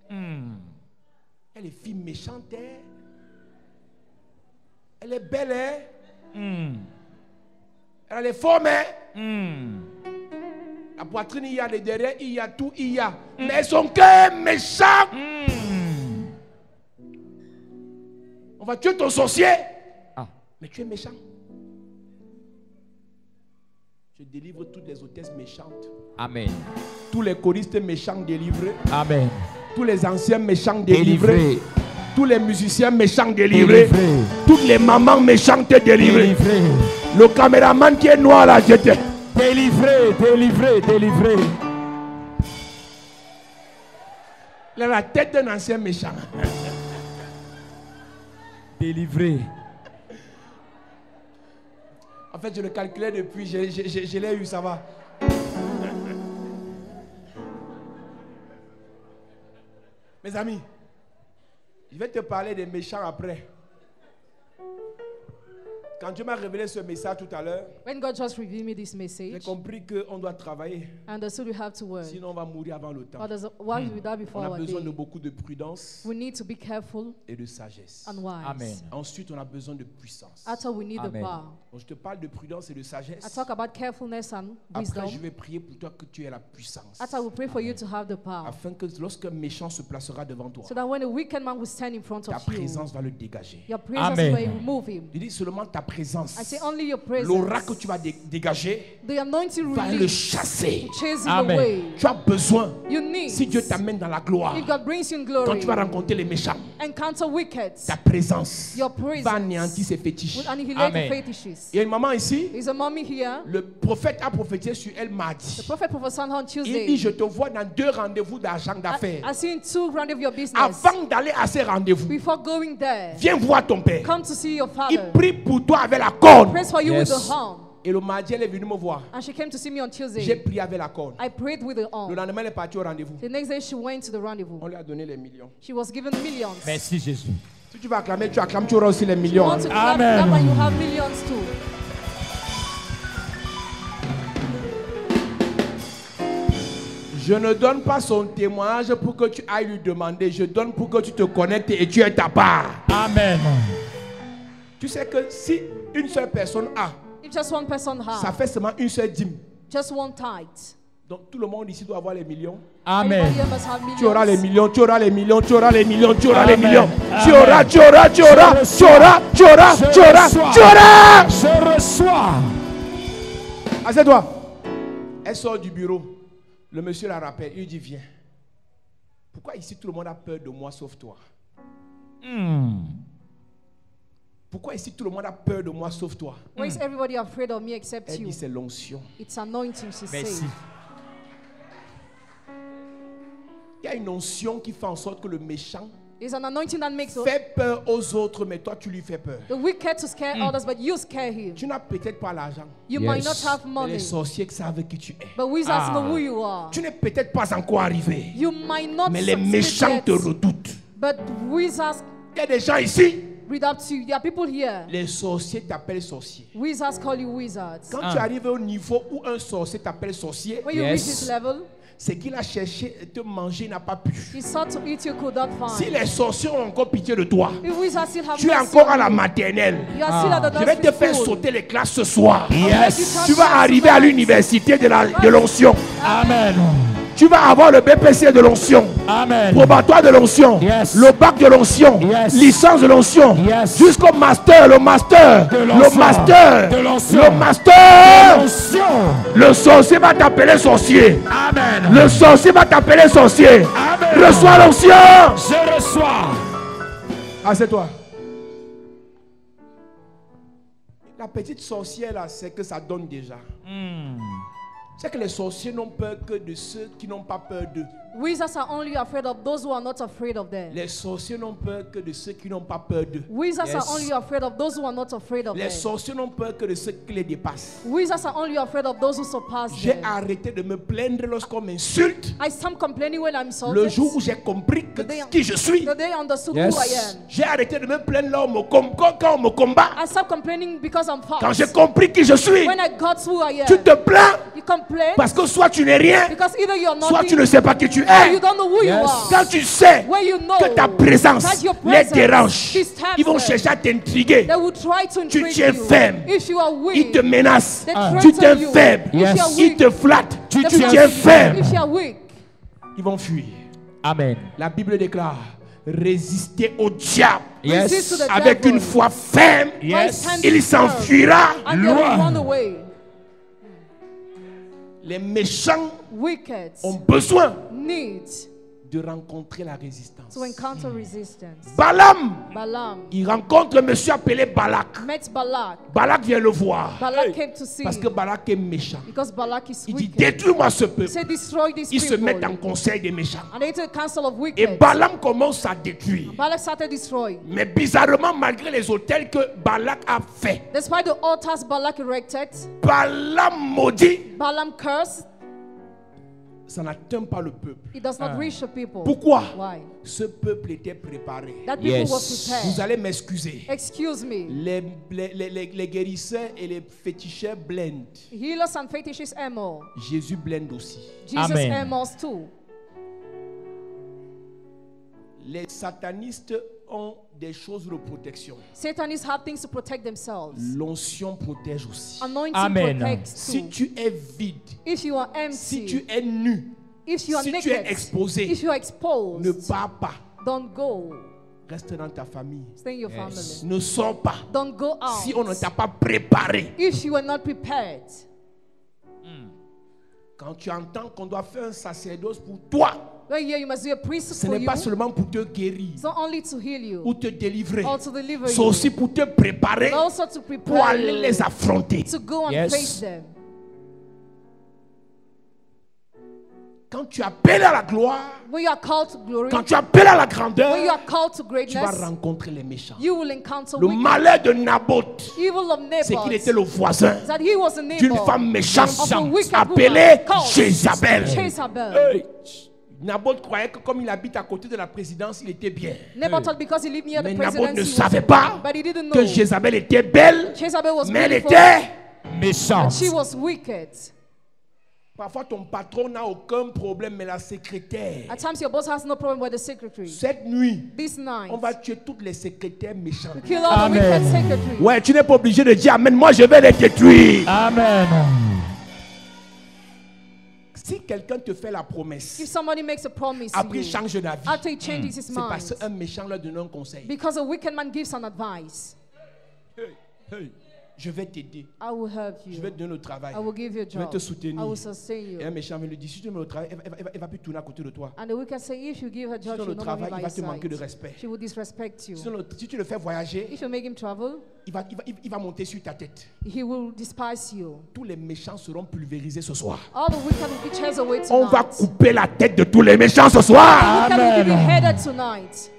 [SPEAKER 2] Elle est fille méchante, hein? Elle est belle, hein? Elle a les formes, hein? La poitrine, il y a, les derrière, il y a tout, il y a. Mais son cœur est méchant. On va tuer ton sorcier. Mais tu es méchant. Je délivre toutes les hôtesses méchantes.
[SPEAKER 5] Amen.
[SPEAKER 2] Tous les choristes méchants délivrés.
[SPEAKER 5] Amen.
[SPEAKER 2] Tous les anciens méchants délivrés.
[SPEAKER 5] Délivré.
[SPEAKER 2] Tous les musiciens méchants délivrés.
[SPEAKER 5] Délivré.
[SPEAKER 2] Toutes les mamans méchantes délivrées.
[SPEAKER 5] Délivré.
[SPEAKER 2] Le caméraman qui est noir là, j'étais.
[SPEAKER 5] Délivré. Délivré. Délivré.
[SPEAKER 2] Il a la tête d'un ancien méchant.
[SPEAKER 5] Délivré.
[SPEAKER 2] En fait, je le calculais depuis, je l'ai eu, ça va. Mes amis, je vais te parler des méchants après. Quand Dieu m'a révélé ce message tout à l'heure,
[SPEAKER 1] When God just revealed me this
[SPEAKER 2] j'ai
[SPEAKER 1] message,
[SPEAKER 2] compris qu'on doit travailler.
[SPEAKER 1] I understood we have to work.
[SPEAKER 2] Sinon, on va mourir avant le temps.
[SPEAKER 1] Why we die before
[SPEAKER 2] On a
[SPEAKER 1] our
[SPEAKER 2] besoin de
[SPEAKER 1] day?
[SPEAKER 2] beaucoup de prudence
[SPEAKER 1] We need to be careful
[SPEAKER 2] et de sagesse.
[SPEAKER 1] and wise.
[SPEAKER 5] Amen.
[SPEAKER 2] Ensuite, on a besoin de puissance.
[SPEAKER 1] After we need the
[SPEAKER 5] Amen.
[SPEAKER 1] power.
[SPEAKER 2] Donc, je te parle de prudence et de
[SPEAKER 1] I
[SPEAKER 2] sagesse.
[SPEAKER 1] talk about carefulness and
[SPEAKER 2] Après, je
[SPEAKER 1] wisdom.
[SPEAKER 2] vais prier pour toi que tu aies la puissance.
[SPEAKER 1] After we pray for you to have the power.
[SPEAKER 2] Afin que lorsqu'un méchant se placera devant toi,
[SPEAKER 1] So that when a wicked man will stand in front
[SPEAKER 2] ta
[SPEAKER 1] of you,
[SPEAKER 2] présence va le dégager.
[SPEAKER 1] your presence
[SPEAKER 5] Amen.
[SPEAKER 1] will remove him.
[SPEAKER 2] Je dis seulement ta présence.
[SPEAKER 1] I say only your
[SPEAKER 2] L'aura que
[SPEAKER 1] presence.
[SPEAKER 2] tu vas dégager
[SPEAKER 1] The anointing
[SPEAKER 2] va le
[SPEAKER 1] release
[SPEAKER 2] chasser.
[SPEAKER 1] will chase him
[SPEAKER 5] Amen.
[SPEAKER 1] away.
[SPEAKER 2] Tu as besoin,
[SPEAKER 1] You need,
[SPEAKER 2] si Dieu t'amène dans la gloire,
[SPEAKER 1] if God brings you in
[SPEAKER 2] quand
[SPEAKER 1] glory,
[SPEAKER 2] tu vas rencontrer les méchants,
[SPEAKER 1] encounter wicked,
[SPEAKER 2] ta présence
[SPEAKER 1] your presence
[SPEAKER 2] va anéantir ces fétiches.
[SPEAKER 1] will annihilate the
[SPEAKER 5] Amen.
[SPEAKER 1] fetishes.
[SPEAKER 2] Il y a une maman ici,
[SPEAKER 1] There's a mommy here.
[SPEAKER 2] le prophète a prophétisé sur elle
[SPEAKER 1] The
[SPEAKER 2] mardi.
[SPEAKER 1] prophet prophesied on
[SPEAKER 2] Il
[SPEAKER 1] Tuesday.
[SPEAKER 2] dit, je te vois dans 2 rendez-vous d'argent d'affaires.
[SPEAKER 1] I see in 2 rounds of your business.
[SPEAKER 2] Avant d'aller à ces rendez-vous,
[SPEAKER 1] Before going there,
[SPEAKER 2] viens voir ton père.
[SPEAKER 1] come to see your
[SPEAKER 2] Il
[SPEAKER 1] father.
[SPEAKER 2] prie pour toi avec la corne.
[SPEAKER 1] Prays for you with
[SPEAKER 5] Yes.
[SPEAKER 1] the horn.
[SPEAKER 2] Et le mardi, elle est venue me voir.
[SPEAKER 1] And she came to see me on
[SPEAKER 2] J'ai
[SPEAKER 1] Tuesday.
[SPEAKER 2] prié avec la corne.
[SPEAKER 1] I prayed with the
[SPEAKER 2] Le
[SPEAKER 1] horn.
[SPEAKER 2] lendemain, elle est partie au rendez-vous.
[SPEAKER 1] The next day she went to the rendezvous.
[SPEAKER 2] On lui a donné les millions.
[SPEAKER 1] She was given millions.
[SPEAKER 5] Merci Jésus.
[SPEAKER 2] Si tu vas acclamer, tu acclames, tu auras aussi les
[SPEAKER 1] You
[SPEAKER 2] millions.
[SPEAKER 1] want to clap,
[SPEAKER 5] Amen.
[SPEAKER 1] clap, and you have millions too.
[SPEAKER 2] Je ne donne pas son témoignage pour que tu ailles lui demander. Je donne pour que tu te connectes et tu aies ta part.
[SPEAKER 5] Amen.
[SPEAKER 2] Tu sais que si une seule personne a,
[SPEAKER 1] If just one person
[SPEAKER 2] ça
[SPEAKER 1] has,
[SPEAKER 2] fait seulement une seule dîme.
[SPEAKER 1] just one tithe,
[SPEAKER 2] Donc tout le monde ici doit avoir les millions.
[SPEAKER 5] Amen.
[SPEAKER 1] everybody here must have millions.
[SPEAKER 2] Tu auras les millions, tu auras les millions, tu auras les millions, tu auras les
[SPEAKER 5] Amen.
[SPEAKER 2] millions. Tu
[SPEAKER 5] Amen.
[SPEAKER 2] auras, tu auras, tu auras, tu auras, tu auras,
[SPEAKER 5] Je
[SPEAKER 2] tu auras,
[SPEAKER 5] reçois.
[SPEAKER 2] tu auras.
[SPEAKER 5] Je reçois.
[SPEAKER 2] Assieds-toi. Elle sort du bureau. Le monsieur la rappelle. Il dit, viens. Pourquoi ici tout le monde a peur de moi sauf toi? Pourquoi ici tout le monde a peur de moi sauf toi?
[SPEAKER 1] Why is everybody afraid of me except
[SPEAKER 2] Elle
[SPEAKER 1] you?
[SPEAKER 2] dit, c'est l'onction.
[SPEAKER 1] It's anointing, she
[SPEAKER 5] Merci.
[SPEAKER 1] said.
[SPEAKER 2] Il y a une onction qui fait en sorte que le méchant
[SPEAKER 1] It's an anointing that makes
[SPEAKER 2] Fais peur aux autres, mais toi tu lui fais peur.
[SPEAKER 1] the wicked to scare others, but you scare him.
[SPEAKER 2] Tu n'as peut-être pas l'argent,
[SPEAKER 1] You might not
[SPEAKER 3] Yes.
[SPEAKER 1] have
[SPEAKER 2] mais
[SPEAKER 1] money,
[SPEAKER 2] les sorciers savent qui tu es.
[SPEAKER 1] but wizards know who you are.
[SPEAKER 2] Tu n'es peut-être pas encore arrivé,
[SPEAKER 1] You might not
[SPEAKER 2] mais les
[SPEAKER 1] succeed
[SPEAKER 2] méchants
[SPEAKER 1] yet,
[SPEAKER 2] te redoutent.
[SPEAKER 1] but wizards
[SPEAKER 2] Il y a des gens ici,
[SPEAKER 1] readout you. There are people here.
[SPEAKER 2] les sorciers t'appellent sorcier.
[SPEAKER 1] Wizards call you wizards.
[SPEAKER 2] Quand tu arrives au niveau où un sorcier t'appelle sorcier,
[SPEAKER 1] When you
[SPEAKER 3] Yes.
[SPEAKER 1] reach this level,
[SPEAKER 2] c'est qu'il a cherché à te manger, il n'a pas pu.
[SPEAKER 1] he sought to eat you, could not
[SPEAKER 2] Si
[SPEAKER 1] find.
[SPEAKER 2] les sorciers ont encore pitié de toi,
[SPEAKER 1] If wizards still have
[SPEAKER 2] tu es
[SPEAKER 1] mercy
[SPEAKER 2] encore
[SPEAKER 1] on
[SPEAKER 2] à la
[SPEAKER 1] you,
[SPEAKER 2] maternelle.
[SPEAKER 1] you are still at the
[SPEAKER 2] Je vais te
[SPEAKER 1] nursery
[SPEAKER 2] faire
[SPEAKER 1] school.
[SPEAKER 2] sauter les classes ce soir.
[SPEAKER 3] Yes.
[SPEAKER 2] Tu vas arriver à l'université de l'onction.
[SPEAKER 3] Amen.
[SPEAKER 2] Tu vas avoir le BPC de l'onction,
[SPEAKER 3] Amen.
[SPEAKER 2] probatoire de l'onction,
[SPEAKER 3] Yes.
[SPEAKER 2] le bac de l'onction,
[SPEAKER 3] Yes.
[SPEAKER 2] licence de l'onction,
[SPEAKER 3] Yes.
[SPEAKER 2] jusqu'au master, le master,
[SPEAKER 3] De
[SPEAKER 2] le
[SPEAKER 3] l'onction.
[SPEAKER 2] master,
[SPEAKER 3] De l'onction.
[SPEAKER 2] le master.
[SPEAKER 3] Attention.
[SPEAKER 2] Le sorcier va t'appeler sorcier.
[SPEAKER 3] Amen.
[SPEAKER 2] Le sorcier va t'appeler sorcier.
[SPEAKER 3] Amen.
[SPEAKER 2] Reçois l'onction.
[SPEAKER 3] Je reçois.
[SPEAKER 2] Assieds-toi. La petite sorcière là, c'est que ça donne déjà. C'est que les sorciers n'ont peur que de ceux qui n'ont pas peur d'eux.
[SPEAKER 1] Wizards are only afraid of those who are not afraid of them.
[SPEAKER 2] Les sorciers n'ont peur que de ceux qui n'ont pas peur d'eux.
[SPEAKER 1] Wizards
[SPEAKER 3] Yes.
[SPEAKER 1] are only afraid of those who are not afraid of
[SPEAKER 2] Les
[SPEAKER 1] them.
[SPEAKER 2] sorciers n'ont peur que de ceux qui les dépassent.
[SPEAKER 1] Wizards are only afraid of those who surpass
[SPEAKER 2] J'ai
[SPEAKER 1] them.
[SPEAKER 2] arrêté de me plaindre lorsqu'on m'insulte.
[SPEAKER 1] I stop complaining when I'm
[SPEAKER 2] Le
[SPEAKER 1] insulted.
[SPEAKER 2] jour où j'ai compris que
[SPEAKER 1] The day-
[SPEAKER 2] qui je suis.
[SPEAKER 1] The day I understood
[SPEAKER 3] Yes.
[SPEAKER 1] who I am.
[SPEAKER 2] J'ai arrêté de me plaindre là où quand on me combat.
[SPEAKER 1] I stopped complaining because I'm
[SPEAKER 2] Quand
[SPEAKER 1] false.
[SPEAKER 2] j'ai compris qui je suis,
[SPEAKER 1] When I got who I am,
[SPEAKER 2] tu te plains
[SPEAKER 1] you complain
[SPEAKER 2] parce que soit tu n'es rien,
[SPEAKER 1] because either you're
[SPEAKER 2] soit tu
[SPEAKER 1] nothing
[SPEAKER 2] ne sais pas qui tu
[SPEAKER 1] or
[SPEAKER 2] es.
[SPEAKER 1] you don't know who you
[SPEAKER 3] Yes.
[SPEAKER 1] are.
[SPEAKER 2] Quand tu sais
[SPEAKER 1] When you know
[SPEAKER 2] que ta présence
[SPEAKER 1] that your
[SPEAKER 2] les
[SPEAKER 1] presence
[SPEAKER 2] dérange,
[SPEAKER 1] disturbs
[SPEAKER 2] ils vont
[SPEAKER 1] them,
[SPEAKER 2] chercher à t'intriguer.
[SPEAKER 1] they will try to
[SPEAKER 2] Tu
[SPEAKER 1] intrigue
[SPEAKER 2] tiens
[SPEAKER 1] you.
[SPEAKER 2] ferme.
[SPEAKER 1] If you are
[SPEAKER 2] Ils
[SPEAKER 1] weak,
[SPEAKER 2] te menacent.
[SPEAKER 1] they
[SPEAKER 2] Tu
[SPEAKER 1] threaten
[SPEAKER 2] tiens
[SPEAKER 1] you.
[SPEAKER 2] faible.
[SPEAKER 1] If you are
[SPEAKER 3] Yes.
[SPEAKER 2] Ils
[SPEAKER 1] weak,
[SPEAKER 2] te flattent.
[SPEAKER 3] Tu
[SPEAKER 2] Tu
[SPEAKER 3] tiens
[SPEAKER 2] tiens ferme.
[SPEAKER 1] if you are weak,
[SPEAKER 2] Ils vont fuir.
[SPEAKER 3] Amen.
[SPEAKER 2] La Bible déclare résister au diable
[SPEAKER 3] Yes.
[SPEAKER 1] resist to the
[SPEAKER 2] avec
[SPEAKER 1] devil.
[SPEAKER 2] une foi ferme.
[SPEAKER 3] Yes.
[SPEAKER 1] By standing
[SPEAKER 2] Il
[SPEAKER 1] firm,
[SPEAKER 2] s'enfuira.
[SPEAKER 1] and they will
[SPEAKER 3] Loin.
[SPEAKER 1] run away.
[SPEAKER 2] Les méchants
[SPEAKER 1] Wicked
[SPEAKER 2] ont besoin
[SPEAKER 1] need
[SPEAKER 2] de rencontrer la résistance.
[SPEAKER 1] to encounter resistance.
[SPEAKER 2] Balaam,
[SPEAKER 1] Balaam
[SPEAKER 2] il rencontre un monsieur appelé Balak.
[SPEAKER 1] met Balak.
[SPEAKER 2] Balak vient le voir
[SPEAKER 1] Balak came to see
[SPEAKER 2] parce que
[SPEAKER 1] him
[SPEAKER 2] Balak est méchant.
[SPEAKER 1] because Balak is
[SPEAKER 2] Il dit
[SPEAKER 1] wicked.
[SPEAKER 2] détruis-moi ce
[SPEAKER 1] He
[SPEAKER 2] peuple.
[SPEAKER 1] said, destroy these
[SPEAKER 2] Ils se
[SPEAKER 1] people.
[SPEAKER 2] mettent en conseil des méchants.
[SPEAKER 1] And they took counsel of
[SPEAKER 2] Et
[SPEAKER 1] wicked.
[SPEAKER 2] Balaam commence à détruire.
[SPEAKER 1] Balak started destroying.
[SPEAKER 2] Mais bizarrement, malgré les hôtels que Balak a fait,
[SPEAKER 1] Despite the altars Balak erected,
[SPEAKER 2] Balaam maudit,
[SPEAKER 1] Balaam cursed.
[SPEAKER 2] ça n'atteint pas le peuple.
[SPEAKER 1] It does not reach the people.
[SPEAKER 2] Pourquoi?
[SPEAKER 1] Why?
[SPEAKER 2] Ce peuple était préparé.
[SPEAKER 1] That people
[SPEAKER 3] Yes.
[SPEAKER 1] were
[SPEAKER 2] Vous
[SPEAKER 1] prepared.
[SPEAKER 2] allez m'excuser.
[SPEAKER 1] Excuse me.
[SPEAKER 2] Les guérisseurs et les féticheurs blendent.
[SPEAKER 1] Healers and fetishes ammo.
[SPEAKER 2] Jésus blende aussi.
[SPEAKER 1] Jesus
[SPEAKER 3] Amen.
[SPEAKER 1] ammos too.
[SPEAKER 2] Les satanistes ont des choses de protection.
[SPEAKER 1] Satanists have things to protect themselves.
[SPEAKER 2] L'onction protège aussi.
[SPEAKER 1] Anointing
[SPEAKER 3] Amen.
[SPEAKER 1] protects
[SPEAKER 2] Si
[SPEAKER 1] too.
[SPEAKER 2] tu es vide,
[SPEAKER 1] If you are
[SPEAKER 2] si
[SPEAKER 1] empty,
[SPEAKER 2] tu es nu,
[SPEAKER 1] if you are
[SPEAKER 2] si tu es
[SPEAKER 1] naked,
[SPEAKER 2] exposé,
[SPEAKER 1] if you are
[SPEAKER 2] ne
[SPEAKER 1] exposed,
[SPEAKER 2] pars pas.
[SPEAKER 1] don't go.
[SPEAKER 2] Reste dans ta famille.
[SPEAKER 1] Stay in your family.
[SPEAKER 2] Ne sors pas.
[SPEAKER 1] Don't go out.
[SPEAKER 2] Si on ne t'a pas préparé.
[SPEAKER 1] If you are not prepared,
[SPEAKER 2] Quand tu entends qu'on doit faire un sacerdoce pour toi,
[SPEAKER 1] well, yeah, you must do a priest
[SPEAKER 2] ce
[SPEAKER 1] for
[SPEAKER 2] n'est
[SPEAKER 1] you.
[SPEAKER 2] pas seulement pour te guérir
[SPEAKER 1] It's not only to heal you,
[SPEAKER 2] ou te délivrer.
[SPEAKER 1] or to deliver
[SPEAKER 2] C'est
[SPEAKER 1] you,
[SPEAKER 2] aussi pour te préparer
[SPEAKER 1] but also to
[SPEAKER 2] pour
[SPEAKER 1] prepare
[SPEAKER 2] aller
[SPEAKER 1] you
[SPEAKER 2] les affronter.
[SPEAKER 1] to go and
[SPEAKER 3] Yes.
[SPEAKER 1] face them.
[SPEAKER 2] Quand tu appelles à la gloire,
[SPEAKER 1] When you are called to glory,
[SPEAKER 2] quand tu appelles à la
[SPEAKER 1] when
[SPEAKER 2] grandeur,
[SPEAKER 1] you are called to
[SPEAKER 2] tu vas
[SPEAKER 1] greatness,
[SPEAKER 2] rencontrer les méchants.
[SPEAKER 1] you will encounter
[SPEAKER 2] Le
[SPEAKER 1] wicked.
[SPEAKER 2] malheur de Naboth,
[SPEAKER 1] Evil of
[SPEAKER 2] c'est qu'il était
[SPEAKER 1] Naboth,
[SPEAKER 2] le voisin
[SPEAKER 1] that he was a
[SPEAKER 2] d'une
[SPEAKER 1] neighbor
[SPEAKER 2] femme méchante
[SPEAKER 1] of a wicked
[SPEAKER 2] appelée
[SPEAKER 1] woman called
[SPEAKER 2] Jézabel.
[SPEAKER 1] Jezebel.
[SPEAKER 2] Hey. Naboth croyait que comme il habite à côté de la présidence, il était bien.
[SPEAKER 1] Naboth thought because he lived near
[SPEAKER 2] Mais
[SPEAKER 1] the
[SPEAKER 2] Naboth
[SPEAKER 1] presidency,
[SPEAKER 2] ne
[SPEAKER 1] he was
[SPEAKER 2] savait
[SPEAKER 1] okay.
[SPEAKER 2] pas
[SPEAKER 1] But he didn't
[SPEAKER 2] que
[SPEAKER 1] know
[SPEAKER 2] Jézabel était belle,
[SPEAKER 1] Jezebel was
[SPEAKER 2] mais elle
[SPEAKER 1] beautiful,
[SPEAKER 2] était...
[SPEAKER 3] Méchant.
[SPEAKER 1] but she was wicked.
[SPEAKER 2] Parfois ton patron n'a aucun problème, mais la secrétaire.
[SPEAKER 1] At times your boss has no problem with the secretary.
[SPEAKER 2] Cette nuit,
[SPEAKER 1] This night,
[SPEAKER 2] on va tuer toutes les secrétaires méchantes.
[SPEAKER 1] kill all the
[SPEAKER 3] Amen.
[SPEAKER 1] wicked secretaries.
[SPEAKER 2] Ouais, tu n'es pas obligé de dire Amen, moi je vais les détruire.
[SPEAKER 3] Amen.
[SPEAKER 2] Si quelqu'un te fait la promesse,
[SPEAKER 1] If somebody makes a promise to
[SPEAKER 2] après il
[SPEAKER 1] you,
[SPEAKER 2] change d'avis,
[SPEAKER 1] after he changes his
[SPEAKER 2] c'est parce
[SPEAKER 1] mind,
[SPEAKER 2] qu'un méchant leur donne un conseil.
[SPEAKER 1] because a wicked man gives an advice,
[SPEAKER 2] Hey, je vais t'aider,
[SPEAKER 1] I will help
[SPEAKER 2] je vais
[SPEAKER 1] you.
[SPEAKER 2] te donner le travail.
[SPEAKER 1] I will give you a
[SPEAKER 2] Je vais
[SPEAKER 1] job.
[SPEAKER 2] te soutenir.
[SPEAKER 1] I will sustain
[SPEAKER 2] Et un
[SPEAKER 1] you.
[SPEAKER 2] méchant vient lui dire, si tu me le travail, elle va plus tourner à côté de toi.
[SPEAKER 1] And the wicked say, if you give her
[SPEAKER 2] Si
[SPEAKER 1] job,
[SPEAKER 2] tu
[SPEAKER 1] she
[SPEAKER 2] le
[SPEAKER 1] will not be
[SPEAKER 2] travail,
[SPEAKER 1] by
[SPEAKER 2] il va
[SPEAKER 1] your
[SPEAKER 2] te manquer de
[SPEAKER 1] side.
[SPEAKER 2] respect.
[SPEAKER 1] She will disrespect you.
[SPEAKER 2] Si tu le fais voyager,
[SPEAKER 1] If you make him travel,
[SPEAKER 2] il va monter sur ta tête.
[SPEAKER 1] he will despise you.
[SPEAKER 2] Tous les méchants seront pulvérisés ce soir.
[SPEAKER 1] All the wicked will be chased away
[SPEAKER 2] On va
[SPEAKER 1] tonight.
[SPEAKER 2] couper la tête de tous les méchants ce soir.
[SPEAKER 1] The wicked will be
[SPEAKER 3] Amen.
[SPEAKER 1] beheaded tonight.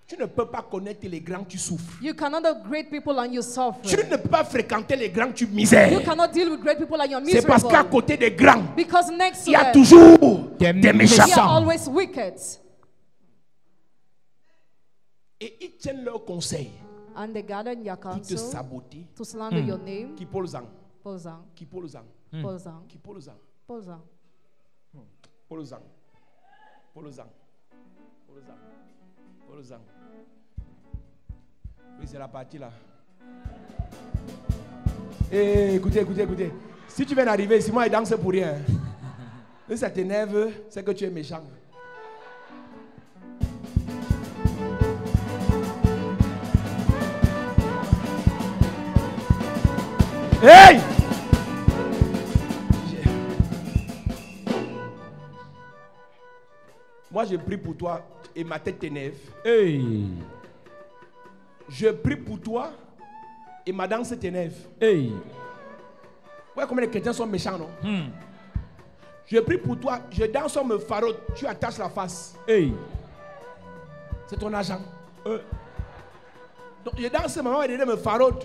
[SPEAKER 2] Tu ne peux pas connaître les grands, tu souffres.
[SPEAKER 1] You cannot know great people and you suffer.
[SPEAKER 2] Tu ne peux pas fréquenter les grands, tu
[SPEAKER 1] You
[SPEAKER 2] misères.
[SPEAKER 1] cannot deal with great people and you're
[SPEAKER 2] C'est parce qu'à
[SPEAKER 1] miserable.
[SPEAKER 2] côté des grands,
[SPEAKER 1] Because next to
[SPEAKER 2] il y a
[SPEAKER 1] them,
[SPEAKER 2] toujours des
[SPEAKER 1] they are
[SPEAKER 2] méchants.
[SPEAKER 1] always wicked.
[SPEAKER 2] Et ils tiennent leurs conseils
[SPEAKER 1] And they gather in your
[SPEAKER 2] pour te
[SPEAKER 1] council
[SPEAKER 2] saboter.
[SPEAKER 1] to slander your name.
[SPEAKER 2] Qui Paul Zang,
[SPEAKER 1] Pozang,
[SPEAKER 2] qui Paul Zang,
[SPEAKER 1] Pozang,
[SPEAKER 2] qui Paul Zang,
[SPEAKER 1] Pozang.
[SPEAKER 2] Paul Zang, Paul Zang, Paul Zang, Paul Zang. Oui, c'est la partie là. Écoutez. Si tu viens d'arriver ici, moi, il danse pour rien. Si ça t'énerve, c'est que tu es méchant. Hey! Moi, je prie pour toi et ma tête t'énerve.
[SPEAKER 3] Hey.
[SPEAKER 2] Je prie pour toi et ma danse t'énerve.
[SPEAKER 3] Hey.
[SPEAKER 2] Ouais, combien les chrétiens sont méchants, non? Je prie pour toi, je danse, on me faraude, tu attaches la face.
[SPEAKER 3] Hey.
[SPEAKER 2] C'est ton argent. Donc, je danse, maman et me faraude.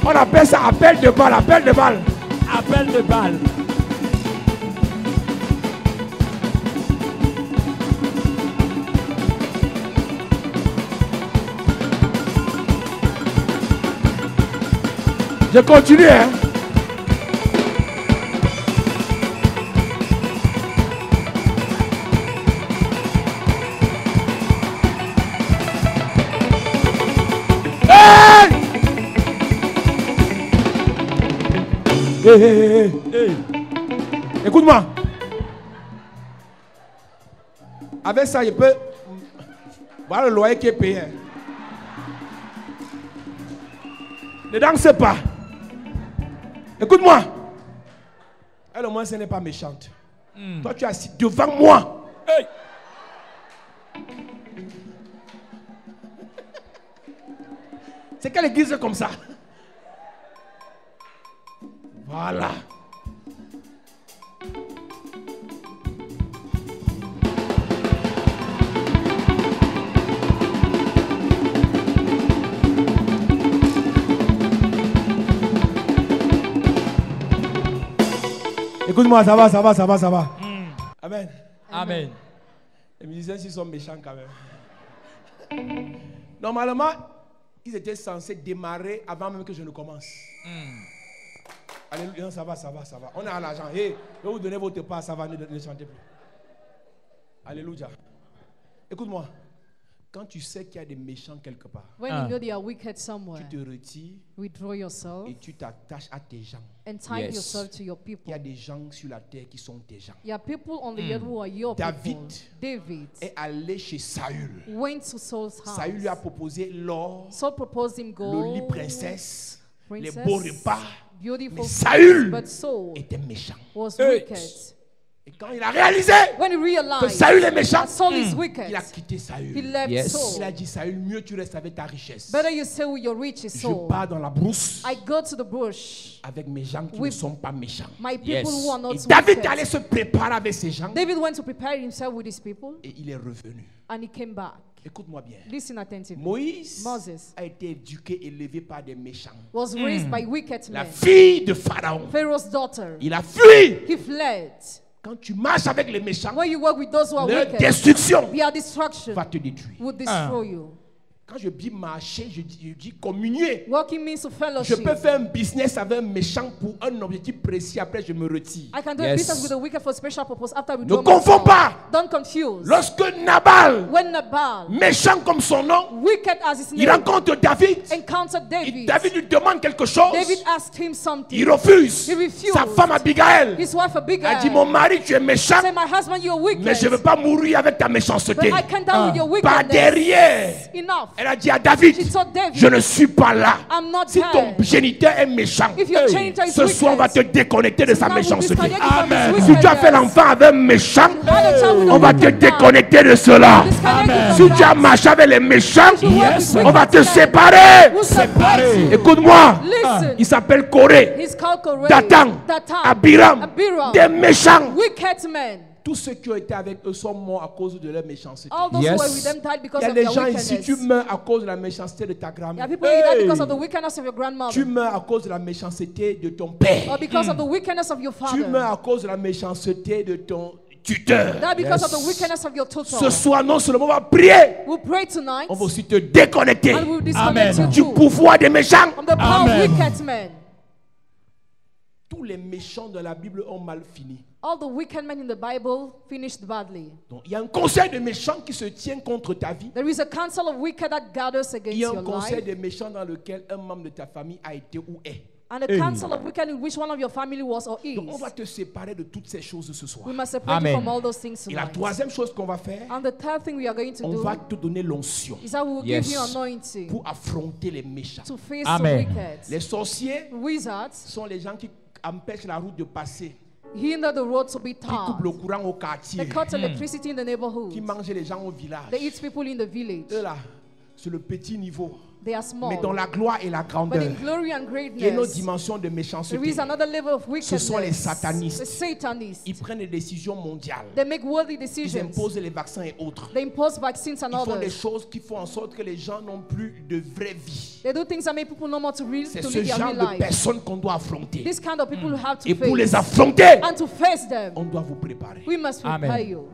[SPEAKER 2] On appelle ça appel de balle, appel de balle.
[SPEAKER 3] Appel de balle.
[SPEAKER 2] Je continue, hein. Hey. Écoute-moi. Avec ça, je peux voir le loyer qui est payé. Ne danse pas. Écoute-moi. Elle au moins, ce n'est pas méchante. Toi, tu es assis devant moi. Hey. C'est quelle église comme ça? Voilà. Écoute-moi, ça va. Amen.
[SPEAKER 3] Amen.
[SPEAKER 2] Les musiciens, ils sont méchants quand même. Normalement, ils étaient censés démarrer avant même que je ne commence. Alléluia, ça va. On a l'argent. Hey, je vais vous donner votre part, ça va, ne chantez plus. Alléluia. Écoute-moi. Quand tu sais qu'il y a des méchants quelque part,
[SPEAKER 1] When you know they are wicked somewhere,
[SPEAKER 2] tu te retires
[SPEAKER 1] withdraw yourself
[SPEAKER 2] et tu t'attaches à tes gens.
[SPEAKER 1] and tie yourself to your
[SPEAKER 2] Il y
[SPEAKER 1] people.
[SPEAKER 2] a des gens sur la terre qui sont tes gens.
[SPEAKER 1] There are people on the earth who are your
[SPEAKER 2] David
[SPEAKER 1] people. David
[SPEAKER 2] est allé chez Saül.
[SPEAKER 1] went to Saul's house.
[SPEAKER 2] Saül lui a proposé l'or,
[SPEAKER 1] Saul proposed him
[SPEAKER 2] le lit
[SPEAKER 1] gold,
[SPEAKER 2] princesse, les
[SPEAKER 1] princess,
[SPEAKER 2] beaux repas.
[SPEAKER 1] beautiful
[SPEAKER 2] Mais
[SPEAKER 1] food,
[SPEAKER 2] Saül
[SPEAKER 1] but Saul
[SPEAKER 2] était méchant.
[SPEAKER 1] was
[SPEAKER 2] Hey.
[SPEAKER 1] wicked.
[SPEAKER 2] Et quand il a réalisé
[SPEAKER 1] When he
[SPEAKER 2] que
[SPEAKER 1] realized
[SPEAKER 2] Saül est méchant,
[SPEAKER 1] that Saul is wicked,
[SPEAKER 2] il a quitté
[SPEAKER 1] he
[SPEAKER 2] Saül.
[SPEAKER 1] left
[SPEAKER 3] Yes.
[SPEAKER 2] Il
[SPEAKER 1] Saul.
[SPEAKER 2] a dit, Saül, mieux tu restes avec ta richesse.
[SPEAKER 1] Better you stay with your riches,
[SPEAKER 2] Je
[SPEAKER 1] Saul.
[SPEAKER 2] pars dans la brousse
[SPEAKER 1] I go to the bush.
[SPEAKER 2] avec mes gens qui ne
[SPEAKER 1] With
[SPEAKER 2] sont pas méchants.
[SPEAKER 1] My people
[SPEAKER 3] Yes.
[SPEAKER 1] who are not
[SPEAKER 2] Et David allait
[SPEAKER 1] wicked.
[SPEAKER 2] se préparer avec ses gens
[SPEAKER 1] David went to prepare himself with his people
[SPEAKER 2] et il est revenu.
[SPEAKER 1] and he came back.
[SPEAKER 2] Écoute-moi bien.
[SPEAKER 1] Listen attentively.
[SPEAKER 2] Moïse
[SPEAKER 1] Moses
[SPEAKER 2] a été éduqué, élevé par des méchants.
[SPEAKER 1] was raised by wicked
[SPEAKER 2] La
[SPEAKER 1] men.
[SPEAKER 2] fille de Pharaon.
[SPEAKER 1] Pharaoh's daughter.
[SPEAKER 2] Il a fui.
[SPEAKER 1] He fled.
[SPEAKER 2] Quand tu marches avec les méchants,
[SPEAKER 1] When you work with those who are
[SPEAKER 2] leur
[SPEAKER 1] wicked,
[SPEAKER 2] destruction
[SPEAKER 1] their destruction
[SPEAKER 2] va te détruire.
[SPEAKER 1] will destroy you.
[SPEAKER 2] Quand je dis marcher, je dis communier.
[SPEAKER 1] Working means to
[SPEAKER 2] Je
[SPEAKER 1] fellowship.
[SPEAKER 2] peux faire un business avec un méchant pour un objectif précis, après je me retire.
[SPEAKER 1] I can do a
[SPEAKER 3] Yes.
[SPEAKER 1] business with a wicked for a special purpose after we
[SPEAKER 2] Ne
[SPEAKER 1] do
[SPEAKER 2] confonds pas.
[SPEAKER 1] Don't confuse.
[SPEAKER 2] Lorsque Nabal,
[SPEAKER 1] When Nabal,
[SPEAKER 2] méchant comme son nom,
[SPEAKER 1] wicked as his
[SPEAKER 2] il
[SPEAKER 1] name,
[SPEAKER 2] rencontre David,
[SPEAKER 1] encountered
[SPEAKER 2] et
[SPEAKER 1] David,
[SPEAKER 2] David lui demande quelque chose,
[SPEAKER 1] David asked him something.
[SPEAKER 2] il refuse.
[SPEAKER 1] He refused.
[SPEAKER 2] Sa femme Abigail
[SPEAKER 1] His wife Abigail
[SPEAKER 2] a dit, mon mari, tu es méchant,
[SPEAKER 1] said, my husband, you're wicked,
[SPEAKER 2] mais je ne veux pas mourir avec ta
[SPEAKER 1] but
[SPEAKER 2] méchanceté.
[SPEAKER 1] I can't die with your
[SPEAKER 2] Par
[SPEAKER 1] wickedness.
[SPEAKER 2] derrière,
[SPEAKER 1] Enough.
[SPEAKER 2] Elle a dit à David,
[SPEAKER 1] She told David,
[SPEAKER 2] je ne suis pas là.
[SPEAKER 1] I'm not
[SPEAKER 2] Si ton
[SPEAKER 1] there.
[SPEAKER 2] géniteur est méchant,
[SPEAKER 1] If your genitor is
[SPEAKER 2] ce soir on va te
[SPEAKER 1] wicked,
[SPEAKER 2] déconnecter de sa
[SPEAKER 1] tonight we'll
[SPEAKER 2] méchanceté.
[SPEAKER 1] disconnect you from his
[SPEAKER 2] Si tu as fait
[SPEAKER 1] wickedness.
[SPEAKER 2] l'enfant avec un méchant,
[SPEAKER 1] Had a child with a
[SPEAKER 2] on va te
[SPEAKER 1] wicked man.
[SPEAKER 2] déconnecter de cela.
[SPEAKER 1] Disconnect you
[SPEAKER 2] Si
[SPEAKER 1] from
[SPEAKER 2] tu as
[SPEAKER 1] that.
[SPEAKER 2] marché avec les méchants,
[SPEAKER 1] Yes.
[SPEAKER 2] on va te séparer.
[SPEAKER 1] We'll separate you.
[SPEAKER 2] Écoute-moi,
[SPEAKER 1] Listen.
[SPEAKER 2] il s'appelle Corée,
[SPEAKER 1] He's called Korah,
[SPEAKER 2] Dathan,
[SPEAKER 1] Dathan,
[SPEAKER 2] Abiram,
[SPEAKER 1] Abiram,
[SPEAKER 2] des méchants.
[SPEAKER 1] wicked men.
[SPEAKER 2] Tous ceux qui ont été avec eux sont morts à cause de leur méchanceté.
[SPEAKER 1] All those who were with them died
[SPEAKER 2] Il
[SPEAKER 1] because
[SPEAKER 2] y a
[SPEAKER 1] of
[SPEAKER 2] des
[SPEAKER 1] their
[SPEAKER 2] gens
[SPEAKER 1] wickedness.
[SPEAKER 2] ici, tu meurs à cause de la méchanceté de ta
[SPEAKER 1] There
[SPEAKER 2] grand-mère.
[SPEAKER 1] are people who died because of the wickedness of your grandmother.
[SPEAKER 2] Tu meurs à cause de la méchanceté de ton père.
[SPEAKER 1] Or because of the wickedness of your
[SPEAKER 2] Tu
[SPEAKER 1] father.
[SPEAKER 2] meurs à cause de la méchanceté de ton tuteur.
[SPEAKER 1] That because of the wickedness of your tutor.
[SPEAKER 2] Ce soir, non seulement on va prier,
[SPEAKER 1] We'll pray tonight
[SPEAKER 2] on va aussi te déconnecter
[SPEAKER 1] and we'll disconnect you
[SPEAKER 2] du
[SPEAKER 1] too
[SPEAKER 2] pouvoir des méchants.
[SPEAKER 1] from the power of wicked men.
[SPEAKER 2] Tous les méchants de la Bible ont mal fini.
[SPEAKER 1] All the wicked men in the Bible finished badly.
[SPEAKER 2] Donc, il y a un conseil de méchants qui se tient contre ta vie.
[SPEAKER 1] There is a council of wicked that gathers
[SPEAKER 2] Il
[SPEAKER 1] against
[SPEAKER 2] y a un
[SPEAKER 1] your
[SPEAKER 2] conseil
[SPEAKER 1] life.
[SPEAKER 2] de méchants dans lequel un membre de ta famille a été ou est.
[SPEAKER 1] And a council of wicked in which one of your family was or is.
[SPEAKER 2] Donc, on va te séparer de toutes ces choses ce soir.
[SPEAKER 1] We must separate you from all those things
[SPEAKER 2] Et la
[SPEAKER 1] tonight.
[SPEAKER 2] troisième chose qu'on va faire,
[SPEAKER 1] And the third thing we are going to
[SPEAKER 2] on
[SPEAKER 1] do
[SPEAKER 2] va te donner l'onction
[SPEAKER 1] is that we will give you anointing
[SPEAKER 2] pour affronter les méchants.
[SPEAKER 1] to face
[SPEAKER 3] Amen.
[SPEAKER 1] the wicked.
[SPEAKER 2] Les sorciers
[SPEAKER 1] Wizards
[SPEAKER 2] sont les gens qui empêchent la route de passer,
[SPEAKER 1] hinder the road to be
[SPEAKER 2] qui coupent
[SPEAKER 1] tarred.
[SPEAKER 2] le courant au quartier,
[SPEAKER 1] They cut electricity in the neighborhood.
[SPEAKER 2] qui mangent les gens au village.
[SPEAKER 1] They eat people in the village.
[SPEAKER 2] Eux là, c'est le petit niveau.
[SPEAKER 1] They are
[SPEAKER 2] Mais dans
[SPEAKER 1] small.
[SPEAKER 2] la gloire et la
[SPEAKER 1] But
[SPEAKER 2] grandeur,
[SPEAKER 1] in glory and
[SPEAKER 2] il y a une autre
[SPEAKER 1] greatness,
[SPEAKER 2] dimension de
[SPEAKER 1] there
[SPEAKER 2] méchanceté.
[SPEAKER 1] is another level of
[SPEAKER 2] Ce sont les
[SPEAKER 1] wickedness.
[SPEAKER 2] satanistes.
[SPEAKER 1] The Satanists.
[SPEAKER 2] Ils prennent des décisions mondiales.
[SPEAKER 1] They make worldly
[SPEAKER 2] Ils
[SPEAKER 1] decisions.
[SPEAKER 2] imposent les vaccins et autres.
[SPEAKER 1] They impose vaccines and
[SPEAKER 2] Ils font des
[SPEAKER 1] others.
[SPEAKER 2] choses qui font en sorte que les gens n'ont plus de vraie vie.
[SPEAKER 1] They do things that make people no more to
[SPEAKER 2] C'est
[SPEAKER 1] live
[SPEAKER 2] ce
[SPEAKER 1] their
[SPEAKER 2] genre
[SPEAKER 1] real
[SPEAKER 2] de
[SPEAKER 1] life.
[SPEAKER 2] personnes qu'on doit affronter.
[SPEAKER 1] This kind of people you have to
[SPEAKER 2] Et pour les
[SPEAKER 1] face.
[SPEAKER 2] affronter,
[SPEAKER 1] And to face them,
[SPEAKER 2] on doit vous préparer.
[SPEAKER 1] we must prepare
[SPEAKER 3] Amen.
[SPEAKER 1] you.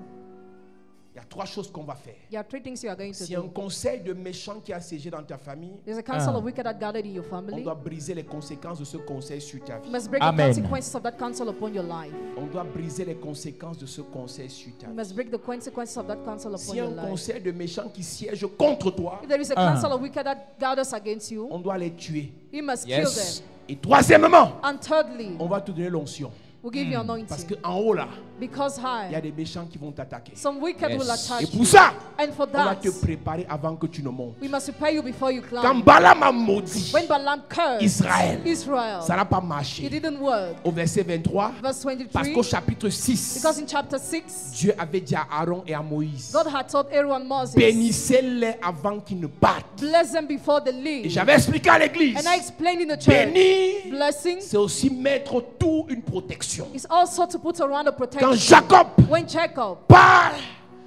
[SPEAKER 2] Il y a trois choses qu'on va faire.
[SPEAKER 1] There are three things you are going to
[SPEAKER 2] S'il y a un
[SPEAKER 1] do.
[SPEAKER 2] conseil de méchant qui a siégé dans ta famille,
[SPEAKER 1] There's a council of wicked that gathered in your
[SPEAKER 2] on
[SPEAKER 1] family.
[SPEAKER 2] doit briser les conséquences de ce conseil sur ta
[SPEAKER 1] You
[SPEAKER 2] vie.
[SPEAKER 1] must break
[SPEAKER 3] Amen.
[SPEAKER 1] the consequences of that counsel upon your life.
[SPEAKER 2] On doit briser les conséquences de ce conseil sur ta
[SPEAKER 1] You
[SPEAKER 2] vie.
[SPEAKER 1] must break the consequences of that counsel upon
[SPEAKER 2] S'il y a
[SPEAKER 1] your
[SPEAKER 2] un
[SPEAKER 1] life.
[SPEAKER 2] conseil de méchant qui siège contre toi,
[SPEAKER 1] If there is a council of wicked that gathers against you,
[SPEAKER 2] on doit les tuer.
[SPEAKER 1] you must
[SPEAKER 3] Yes.
[SPEAKER 1] kill them.
[SPEAKER 2] Et troisièmement,
[SPEAKER 1] And thirdly,
[SPEAKER 2] on va te donner l'onction.
[SPEAKER 1] we'll give you
[SPEAKER 2] Parce
[SPEAKER 1] anointing.
[SPEAKER 2] qu'en haut là,
[SPEAKER 1] Because
[SPEAKER 2] il y a
[SPEAKER 1] high,
[SPEAKER 2] des méchants qui vont t'attaquer.
[SPEAKER 1] some wicked will
[SPEAKER 3] Yes.
[SPEAKER 1] attack
[SPEAKER 2] Et
[SPEAKER 1] you.
[SPEAKER 2] pour ça,
[SPEAKER 1] And for
[SPEAKER 2] on va
[SPEAKER 1] that,
[SPEAKER 2] te préparer avant que tu ne montes.
[SPEAKER 1] we must prepare you before you
[SPEAKER 2] Quand
[SPEAKER 1] climb.
[SPEAKER 2] Balaam a maudit
[SPEAKER 1] When Balaam cursed
[SPEAKER 2] Israël,
[SPEAKER 1] Israel,
[SPEAKER 2] ça n'a pas
[SPEAKER 1] it
[SPEAKER 2] marché.
[SPEAKER 1] didn't work.
[SPEAKER 2] Au verset 23,
[SPEAKER 1] Verse
[SPEAKER 2] parce
[SPEAKER 1] 23,
[SPEAKER 2] qu'au chapitre 6,
[SPEAKER 1] because in chapter 6,
[SPEAKER 2] Dieu avait dit à Aaron et à Moïse,
[SPEAKER 1] God had told Aaron and Moses,
[SPEAKER 2] bénissez-les avant qu'ils ne partent.
[SPEAKER 1] bless them before they
[SPEAKER 2] Et
[SPEAKER 1] leave.
[SPEAKER 2] j'avais expliqué à l'église,
[SPEAKER 1] And I explained in the church,
[SPEAKER 2] bénir,
[SPEAKER 1] blessing
[SPEAKER 2] c'est aussi mettre tout une protection.
[SPEAKER 1] is also to put around a
[SPEAKER 2] Quand
[SPEAKER 1] protection.
[SPEAKER 2] Jacob
[SPEAKER 1] When Jacob
[SPEAKER 2] part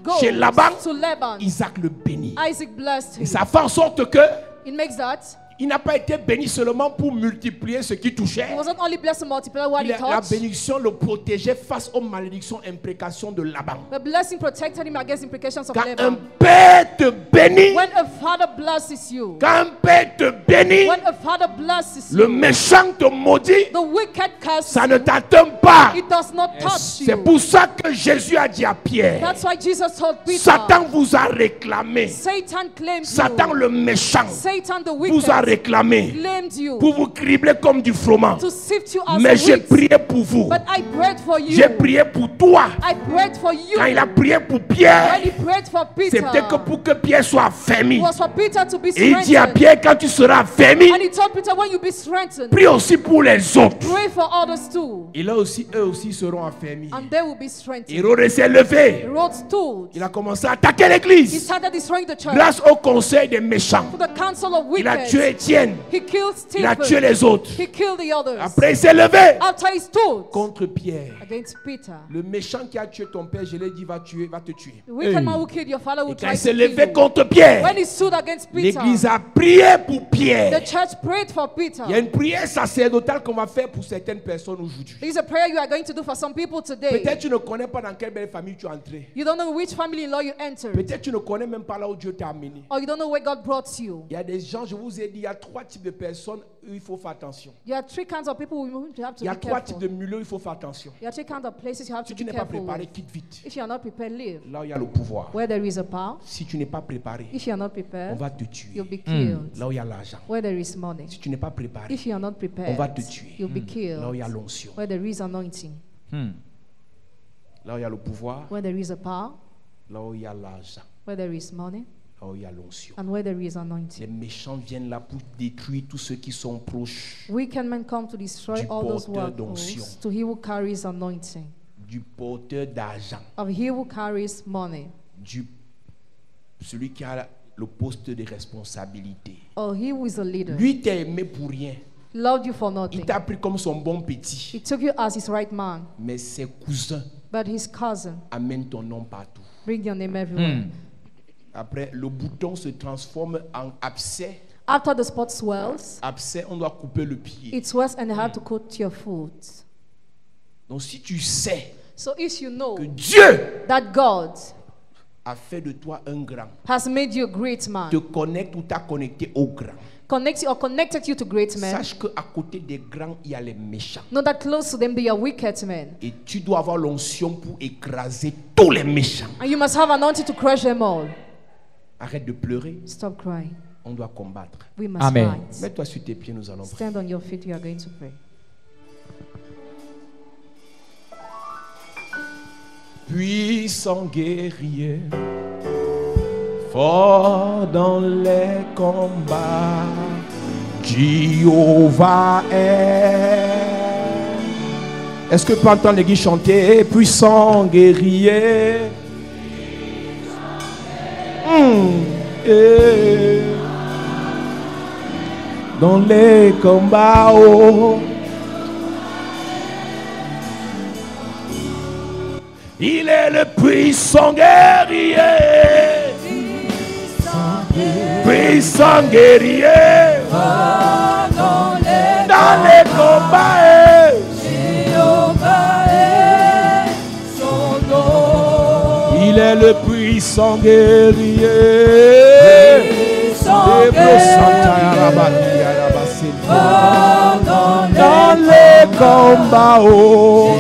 [SPEAKER 1] goes
[SPEAKER 2] chez Laban,
[SPEAKER 1] to Laban,
[SPEAKER 2] Isaac le bénit.
[SPEAKER 1] Isaac blessed
[SPEAKER 2] Et
[SPEAKER 1] him.
[SPEAKER 2] ça fait en sorte que
[SPEAKER 1] It makes that
[SPEAKER 2] il n'a pas été béni seulement pour multiplier ce qui touchait.
[SPEAKER 1] he wasn't only blessed to multiply what he
[SPEAKER 2] La
[SPEAKER 1] touched,
[SPEAKER 2] bénédiction le protégeait face aux malédictions, imprécations de Laban.
[SPEAKER 1] the blessing protected him against implications of
[SPEAKER 2] Quand un
[SPEAKER 1] Laban.
[SPEAKER 2] père te bénit,
[SPEAKER 1] When a father blesses you,
[SPEAKER 2] quand un père te bénit,
[SPEAKER 1] when a father blesses
[SPEAKER 2] le
[SPEAKER 1] you,
[SPEAKER 2] méchant te maudit,
[SPEAKER 1] the wicked curse
[SPEAKER 2] ça ne
[SPEAKER 1] you,
[SPEAKER 2] t'atteint pas.
[SPEAKER 1] it does not touch
[SPEAKER 2] C'est
[SPEAKER 1] you.
[SPEAKER 2] pour ça que Jésus a dit à Pierre,
[SPEAKER 1] That's why Jesus told Peter,
[SPEAKER 2] Satan vous a réclamé.
[SPEAKER 1] Satan claimed
[SPEAKER 2] Satan
[SPEAKER 1] you.
[SPEAKER 2] le méchant
[SPEAKER 1] Satan the
[SPEAKER 2] vous a
[SPEAKER 1] wicked
[SPEAKER 2] réclamé
[SPEAKER 1] claimed you
[SPEAKER 2] pour vous cribler comme du froment.
[SPEAKER 1] to sift you as
[SPEAKER 2] Mais
[SPEAKER 1] a
[SPEAKER 2] j'ai
[SPEAKER 1] wheat.
[SPEAKER 2] prié pour vous.
[SPEAKER 1] But I prayed for you.
[SPEAKER 2] J'ai prié pour toi.
[SPEAKER 1] I prayed for you.
[SPEAKER 2] Quand il a prié pour
[SPEAKER 1] When
[SPEAKER 2] Pierre,
[SPEAKER 1] he prayed for Peter,
[SPEAKER 2] c'était que pour que Pierre soit affermi.
[SPEAKER 1] it was for Peter to be
[SPEAKER 2] Et il dit à
[SPEAKER 1] strengthened.
[SPEAKER 2] Pierre, quand tu seras affermi,
[SPEAKER 1] And he told Peter, when you be strengthened,
[SPEAKER 2] prie aussi pour les autres.
[SPEAKER 1] pray for others too.
[SPEAKER 2] Et là aussi, eux aussi seront affermis.
[SPEAKER 1] And they will be strengthened.
[SPEAKER 2] Hérode s'est levé.
[SPEAKER 1] The road stood.
[SPEAKER 2] Il a commencé à attaquer
[SPEAKER 1] He
[SPEAKER 2] l'église.
[SPEAKER 1] started destroying the church.
[SPEAKER 2] Grâce au conseil des méchants.
[SPEAKER 1] To the council of
[SPEAKER 2] Il a tué
[SPEAKER 1] wicked.
[SPEAKER 2] Étienne.
[SPEAKER 1] He killed
[SPEAKER 2] Il a tué
[SPEAKER 1] Stephen.
[SPEAKER 2] les autres.
[SPEAKER 1] He killed the others.
[SPEAKER 2] Après, il s'est levé
[SPEAKER 1] After he stood
[SPEAKER 2] contre Pierre.
[SPEAKER 1] against Peter.
[SPEAKER 2] Le méchant qui a tué ton père, je l'ai dit, va te tuer.
[SPEAKER 1] The wicked man who killed your father
[SPEAKER 2] Et
[SPEAKER 1] will
[SPEAKER 2] quand
[SPEAKER 1] try
[SPEAKER 2] il s'est
[SPEAKER 1] to kill
[SPEAKER 2] levé
[SPEAKER 1] you.
[SPEAKER 2] contre Pierre,
[SPEAKER 1] When he stood against Peter,
[SPEAKER 2] l'église a prié pour
[SPEAKER 1] the
[SPEAKER 2] Pierre.
[SPEAKER 1] church prayed for Peter.
[SPEAKER 2] Il y a une prière sacerdotale qu'on va faire pour certaines personnes aujourd'hui.
[SPEAKER 1] There is a prayer you are going to do for some people today.
[SPEAKER 2] Peut-être tu ne connais pas dans quelle belle famille tu es entré.
[SPEAKER 1] You don't know which family in law you entered.
[SPEAKER 2] Peut-être tu ne connais même pas là où Dieu t'a amené.
[SPEAKER 1] Or you don't know where God brought you.
[SPEAKER 2] Il y a des gens, je vous ai dit, il y a trois types de personnes où il faut faire attention.
[SPEAKER 1] There are three kinds of people who you have to
[SPEAKER 2] Il y a
[SPEAKER 1] be
[SPEAKER 2] trois types
[SPEAKER 1] careful.
[SPEAKER 2] de milieux où il faut faire attention.
[SPEAKER 1] There are three kinds of places you have
[SPEAKER 2] Si
[SPEAKER 1] to
[SPEAKER 2] tu
[SPEAKER 1] be
[SPEAKER 2] n'es pas
[SPEAKER 1] careful
[SPEAKER 2] préparé,
[SPEAKER 1] with.
[SPEAKER 2] quitte vite.
[SPEAKER 1] If you are not prepared, leave.
[SPEAKER 2] Là où il y a le pouvoir.
[SPEAKER 1] Where there is a power,
[SPEAKER 2] Si tu n'es pas préparé,
[SPEAKER 1] if you are not
[SPEAKER 2] on
[SPEAKER 1] prepared,
[SPEAKER 2] va te tuer.
[SPEAKER 1] you'll be killed.
[SPEAKER 2] Là où il y a l'argent.
[SPEAKER 1] Where there is money,
[SPEAKER 2] Si tu n'es pas préparé,
[SPEAKER 1] if you are not prepared,
[SPEAKER 2] on va te tuer.
[SPEAKER 1] you'll be
[SPEAKER 2] Là où il y a
[SPEAKER 1] killed.
[SPEAKER 2] l'onction.
[SPEAKER 1] Where there is anointing,
[SPEAKER 2] Là où il y a le pouvoir.
[SPEAKER 1] where there is a power,
[SPEAKER 2] Là où il y a l'argent.
[SPEAKER 1] where there is money,
[SPEAKER 2] Oh, il y a l'onction.
[SPEAKER 1] And where there is anointing.
[SPEAKER 2] Les méchants viennent là pour détruire tous ceux qui sont proches
[SPEAKER 1] Wicked men come to destroy
[SPEAKER 2] du
[SPEAKER 1] all those who are
[SPEAKER 2] porteur d'onction.
[SPEAKER 1] close, to he who carries anointing,
[SPEAKER 2] du porteur d'argent,
[SPEAKER 1] of he who carries money,
[SPEAKER 2] celui qui a le poste de responsabilité.
[SPEAKER 1] or he who is a leader.
[SPEAKER 2] Lui t'a aimé pour rien.
[SPEAKER 1] Loved you for
[SPEAKER 2] Il
[SPEAKER 1] nothing.
[SPEAKER 2] t'a pris comme son bon petit.
[SPEAKER 1] He took you as his right man,
[SPEAKER 2] Mais ses cousins
[SPEAKER 1] but his cousin
[SPEAKER 2] amènent ton nom partout.
[SPEAKER 1] bring your name everywhere.
[SPEAKER 2] Après, le bouton se transforme en abcès.
[SPEAKER 1] After the spot swells,
[SPEAKER 2] Abcès, on doit couper le pied.
[SPEAKER 1] it swells and they have to cut your foot.
[SPEAKER 2] Donc si tu sais
[SPEAKER 1] So if you know
[SPEAKER 2] que Dieu
[SPEAKER 1] that God
[SPEAKER 2] a fait de toi un grand,
[SPEAKER 1] has made you a great
[SPEAKER 2] te
[SPEAKER 1] man,
[SPEAKER 2] connecte ou t'a connecté au grand,
[SPEAKER 1] connected you to great men,
[SPEAKER 2] sache qu'à côté des grands, il y a les méchants.
[SPEAKER 1] know that close to them they are wicked men.
[SPEAKER 2] Et tu dois avoir l'onction pour écraser tous les méchants.
[SPEAKER 1] And you must have anointing to crush them all.
[SPEAKER 2] Arrête de pleurer,
[SPEAKER 1] Stop crying.
[SPEAKER 2] on doit combattre.
[SPEAKER 1] We must
[SPEAKER 5] Amen.
[SPEAKER 1] fight.
[SPEAKER 2] Mets-toi sur tes pieds, nous allons prier.
[SPEAKER 1] Stand on your feet, we are going to pray.
[SPEAKER 2] Puissant guerrier, fort dans les combats, Jéhovah est. Est-ce que tu peux entendre l'église chanter? Puissant guerrier. Dans les combats, oh. Il est le puissant guerrier. Puissant guerrier. Dans les combats. Il est le puissant guerrier. Dans les combats, oh.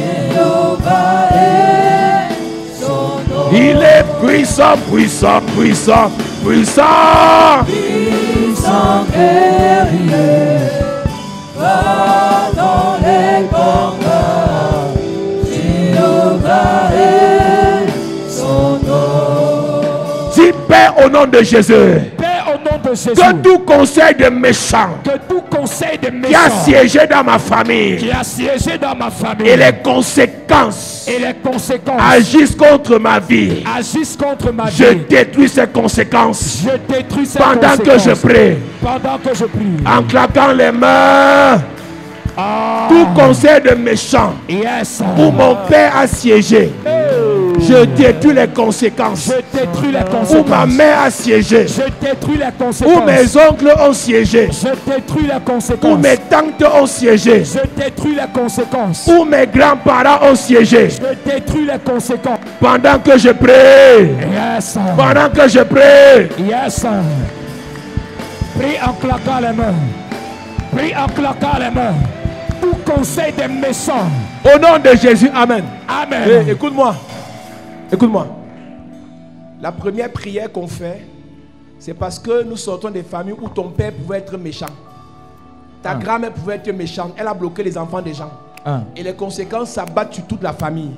[SPEAKER 2] Il est puissant, puissant, puissant, puissant. Puissant guerrier, va dans les combats. Jéhovah est son nom. Dis Père au nom de Jésus.
[SPEAKER 5] Père, au nom de Jésus,
[SPEAKER 2] Que tout conseil de méchant
[SPEAKER 5] que tout conseil de
[SPEAKER 2] qui a
[SPEAKER 5] méchant
[SPEAKER 2] siégé dans ma famille
[SPEAKER 5] qui a siégé dans ma famille
[SPEAKER 2] et les conséquences
[SPEAKER 5] et les conséquences
[SPEAKER 2] agissent contre ma vie,
[SPEAKER 5] agissent contre ma
[SPEAKER 2] je
[SPEAKER 5] vie,
[SPEAKER 2] détruis ces conséquences
[SPEAKER 5] je détruis ces
[SPEAKER 2] pendant que je
[SPEAKER 5] conséquences.
[SPEAKER 2] prie,
[SPEAKER 5] Pendant que je prie.
[SPEAKER 2] en claquant les mains. Tout conseil de méchant
[SPEAKER 5] Yes.
[SPEAKER 2] où mon père a siégé, je détruis les conséquences.
[SPEAKER 5] Je détruis les
[SPEAKER 2] Où
[SPEAKER 5] conséquences.
[SPEAKER 2] ma mère a siégé,
[SPEAKER 5] Je détruis les
[SPEAKER 2] où
[SPEAKER 5] conséquences.
[SPEAKER 2] mes oncles ont siégé,
[SPEAKER 5] Je détruis les
[SPEAKER 2] où
[SPEAKER 5] conséquences.
[SPEAKER 2] mes tantes ont siégé,
[SPEAKER 5] Je détruis les conséquences.
[SPEAKER 2] où mes grands-parents ont siégé.
[SPEAKER 5] Je détruis les conséquences.
[SPEAKER 2] Pendant que je prie,
[SPEAKER 5] Yes.
[SPEAKER 2] pendant que je prie,
[SPEAKER 5] Yes. Prie en claquant les mains. Prie en claquant les mains. Tout conseil des méchants.
[SPEAKER 2] au nom de Jésus, amen.
[SPEAKER 5] Amen.
[SPEAKER 2] Écoute-moi, écoute-moi. La première prière qu'on fait, c'est parce que nous sortons des familles où ton père pouvait être méchant. Ta grand-mère pouvait être méchante. Elle a bloqué les enfants des gens. Et les conséquences s'abattent sur toute la famille.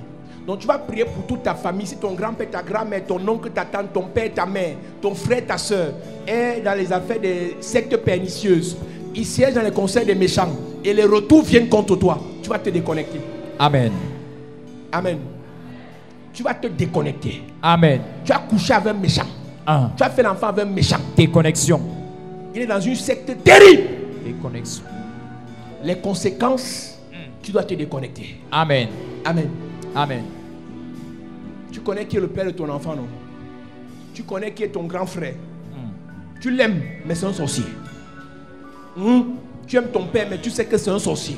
[SPEAKER 2] Donc tu vas prier pour toute ta famille. Si ton grand-père, ta grand-mère, ton oncle, ta tante, ton père, ta mère, ton frère, ta soeur est dans les affaires des sectes pernicieuses, ils siègent dans les conseils des méchants et les retours viennent contre toi, tu vas te déconnecter.
[SPEAKER 5] Amen.
[SPEAKER 2] Amen. Tu vas te déconnecter.
[SPEAKER 5] Amen.
[SPEAKER 2] Tu as couché avec un méchant. Tu as fait l'enfant avec un méchant.
[SPEAKER 5] Déconnexion.
[SPEAKER 2] Il est dans une secte terrible.
[SPEAKER 5] Déconnexion.
[SPEAKER 2] Les conséquences, tu dois te déconnecter.
[SPEAKER 5] Amen.
[SPEAKER 2] Amen.
[SPEAKER 5] Amen.
[SPEAKER 2] Tu connais qui est le père de ton enfant, non? Tu connais qui est ton grand frère. Tu l'aimes, mais c'est un sorcier. Tu aimes ton père, mais tu sais que c'est un sorcier.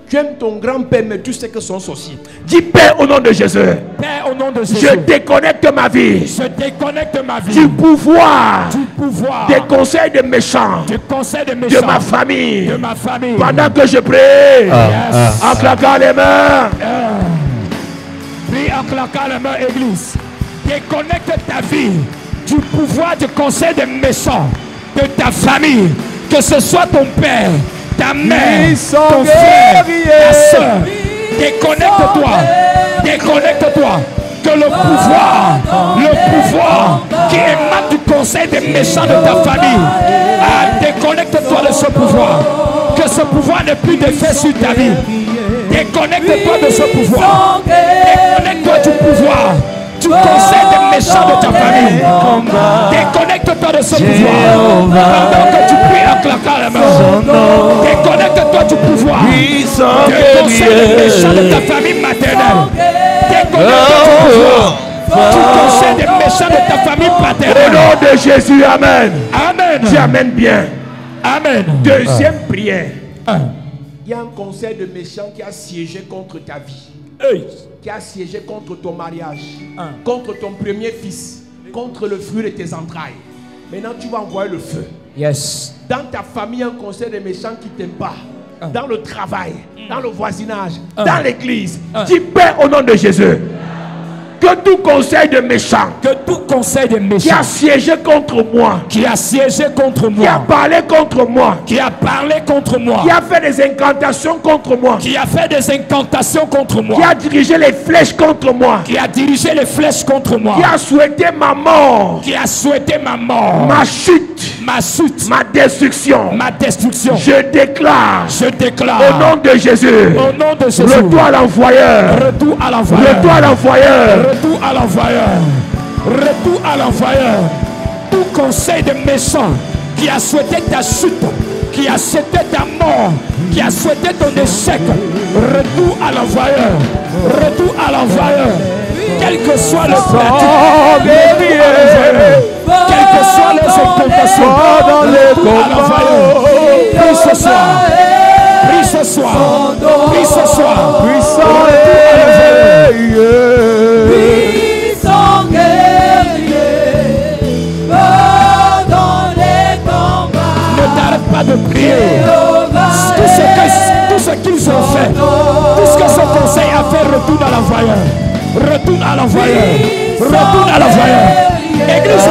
[SPEAKER 2] Tu aimes ton grand-père, mais tu sais que c'est un sorcier. Dis Père au nom de Jésus.
[SPEAKER 5] Père, au nom de Jésus.
[SPEAKER 2] Je déconnecte ma vie
[SPEAKER 5] Je déconnecte ma vie
[SPEAKER 2] du pouvoir
[SPEAKER 5] du pouvoir
[SPEAKER 2] des conseils des méchants
[SPEAKER 5] du conseil des
[SPEAKER 2] de
[SPEAKER 5] méchants
[SPEAKER 2] ma famille.
[SPEAKER 5] de ma famille.
[SPEAKER 2] Pendant que je prie,
[SPEAKER 5] Yes.
[SPEAKER 2] en claquant les mains,
[SPEAKER 5] Prie en claquant les mains, Église. Déconnecte ta vie du pouvoir du conseil des méchants de ta famille. Que ce soit ton père, ta mère, ton frère, ta soeur. Déconnecte-toi. Déconnecte-toi. Que le pouvoir qui émane du conseil des méchants de ta famille, déconnecte-toi de ce pouvoir. Que ce pouvoir n'ait plus d'effet sur ta vie. Déconnecte-toi de ce pouvoir. Déconnecte-toi du pouvoir, du conseil des méchants de ta famille. Déconnecte-toi de ce pouvoir. Pendant que tu pries en claquant la main. Déconnecte-toi du pouvoir, du conseil des méchants de ta famille maternelle. Déconnecte-toi du pouvoir, du conseil des méchants de ta famille paternelle.
[SPEAKER 2] Au nom de Jésus, amen.
[SPEAKER 5] Amen.
[SPEAKER 2] Tu amènes bien.
[SPEAKER 5] Amen.
[SPEAKER 2] Deuxième prière. Il y a un conseil de méchant qui a siégé contre ta vie. Qui a siégé contre ton mariage, contre ton premier fils, contre le fruit de tes entrailles. Maintenant, tu vas envoyer le feu.
[SPEAKER 5] Yes.
[SPEAKER 2] Dans ta famille, un conseil de méchant qui ne t'aime pas. Dans le travail, dans le voisinage, dans l'église. Dis Père au nom de Jésus. Que tout conseil de méchant, qui a siégé contre moi,
[SPEAKER 5] qui a siégé contre moi,
[SPEAKER 2] qui a parlé contre moi,
[SPEAKER 5] qui a parlé contre moi,
[SPEAKER 2] qui a fait des incantations contre moi,
[SPEAKER 5] qui a fait des incantations contre moi,
[SPEAKER 2] qui a dirigé les flèches contre moi,
[SPEAKER 5] qui a dirigé les flèches contre moi,
[SPEAKER 2] qui a souhaité ma mort,
[SPEAKER 5] qui a souhaité ma mort,
[SPEAKER 2] ma chute,
[SPEAKER 5] ma
[SPEAKER 2] destruction, je déclare,
[SPEAKER 5] au
[SPEAKER 2] nom de Jésus, retour à l'envoyeur,
[SPEAKER 5] retour à l'envoyeur, tout conseil de méchant qui a souhaité ta chute, qui a souhaité ta mort, qui a souhaité ton échec, retour à l'envoyeur, quel que soit le pratique, quelles que soient les incantations, retour à l'envoyeur. Prie ce soir, puissant
[SPEAKER 4] puissant guerrier, dans les combats.
[SPEAKER 5] Ne t'arrête pas de prier. Tout ce qu'ils ont fait, tout ce que ce conseil a fait, retourne à l'envoyeur. Église,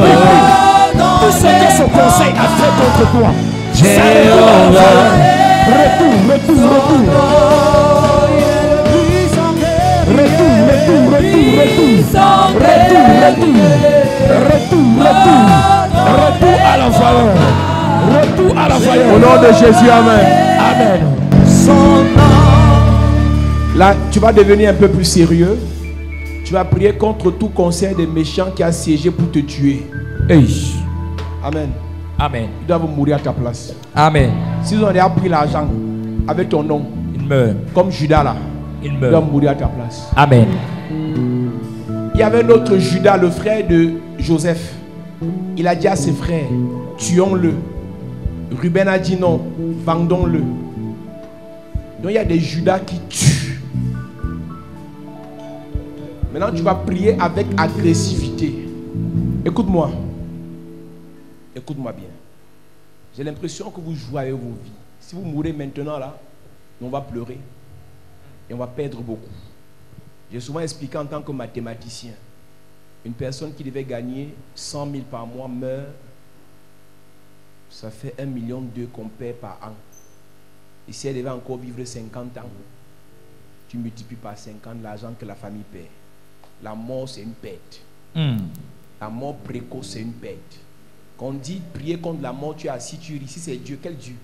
[SPEAKER 5] prie. Tout ce que ce conseil a fait contre toi, ça retourne à l'envoyeur. Retour. Retour à l'envoyeur.
[SPEAKER 2] Au nom de Jésus, amen. Là, tu vas devenir un peu plus sérieux. Tu vas prier contre tout conseil des méchants qui a siégé pour te tuer. Amen. Ils doivent mourir à ta place.
[SPEAKER 5] Amen.
[SPEAKER 2] S'ils ont déjà pris l'argent avec ton nom,
[SPEAKER 5] ils meurent.
[SPEAKER 2] Comme Judas là,
[SPEAKER 5] ils
[SPEAKER 2] doivent mourir à ta place.
[SPEAKER 5] Amen.
[SPEAKER 2] Il y avait l'autre Judas, le frère de Joseph. Il a dit à ses frères, tuons-le. Ruben a dit non, vendons-le. Donc il y a des Judas qui tuent. Maintenant tu vas prier avec agressivité. Écoute-moi. Écoute-moi bien. J'ai l'impression que vous jouez avec vos vies. Si vous mourrez maintenant là, on va pleurer. Et on va perdre beaucoup. J'ai souvent expliqué en tant que mathématicien. Une personne qui devait gagner 100 000 par mois meurt. Ça fait 1,2 million qu'on perd par an. Et si elle devait encore vivre 50 ans, tu multiplies par 50 l'argent que la famille perd. La mort, c'est une perte. La mort précoce, c'est une perte. Quand on dit prier contre la mort, tu es assis, tu ris. Si c'est Dieu, quel Dieu?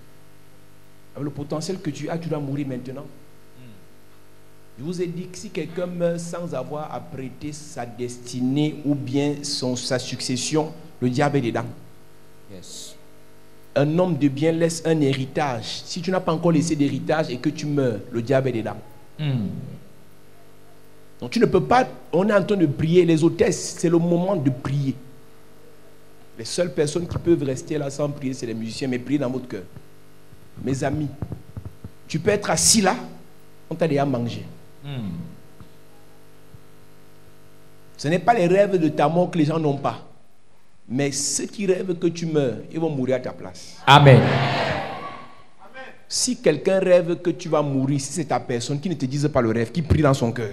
[SPEAKER 2] Avec le potentiel que tu as, tu dois mourir maintenant. Je vous ai dit que si quelqu'un meurt sans avoir à prêter sa destinée ou bien sa succession, le diable est dedans.
[SPEAKER 5] Yes.
[SPEAKER 2] Un homme de bien laisse un héritage. Si tu n'as pas encore laissé d'héritage et que tu meurs, le diable est dedans. Donc tu ne peux pas, on est en train de prier, les hôtesses, c'est le moment de prier. Les seules personnes qui peuvent rester là sans prier, c'est les musiciens, mais prier dans votre cœur. Mes amis, tu peux être assis là, on t'a déjà mangé. Ce n'est pas les rêves de ta mort que les gens n'ont pas. Mais ceux qui rêvent que tu meurs, ils vont mourir à ta place.
[SPEAKER 5] Amen.
[SPEAKER 2] Si quelqu'un rêve que tu vas mourir, si c'est ta personne qui ne te dise pas le rêve, qui prie dans son cœur.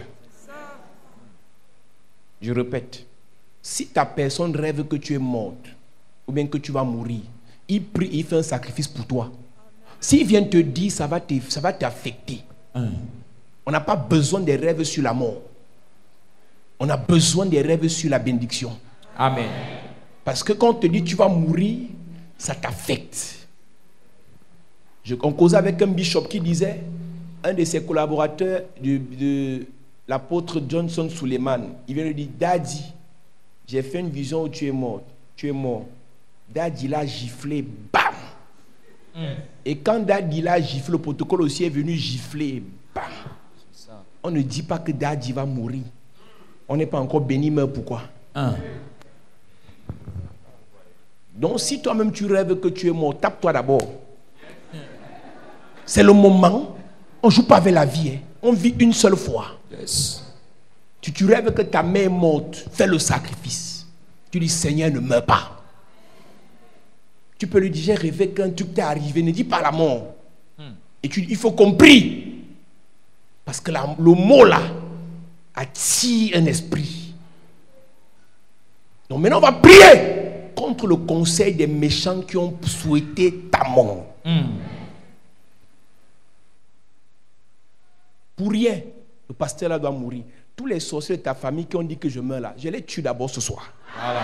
[SPEAKER 2] Je répète. Si ta personne rêve que tu es morte, ou bien que tu vas mourir, il prie, il fait un sacrifice pour toi. S'il vient te dire, ça va t'affecter. On n'a pas besoin des rêves sur la mort. On a besoin des rêves sur la bénédiction.
[SPEAKER 5] Amen.
[SPEAKER 2] Parce que quand on te dit tu vas mourir, ça t'affecte. On causait avec un bishop qui disait, un de ses collaborateurs de l'apôtre Johnson Suleiman, il vient lui dire, Daddy, j'ai fait une vision où tu es mort. Tu es mort. Daddy l'a giflé, bam. Et quand Daddy l'a giflé, le protocole aussi est venu gifler, bam. On ne dit pas que Daddy va mourir. On n'est pas encore béni, mais pourquoi? Donc si toi-même tu rêves que tu es mort, tape-toi d'abord. C'est le moment. On ne joue pas avec la vie. Hein. On vit une seule fois.
[SPEAKER 5] Yes.
[SPEAKER 2] Tu rêves que ta mère est morte, fais le sacrifice. Tu dis, Seigneur, ne meurs pas. Tu peux lui dire, j'ai rêvé qu'un truc t'est arrivé, ne dis pas la mort. Et tu dis, il faut qu'on prie. Parce que le mot là attire un esprit. Donc maintenant, on va prier contre le conseil des méchants qui ont souhaité ta mort. Pour rien, le pasteur là doit mourir. Tous les sorciers de ta famille qui ont dit que je meurs là, je les tue d'abord ce soir. Voilà.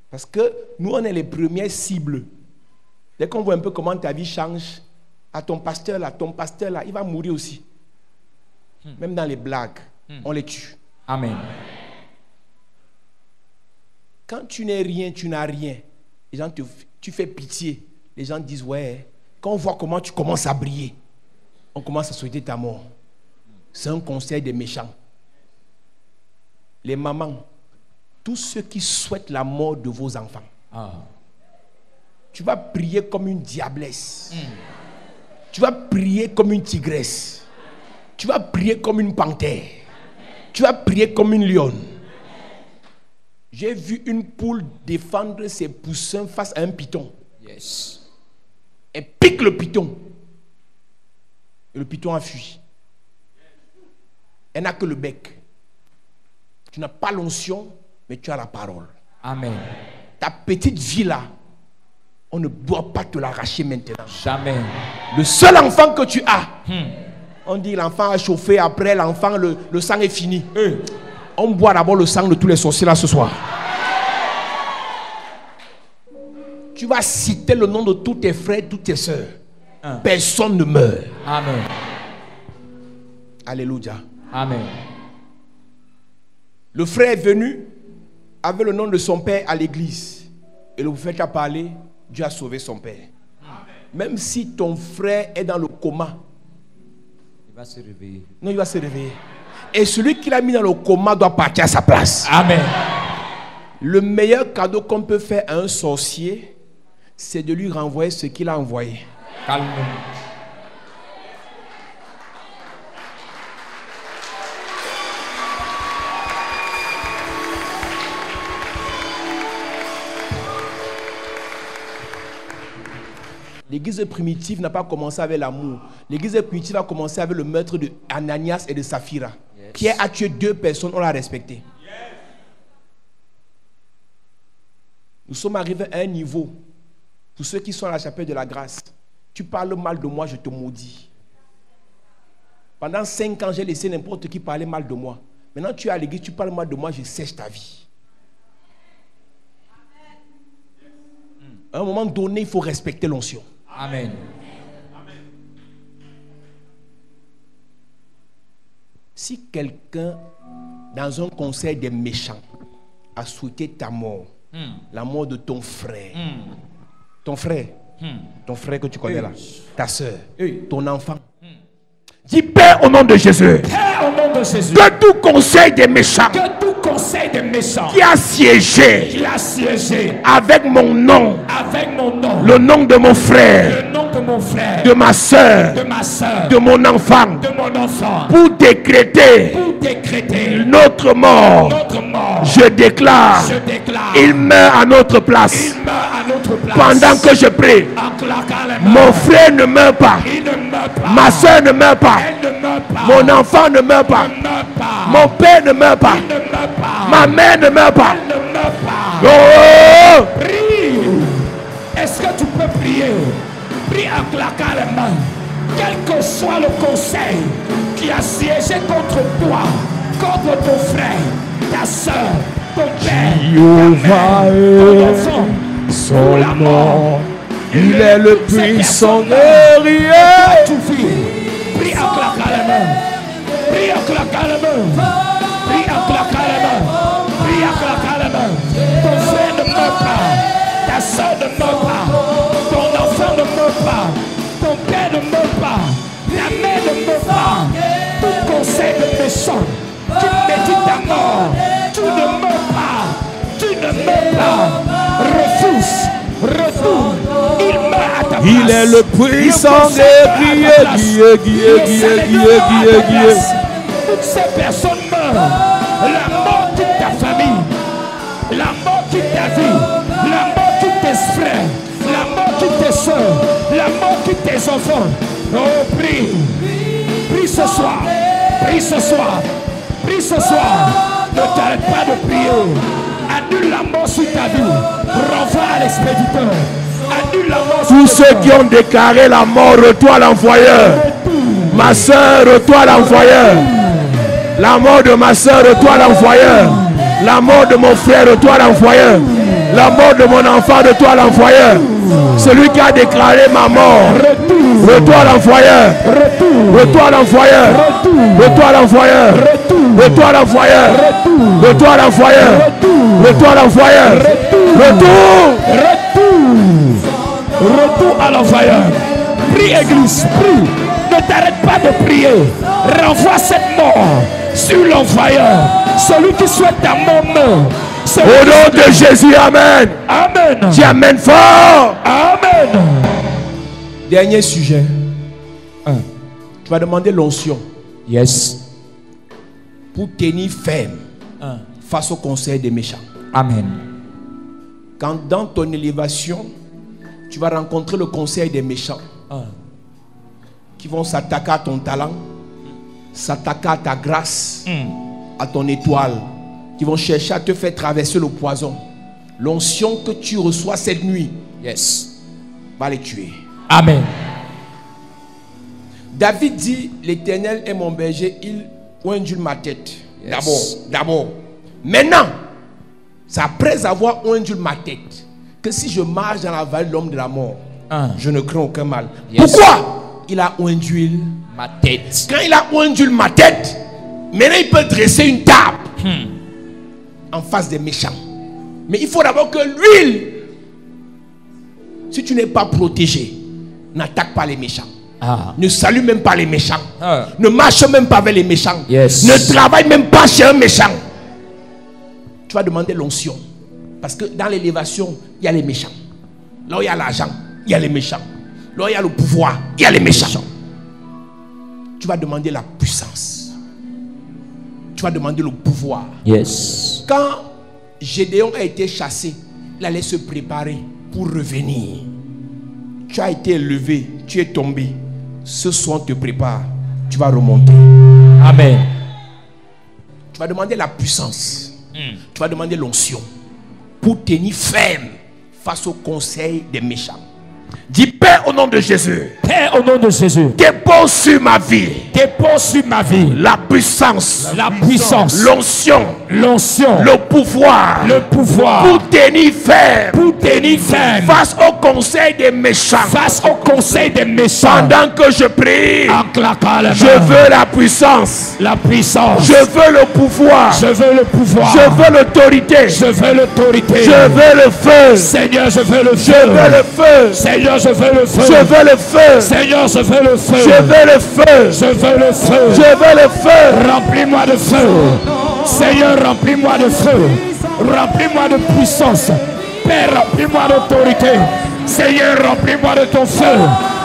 [SPEAKER 2] Parce que nous, on est les premières cibles. Dès qu'on voit un peu comment ta vie change, à ton pasteur là, il va mourir aussi. Même dans les blagues, on les tue.
[SPEAKER 5] Amen.
[SPEAKER 2] Quand tu n'es rien, tu n'as rien. Les gens tu fais pitié. Les gens disent, ouais, quand on voit comment tu commences à briller, on commence à souhaiter ta mort. C'est un conseil des méchants. Les mamans, tous ceux qui souhaitent la mort de vos enfants, tu vas prier comme une diablesse. Tu vas prier comme une tigresse. Tu vas prier comme une panthère. Tu vas prier comme une lionne. J'ai vu une poule défendre ses poussins face à un python.
[SPEAKER 5] Yes.
[SPEAKER 2] Elle pique le python. Et le python a fui. Elle n'a que le bec. Tu n'as pas l'onction, mais tu as la parole.
[SPEAKER 5] Amen.
[SPEAKER 2] Ta petite vie là, on ne doit pas te l'arracher maintenant.
[SPEAKER 5] Jamais.
[SPEAKER 2] Le seul enfant que tu as, on dit l'enfant a chauffé, après l'enfant, le sang est fini. On boit d'abord le sang de tous les sorciers là ce soir. Tu vas citer le nom de tous tes frères, toutes tes soeurs. Personne ne meurt.
[SPEAKER 5] Amen.
[SPEAKER 2] Alléluia.
[SPEAKER 5] Amen.
[SPEAKER 2] Le frère est venu avec le nom de son père à l'église. Et le prophète a parlé, Dieu a sauvé son père. Même si ton frère est dans le coma,
[SPEAKER 5] il va se réveiller.
[SPEAKER 2] Non, il va se réveiller. Et celui qui l'a mis dans le coma doit partir à sa place.
[SPEAKER 5] Amen.
[SPEAKER 2] Le meilleur cadeau qu'on peut faire à un sorcier, c'est de lui renvoyer ce qu'il a envoyé.
[SPEAKER 5] Calme-nous.
[SPEAKER 2] L'église primitive n'a pas commencé avec l'amour. L'église primitive a commencé avec le meurtre de Ananias et de Saphira. Yes. Pierre a tué 2 personnes, on l'a respecté. Yes. Nous sommes arrivés à un niveau, pour ceux qui sont à la chapelle de la grâce, tu parles mal de moi, je te maudis. Pendant 5 ans, j'ai laissé n'importe qui parler mal de moi. Maintenant, tu es à l'église, tu parles mal de moi, je sèche ta vie. À un moment donné, il faut respecter l'onction.
[SPEAKER 5] Amen.
[SPEAKER 2] Si quelqu'un, dans un conseil des méchants, a souhaité ta mort, la mort de ton frère, ton frère que tu connais là, ta soeur, ton enfant, dis Père au nom de Jésus,
[SPEAKER 5] Père, au nom de Jésus,
[SPEAKER 2] que tout conseil des méchants, qui a siégé avec mon nom, le nom de mon frère, de ma soeur, de mon enfant, pour décréter notre mort, je déclare, il meurt à notre place. Pendant que je prie, mon frère ne meurt pas, ma soeur ne meurt pas, mon enfant ne meurt pas, mon père ne meurt pas, ma mère ne meurt pas. Oh!
[SPEAKER 5] Prie. Est-ce que tu peux prier? Prie en claquant les mains. Quel que soit le conseil qui a siégé contre toi, contre ton frère, ta soeur, ton père,
[SPEAKER 3] Jéhovah
[SPEAKER 5] ton enfant.
[SPEAKER 3] son nom. Il est le puissant
[SPEAKER 5] Pas
[SPEAKER 3] guerrier.
[SPEAKER 5] tout vivre. Prie en claquant les mains. Prie en claquant les mains. Prie en claquant les mains. Prie en claquant les mains. Ton frère ne meurt pas. Ta soeur ne meurt pas. Ton enfant ne meurt pas. Ton père ne meurt pas. Ta mère ne meurt pas. Tout conseil de méchant qui médite ta mort. Tu ne meurs pas. Tu ne meurs pas. Refuse. Retourne. Il meurt à ta place.
[SPEAKER 3] Il est le puissant guerrier.
[SPEAKER 5] Toutes ces personnes meurent. La mort quitte ta famille. La mort quitte ta vie. La mort quitte tes frères. La mort quitte tes soeurs. La mort quitte tes enfants. Oh, prie. Prie ce soir. Prie ce soir. Prie ce soir. Ne t'arrête pas de prier. Annule la mort sur ta vie. Renvoie à l'expéditeur. Annule la mort sur
[SPEAKER 3] Tous
[SPEAKER 5] ta
[SPEAKER 3] ceux
[SPEAKER 5] vie.
[SPEAKER 3] qui ont déclaré la mort, retourne à l'envoyeur. Ma soeur, retourne à l'envoyeur. La mort de ma soeur, retourne à l'envoyeur. La mort de mon frère, retourne à l'envoyeur. La mort de mon enfant, retourne à l'envoyeur. Celui qui a déclaré ma mort, retourne à l'envoyeur. Retourne à l'envoyeur. Retourne à l'envoyeur. Retourne à l'envoyeur. Retourne à l'envoyeur. Retourne à l'envoyeur. Retourne.
[SPEAKER 5] Retour à l'envoyeur. Prie, Église, prie. Ne t'arrête pas de prier. Renvoie cette mort sur l'envoyeur. Celui qui souhaite ta mort meurt.
[SPEAKER 3] Au nom de Jésus, amen.
[SPEAKER 5] Amen.
[SPEAKER 3] Dis amen fort.
[SPEAKER 5] Amen.
[SPEAKER 2] Dernier sujet. Tu vas demander l'onction
[SPEAKER 5] Yes.
[SPEAKER 2] pour tenir ferme face au conseil des méchants.
[SPEAKER 5] Amen.
[SPEAKER 2] Quand dans ton élévation, tu vas rencontrer le conseil des méchants qui vont s'attaquer à ton talent, s'attaquer à ta grâce, à ton étoile, qui vont chercher à te faire traverser le poison. L'onction que tu reçois cette nuit, va les tuer.
[SPEAKER 5] Amen.
[SPEAKER 2] David dit, l'Éternel est mon berger, il ondule ma tête. D'abord. Maintenant, c'est après avoir ondulé ma tête que si je marche dans la vallée de l'homme de la mort, je ne crains aucun mal. Pourquoi? Il a ondulé
[SPEAKER 5] Ma tête.
[SPEAKER 2] Quand il a ondulé ma tête, maintenant il peut dresser une table en face des méchants. Mais il faut d'abord que l'huile, si tu n'es pas protégé, n'attaque pas les méchants. Ne salue même pas les méchants. Ne marche même pas avec les méchants. Ne travaille même pas chez un méchant. Tu vas demander l'onction. Parce que dans l'élévation, il y a les méchants. Là où il y a l'argent, il y a les méchants. Là où il y a le pouvoir, il y a les méchants. Tu vas demander la puissance. Tu vas demander le pouvoir. Quand Gédéon a été chassé, il allait se préparer pour revenir. Tu as été élevé, tu es tombé. Ce soir, on te prépare. Tu vas remonter.
[SPEAKER 5] Amen.
[SPEAKER 2] Tu vas demander la puissance. Tu vas demander l'onction pour tenir ferme face au conseil des méchants.
[SPEAKER 3] Dis Père au nom de Jésus.
[SPEAKER 5] Père, au nom de Jésus,
[SPEAKER 3] Dépose sur ma vie
[SPEAKER 5] dépose sur ma vie
[SPEAKER 3] la puissance,
[SPEAKER 5] la puissance,
[SPEAKER 3] l'onction,
[SPEAKER 5] l'onction,
[SPEAKER 3] le pouvoir pour tenir ferme
[SPEAKER 5] pour tenir ferme
[SPEAKER 3] face au conseil des méchants.
[SPEAKER 5] face au conseil des méchants.
[SPEAKER 3] Pendant que je prie,
[SPEAKER 5] En claquant les mains,
[SPEAKER 3] je veux la puissance,
[SPEAKER 5] la puissance,
[SPEAKER 3] je veux le pouvoir,
[SPEAKER 5] je veux le pouvoir,
[SPEAKER 3] je veux l'autorité,
[SPEAKER 5] je veux l'autorité.
[SPEAKER 3] je veux le feu,
[SPEAKER 5] Seigneur, je veux le
[SPEAKER 3] je
[SPEAKER 5] feu.
[SPEAKER 3] veux le feu,
[SPEAKER 5] Seigneur, je veux le feu.
[SPEAKER 3] je veux le feu,
[SPEAKER 5] Seigneur, je veux le feu.
[SPEAKER 3] je veux le feu,
[SPEAKER 5] Je veux le feu.
[SPEAKER 3] je veux le feu.
[SPEAKER 5] Remplis-moi de feu. Seigneur, remplis-moi de feu. Remplis-moi de puissance. Père, remplis-moi d'autorité. Seigneur, remplis-moi de ton feu.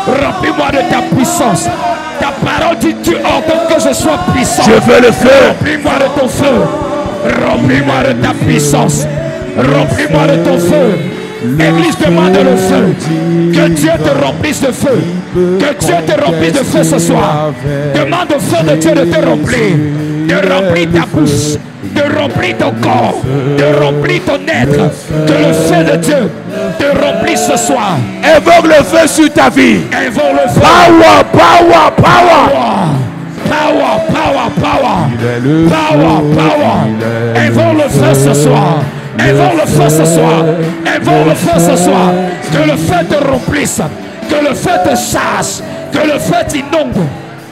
[SPEAKER 5] Remplis-moi de ta puissance. Ta parole dit, tu ordonnes que je sois puissant.
[SPEAKER 3] Je veux le feu.
[SPEAKER 5] Remplis-moi de ton feu. Remplis-moi de ta puissance. Remplis-moi de ton feu. L'église demande le feu. Que Dieu te remplisse de feu. Que Dieu te remplisse de feu ce soir. Demande au feu de Dieu de te remplir. De remplir ta bouche. De remplir ton corps. De remplir ton être. Que le feu de Dieu te remplisse ce soir.
[SPEAKER 3] Invoque le feu sur ta vie.
[SPEAKER 5] Invoque le feu.
[SPEAKER 3] Power, power, power.
[SPEAKER 5] Power, power, power, power. Power. Invoque le feu ce soir. Invoque le feu ce soir. Invoque le feu ce soir. Que le feu te remplisse. Que le feu te chasse. Que le feu t'inonde.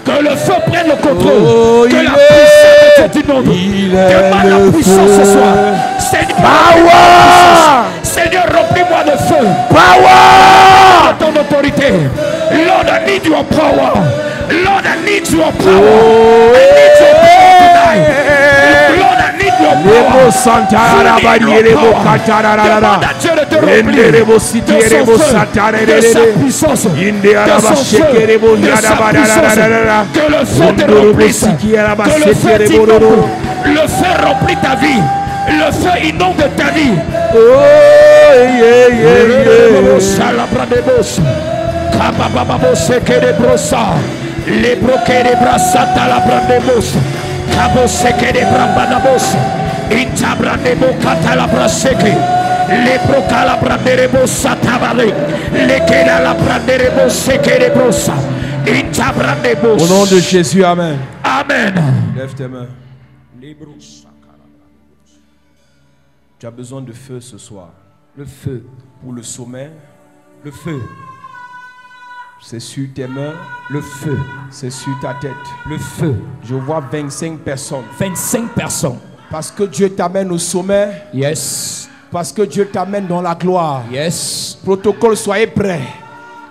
[SPEAKER 5] Que le feu prenne le contrôle. Que la puissance t'inonde. Demande la puissance ce soir. Seigneur,
[SPEAKER 3] Power.
[SPEAKER 5] Seigneur, remplis-moi de feu.
[SPEAKER 3] Power.
[SPEAKER 5] De ton autorité. Lord, I need your power. Lord, I need your power. I need your power tonight. Lord, I need your power. Demande à Dieu de te remplir de son feu, de sa puissance, de son feu, de sa puissance. Que le feu te remplisse. Que le feu t'inonde. Le feu remplit ta vie. Le feu inonde ta vie. Les broquets des bras à la brandebos. Cabo seke de brambanabos. Intabrandebo katala braseke. Les broca la branderebo satabale. Les kela la branderebo seke de brosa. Intabrandebos.
[SPEAKER 3] Au nom de Jésus, amen.
[SPEAKER 5] Amen.
[SPEAKER 3] Lève tes mains. Tu as besoin de feu ce soir.
[SPEAKER 5] Le feu.
[SPEAKER 3] Pour le sommet,
[SPEAKER 5] Le feu.
[SPEAKER 3] c'est sur tes mains,
[SPEAKER 5] Le feu.
[SPEAKER 3] c'est sur ta tête.
[SPEAKER 5] Le feu.
[SPEAKER 3] Je vois 25 personnes.
[SPEAKER 5] 25 personnes.
[SPEAKER 3] Parce que Dieu t'amène au sommet.
[SPEAKER 5] Yes.
[SPEAKER 3] Parce que Dieu t'amène dans la gloire.
[SPEAKER 5] Yes.
[SPEAKER 3] Protocole, soyez prêts.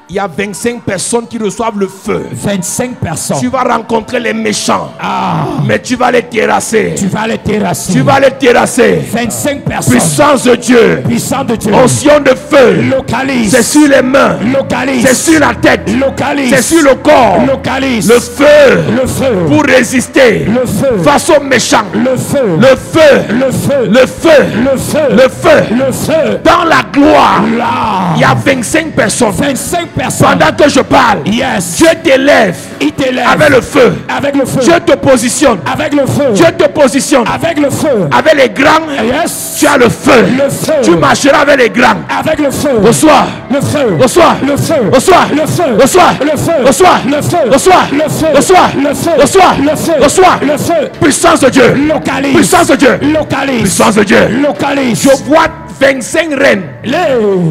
[SPEAKER 3] Il y a 25 personnes qui reçoivent le feu.
[SPEAKER 5] 25 personnes.
[SPEAKER 3] Tu vas rencontrer les méchants.
[SPEAKER 5] Ah.
[SPEAKER 3] Mais tu vas les terrasser.
[SPEAKER 5] Tu vas les terrasser.
[SPEAKER 3] Tu vas les terrasser.
[SPEAKER 5] 25 personnes.
[SPEAKER 3] Puissance de Dieu.
[SPEAKER 5] Puissant de Dieu.
[SPEAKER 3] Onction de feu.
[SPEAKER 5] Localise.
[SPEAKER 3] C'est sur les mains.
[SPEAKER 5] Localise.
[SPEAKER 3] C'est sur la tête.
[SPEAKER 5] Localise.
[SPEAKER 3] C'est sur le corps.
[SPEAKER 5] Localise.
[SPEAKER 3] Le feu.
[SPEAKER 5] Le feu.
[SPEAKER 3] Pour résister.
[SPEAKER 5] Le feu.
[SPEAKER 3] Face aux méchants.
[SPEAKER 5] Le feu.
[SPEAKER 3] Le feu.
[SPEAKER 5] Le feu.
[SPEAKER 3] Le feu.
[SPEAKER 5] Le feu.
[SPEAKER 3] Le feu.
[SPEAKER 5] Le feu.
[SPEAKER 3] Dans la gloire.
[SPEAKER 5] Là.
[SPEAKER 3] Il y a 25 personnes.
[SPEAKER 5] 25 personnes.
[SPEAKER 3] Pendant que je parle,
[SPEAKER 5] Yes.
[SPEAKER 3] Dieu t'élève
[SPEAKER 5] Il t'élève.
[SPEAKER 3] avec le feu.
[SPEAKER 5] Avec le feu.
[SPEAKER 3] Dieu te positionne.
[SPEAKER 5] Avec le feu.
[SPEAKER 3] Dieu te positionne.
[SPEAKER 5] Avec le feu.
[SPEAKER 3] Avec les grands,
[SPEAKER 5] Yes.
[SPEAKER 3] tu as le feu.
[SPEAKER 5] Le feu.
[SPEAKER 3] Tu marcheras avec les grands.
[SPEAKER 5] Avec le feu.
[SPEAKER 3] Reçois.
[SPEAKER 5] Le feu.
[SPEAKER 3] Reçois.
[SPEAKER 5] Le feu.
[SPEAKER 3] Reçois.
[SPEAKER 5] Le feu.
[SPEAKER 3] Reçois.
[SPEAKER 5] Le feu.
[SPEAKER 3] Reçois.
[SPEAKER 5] Le feu.
[SPEAKER 3] Reçois.
[SPEAKER 5] Le feu.
[SPEAKER 3] Reçois.
[SPEAKER 5] Le feu.
[SPEAKER 3] Reçois.
[SPEAKER 5] Le feu.
[SPEAKER 3] Reçois.
[SPEAKER 5] Le feu.
[SPEAKER 3] Puissance de Dieu.
[SPEAKER 5] Localise.
[SPEAKER 3] Puissance de Dieu.
[SPEAKER 5] Localise.
[SPEAKER 3] Puissance de Dieu.
[SPEAKER 5] Localise.
[SPEAKER 3] Je vois 25 reines.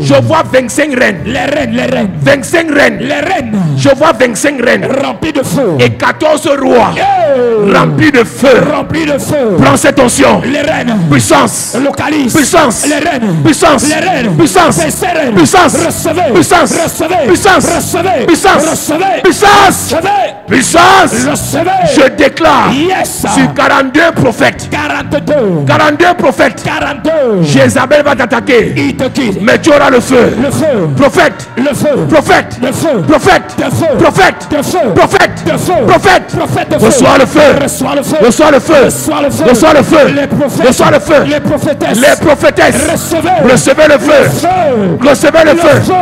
[SPEAKER 3] Je vois 25 reines.
[SPEAKER 5] Les reines. Les reines.
[SPEAKER 3] 25 reines.
[SPEAKER 5] Les reines.
[SPEAKER 3] Je vois 25 reines.
[SPEAKER 5] Remplis de feu.
[SPEAKER 3] Et 14 rois. Remplis de feu.
[SPEAKER 5] Remplis de feu.
[SPEAKER 3] Prends cette onction.
[SPEAKER 5] Les reines.
[SPEAKER 3] Puissance.
[SPEAKER 5] Localise.
[SPEAKER 3] Puissance.
[SPEAKER 5] Les reines.
[SPEAKER 3] Puissance.
[SPEAKER 5] Les reines.
[SPEAKER 3] Puissance.
[SPEAKER 5] Ces reines.
[SPEAKER 3] Puissance.
[SPEAKER 5] Recevez.
[SPEAKER 3] Puissance.
[SPEAKER 5] Recevez.
[SPEAKER 3] Puissance.
[SPEAKER 5] Recevez.
[SPEAKER 3] Puissance.
[SPEAKER 5] Recevez.
[SPEAKER 3] Puissance.
[SPEAKER 5] Recevez.
[SPEAKER 3] Puissance.
[SPEAKER 5] Recevez.
[SPEAKER 3] Je déclare
[SPEAKER 5] Yes.
[SPEAKER 3] sur 42 prophètes.
[SPEAKER 5] 42.
[SPEAKER 3] 42 prophètes.
[SPEAKER 5] 42.
[SPEAKER 3] Jézabel va t'attaquer.
[SPEAKER 5] Il te quitte.
[SPEAKER 3] Mais tu auras le feu.
[SPEAKER 5] Le feu.
[SPEAKER 3] Prophète.
[SPEAKER 5] Le feu.
[SPEAKER 3] Prophète.
[SPEAKER 5] Le feu.
[SPEAKER 3] Prophète.
[SPEAKER 5] De feu.
[SPEAKER 3] Prophète.
[SPEAKER 5] De feu.
[SPEAKER 3] Prophète.
[SPEAKER 5] De feu.
[SPEAKER 3] Prophète.
[SPEAKER 5] Prophète de feu.
[SPEAKER 3] Reçois le feu.
[SPEAKER 5] Reçois le feu.
[SPEAKER 3] Reçois le feu.
[SPEAKER 5] Reçois le feu.
[SPEAKER 3] Reçois le feu.
[SPEAKER 5] Les prophètes.
[SPEAKER 3] Reçois le feu.
[SPEAKER 5] Les prophétesses.
[SPEAKER 3] Les prophétesses.
[SPEAKER 5] Recevez.
[SPEAKER 3] Recevez le feu.
[SPEAKER 5] Feu.
[SPEAKER 3] Recevez le feu.